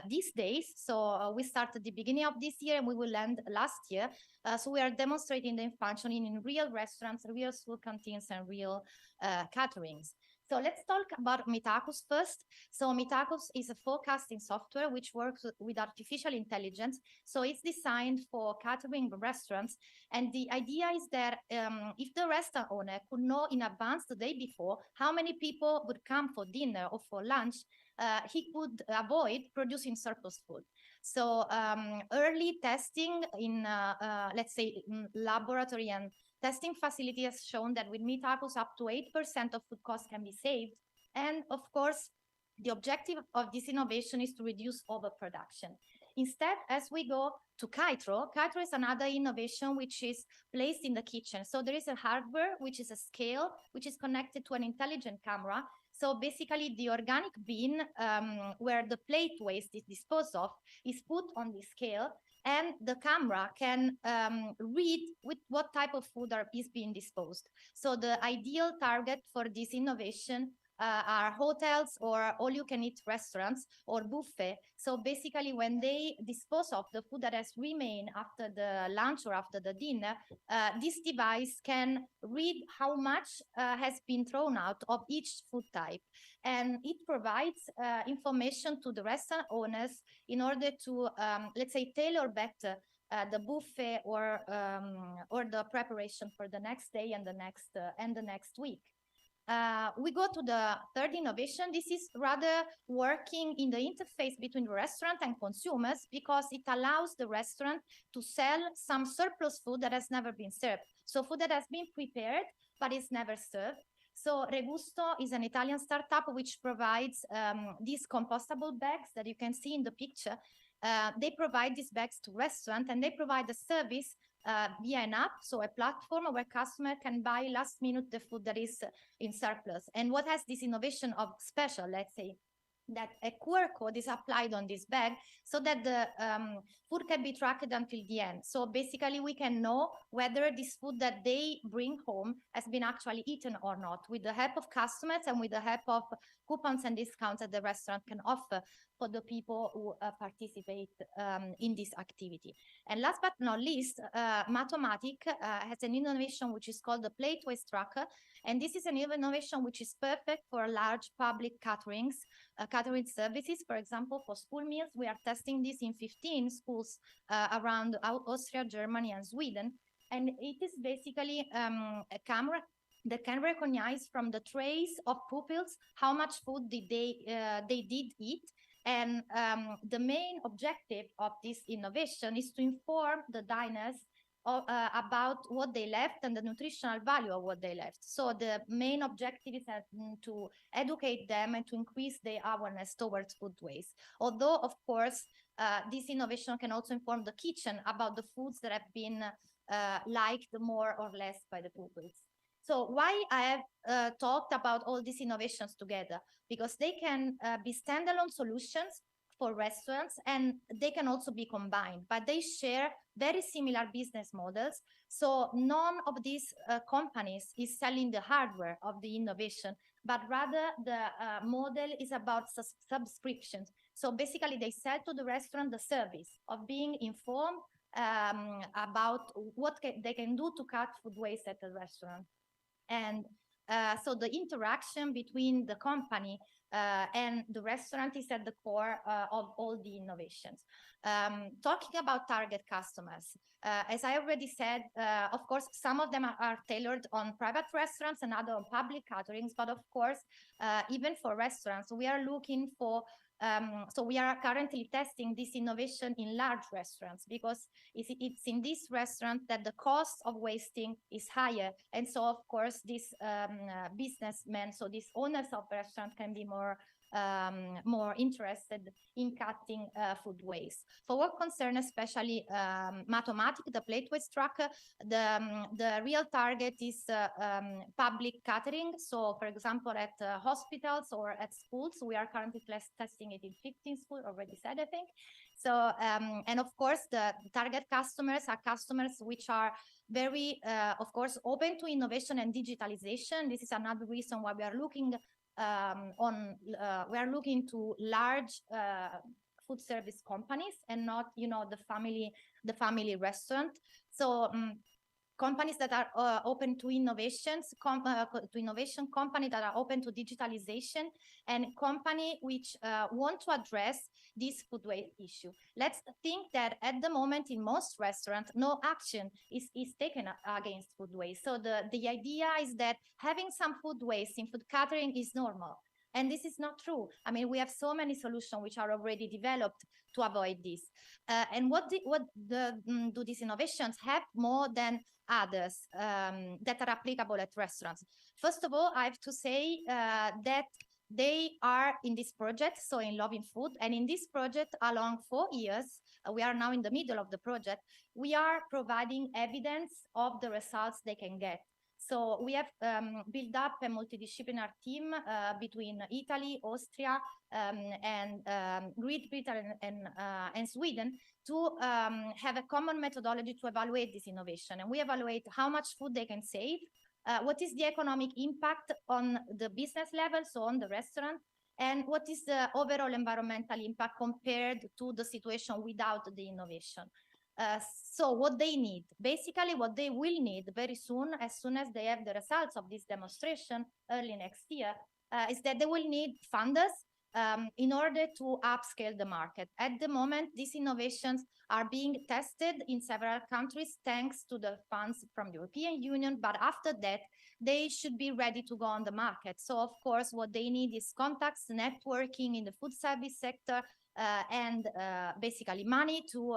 these days. So we started the beginning of this year and we will end last year. So we are demonstrating them functioning in real restaurants, real school canteens, and real caterings. So let's talk about Mitacus first. So Mitacus is a forecasting software which works with artificial intelligence. So it's designed for catering restaurants. And the idea is that if the restaurant owner could know in advance the day before how many people would come for dinner or for lunch, he could avoid producing surplus food. So early testing in, let's say, laboratory and testing facility has shown that with Mitacus, up to 8% of food costs can be saved. And of course, the objective of this innovation is to reduce overproduction. Instead, as we go to Kitro, Kitro is another innovation which is placed in the kitchen. So there is a hardware, which is a scale, which is connected to an intelligent camera. So basically the organic bin where the plate waste is disposed of is put on the scale, and the camera can read with what type of food is being disposed. So the ideal target for this innovation are hotels or all-you-can-eat restaurants or buffet. So basically, when they dispose of the food that has remained after the lunch or after the dinner, this device can read how much has been thrown out of each food type. And it provides information to the restaurant owners in order to, let's say, tailor better the buffet or the preparation for the next day and the next week. We go to the third innovation. This is rather working in the interface between the restaurant and consumers, because it allows the restaurant to sell some surplus food that has never been served. So food that has been prepared, but is never served. So Regusto is an Italian startup which provides these compostable bags that you can see in the picture. They provide these bags to restaurants, and they provide a service via an app, so a platform where customer can buy last minute the food that is in surplus. And what has this innovation of special, let's say, that a QR code is applied on this bag so that the food can be tracked until the end. So basically we can know whether this food that they bring home has been actually eaten or not, with the help of customers and with the help of coupons and discounts that the restaurant can offer for the people who participate in this activity. And last but not least, Matomatic has an innovation which is called the Plate Waste Tracker. And this is an innovation which is perfect for large public caterings, catering services. For example, for school meals, we are testing this in 15 schools around Austria, Germany, and Sweden. And it is basically a camera that can recognize from the trays of pupils how much food they did eat. And the main objective of this innovation is to inform the diners about what they left and the nutritional value of what they left. So the main objective is to educate them and to increase their awareness towards food waste. Although, of course, this innovation can also inform the kitchen about the foods that have been liked more or less by the pupils. So why I have talked about all these innovations together? Because they can be standalone solutions for restaurants, and they can also be combined, but they share very similar business models. So none of these companies is selling the hardware of the innovation, but rather the model is about subscriptions. So basically they sell to the restaurant the service of being informed about what they can do to cut food waste at the restaurant. And so the interaction between the company and the restaurant is at the core of all the innovations. Talking about target customers, as I already said, of course, some of them are tailored on private restaurants and other on public caterings, but of course, even for restaurants, we are looking for So we are currently testing this innovation in large restaurants because it's in this restaurant that the cost of wasting is higher. And so, of course, these businessmen, so these owners of restaurants can be more interested in cutting food waste. For what concerns especially Matomatic, the plate waste tracker, the real target is public catering. So, for example, at hospitals or at schools, we are currently testing it in 15 schools, already said, I think. So, and of course, the target customers are customers which are very, of course, open to innovation and digitalization. This is another reason why we are looking we are looking to large food service companies and not, the family restaurant. So companies that are open to innovations, companies that are open to digitalization, and company which want to address this food waste issue. Let's think that at the moment in most restaurants, no action is taken against food waste. So the idea is that having some food waste in food catering is normal. And this is not true. I mean, we have so many solutions which are already developed to avoid this. And what do these innovations have more than others that are applicable at restaurants? First of all, I have to say that they are in this project, so in Loving Food, and in this project along 4 years, we are now in the middle of the project, we are providing evidence of the results they can get. So we have built up a multidisciplinary team between Italy, Austria, and Great Britain and Sweden to have a common methodology to evaluate this innovation. And we evaluate how much food they can save, what is the economic impact on the business level, so on the restaurant, and what is the overall environmental impact compared to the situation without the innovation. So what they need, basically what they will need very soon, as soon as they have the results of this demonstration early next year, is that they will need funders in order to upscale the market. At the moment, these innovations are being tested in several countries thanks to the funds from the European Union, but after that, they should be ready to go on the market. So of course, what they need is contacts, networking in the food service sector, and basically money to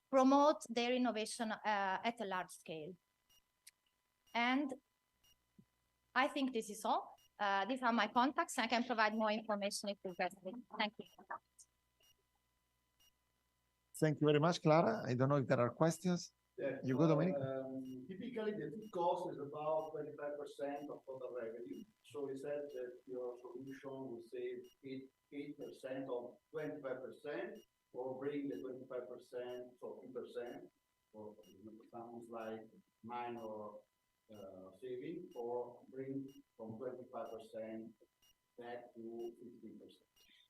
promote their innovation at a large scale. And I think this is all. These are my contacts. I can provide more information if you're interested. Thank you. Thank you very much, Clara. I don't know if there are questions. Yeah, You go, Domenico. Typically, the food cost is about 25% of total revenue. So you said that your solution will save 8% of 25%, or bring the 25%, so 2%, or sounds like minor saving, or bring from 25% back to 15%.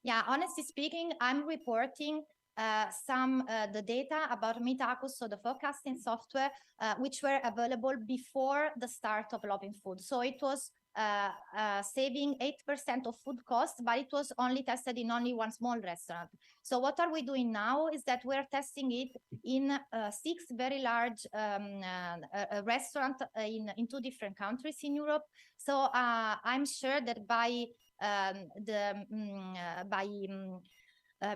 Yeah, honestly speaking, I'm reporting the data about Mitacus, so the forecasting software, which were available before the start of Loving Food. So it was saving 8% of food costs, but it was only tested in only one small restaurant. So what are we doing now is that we're testing it in 6 very large restaurants in 2 different countries in Europe. So I'm sure that by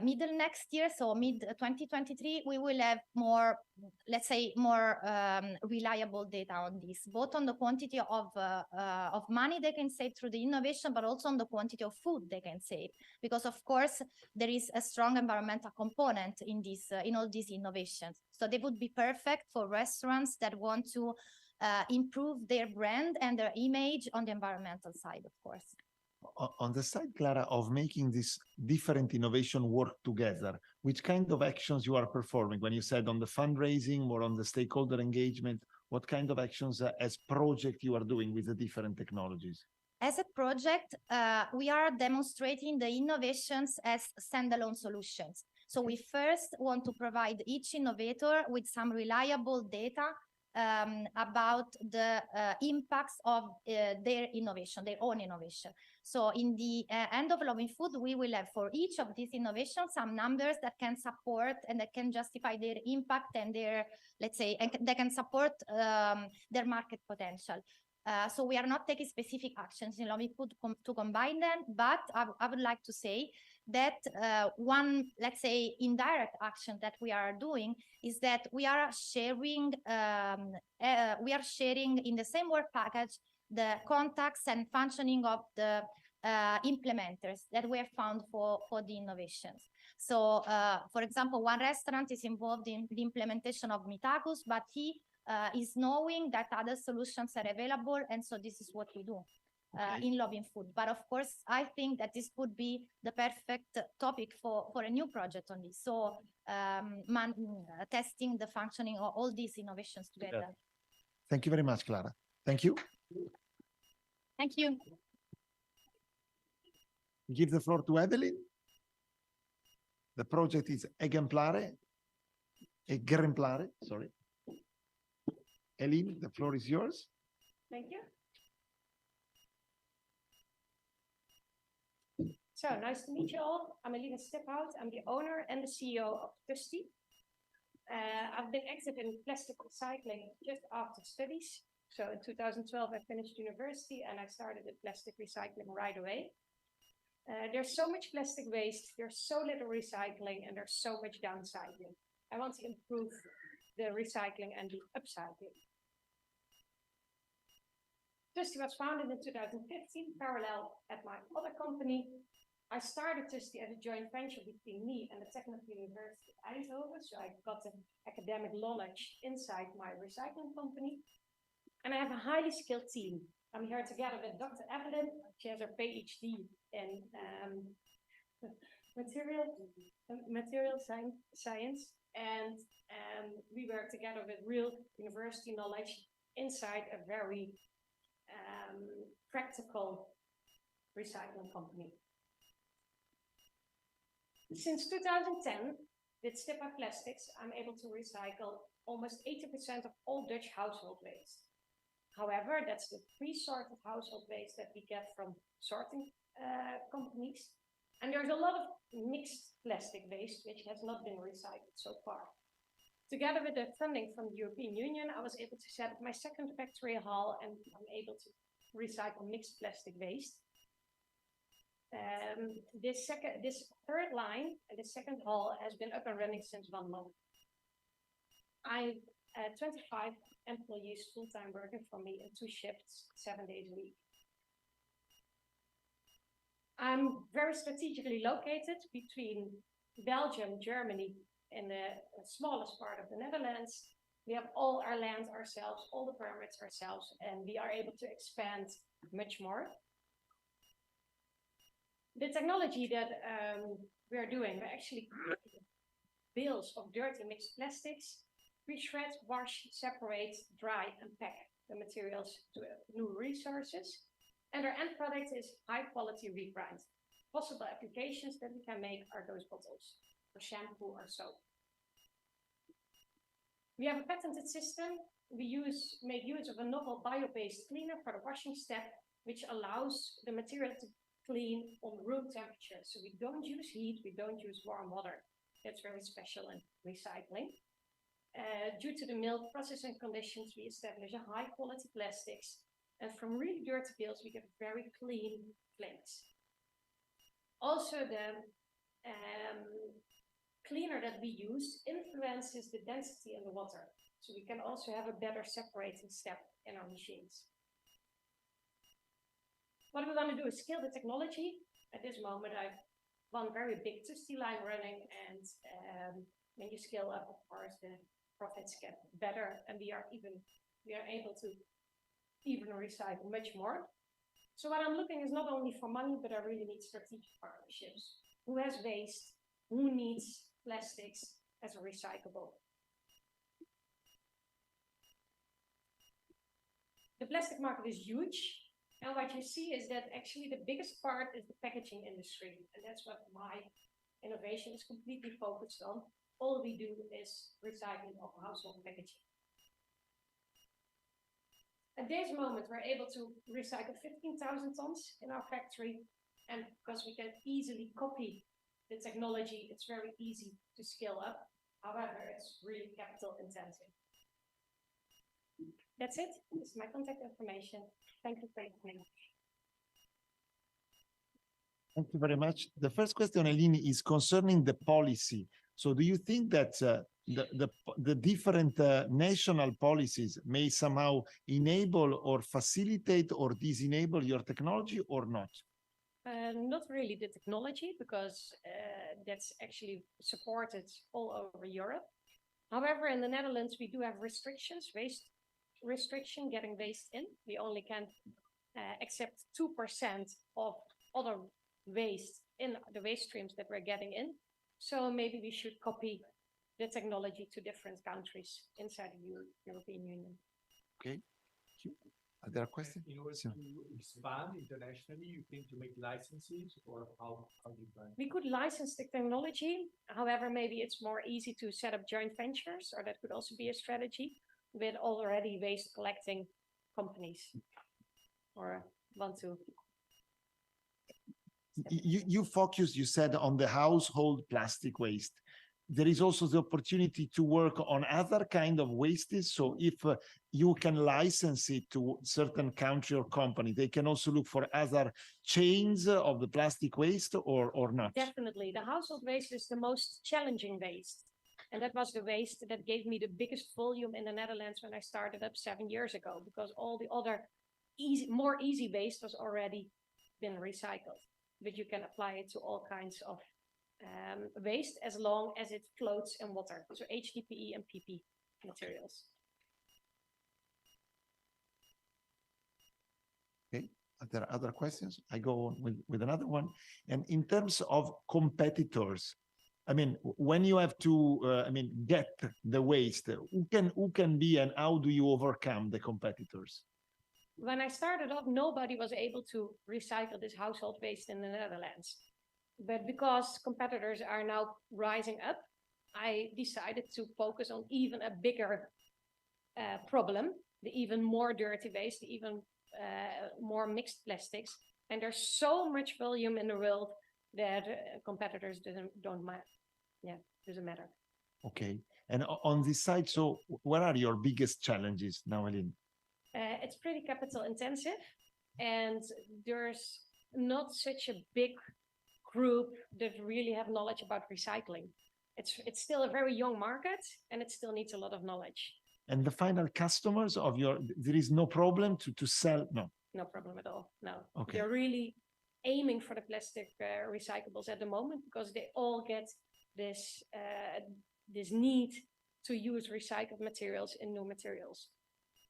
middle next year, so mid 2023, we will have more, let's say, more reliable data on this, both on the quantity of money they can save through the innovation, but also on the quantity of food they can save. Because of course, there is a strong environmental component in all these innovations. So they would be perfect for restaurants that want to improve their brand and their image on the environmental side, of course. On the side, Clara, of making this different innovation work together, which kind of actions you are performing? When you said on the fundraising or on the stakeholder engagement, what kind of actions as project you are doing with the different technologies? As a project, we are demonstrating the innovations as standalone solutions. So we first want to provide each innovator with some reliable data about the impacts of their innovation, their own innovation. So in the end of Loving Food, we will have for each of these innovations some numbers that can support and that can justify their impact and their, let's say, and they can support their market potential. So we are not taking specific actions in lobby food to combine them, but I would like to say that one, let's say, indirect action that we are doing is that we are sharing in the same work package the contacts and functioning of the implementers that we have found for the innovations. So, for example, one restaurant is involved in the implementation of Mitacus, but he is knowing that other solutions are available, and so this is what we do in lobbying food. But of course, I think that this could be the perfect topic for a new project on this. So testing the functioning of all these innovations together. Yeah. Thank you very much, Clara. Thank you. Thank you. Give the floor to Evelyn. The project is Exemplare, sorry. Eileen, the floor is yours. Thank you. So nice to meet you all. I'm Eline Stephout. I'm the owner and the CEO of Tusty. I've been active in plastic recycling just after studies. So in 2012, I finished university and I started with plastic recycling right away. There's so much plastic waste, there's so little recycling, and there's so much downsizing. I want to improve the recycling and the upcycling. Tusty was founded in 2015, parallel at my other company. I started Tusty as a joint venture between me and the Technical University of Eindhoven, so I got the academic knowledge inside my recycling company. And I have a highly skilled team. I'm here together with Dr. Evelyn. She has her PhD in material science, and we work together with real university knowledge inside a very practical recycling company. Since 2010, with Stippa Plastics, I'm able to recycle almost 80% of all Dutch household waste. However, that's the pre-sorted household waste that we get from sorting companies. And there's a lot of mixed plastic waste, which has not been recycled so far. Together with the funding from the European Union, I was able to set up my second factory hall, and I'm able to recycle mixed plastic waste. This third line, the second hall, has been up and running since 1 month. I 25 employees full-time working for me in 2 shifts, 7 days a week. I'm very strategically located between Belgium, Germany, and the smallest part of the Netherlands. We have all our land ourselves, all the permits ourselves, and we are able to expand much more. The technology that we are doing, we're actually creating bales of dirty mixed plastics. We shred, wash, separate, dry, and pack the materials to new resources. And our end product is high quality regrind. Possible applications that we can make are those bottles for shampoo or soap. We have a patented system. We make use of a novel bio-based cleaner for the washing step, which allows the material to clean on room temperature. So we don't use heat, we don't use warm water. That's very special in recycling. Due to the milk processing conditions, we establish a high quality plastics, and from really dirty bales, we get very clean flakes. Also, the cleaner that we use influences the density in the water, so we can also have a better separating step in our machines. What we want to do is scale the technology. At this moment, I've one very big Tusty line running, and when you scale up, of course, the profits get better, and we are able to even recycle much more. So what I'm looking is not only for money, but I really need strategic partnerships. Who has waste? Who needs plastics as a recyclable? The plastic market is huge. And what you see is that actually the biggest part is the packaging industry. And that's what my innovation is completely focused on. All we do is recycling of household packaging. At this moment, we're able to recycle 15,000 tons in our factory. And because we can easily copy the technology, it's very easy to scale up. However, it's really capital intensive. That's it. This is my contact information. Thank you for listening. Thank you very much. The first question, Eileen, is concerning the policy. So do you think that the different national policies may somehow enable or facilitate or disenable your technology or not? Not really the technology, because that's actually supported all over Europe. However, in the Netherlands, we do have restrictions, waste restriction getting waste in. We only can accept 2% of other waste in the waste streams that we're getting in. So maybe we should copy the technology to different countries inside the European Union. Okay. Thank you. Are there questions? In order to expand internationally, you think to make licenses, or how do you plan? We could license the technology. However, maybe it's more easy to set up joint ventures, or that could also be a strategy with already waste collecting companies, or want to. You focus, you said, on the household plastic waste. There is also the opportunity to work on other kind of wastes. So if you can license it to certain country or company, they can also look for other chains of the plastic waste, or not? Definitely. The household waste is the most challenging waste. And that was the waste that gave me the biggest volume in the Netherlands when I started up 7 years ago, because all the other more easy waste was already been recycled. But you can apply it to all kinds of waste as long as it floats in water. So HDPE and PP materials. Okay, are there other questions? I go on with another one. And in terms of competitors, I mean, when you have to, get the waste, who can be, and how do you overcome the competitors? When I started off, nobody was able to recycle this household waste in the Netherlands. But because competitors are now rising up, I decided to focus on even a bigger problem, the even more dirty waste, the even more mixed plastics. And there's so much volume in the world that competitors don't matter. Yeah, doesn't matter. Okay. And on this side, so what are your biggest challenges now, Eileen? It's pretty capital intensive, and there's not such a big group that really have knowledge about recycling. It's still a very young market, and it still needs a lot of knowledge. And the final customers of there is no problem to sell? No. No problem at all, no. Okay. They're really aiming for the plastic recyclables at the moment, because they all get this need to use recycled materials in new materials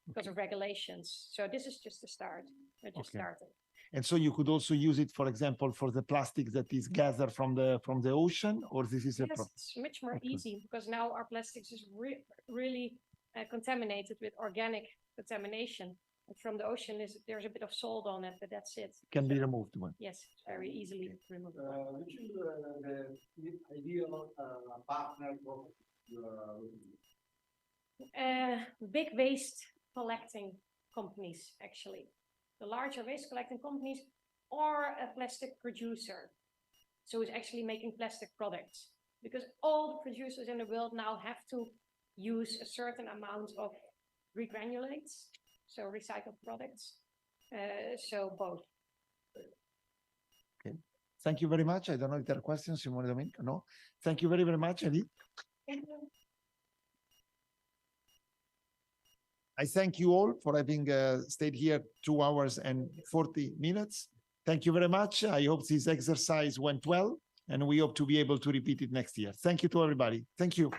because of regulations. So this is just the start. We're just starting. And so you could also use it, for example, for the plastic that is gathered from the ocean, or this is it's much more easy, because now our plastics is really contaminated with organic contamination. And from the ocean, there's a bit of salt on it, but that's it. Can be removed. Yes, very easily removed. Which is the ideal partner for big waste collecting companies, actually. The larger waste collecting companies, or a plastic producer. So it's actually making plastic products, because all the producers in the world now have to use a certain amount of regranulates, so recycled products. So both. Okay. Thank you very much. I don't know if there are questions, Simone Domenico. No. Thank you very, very much, Eddie. I thank you all for having stayed here 2 hours and 40 minutes. Thank you very much. I hope this exercise went well, and we hope to be able to repeat it next year. Thank you to everybody. Thank you.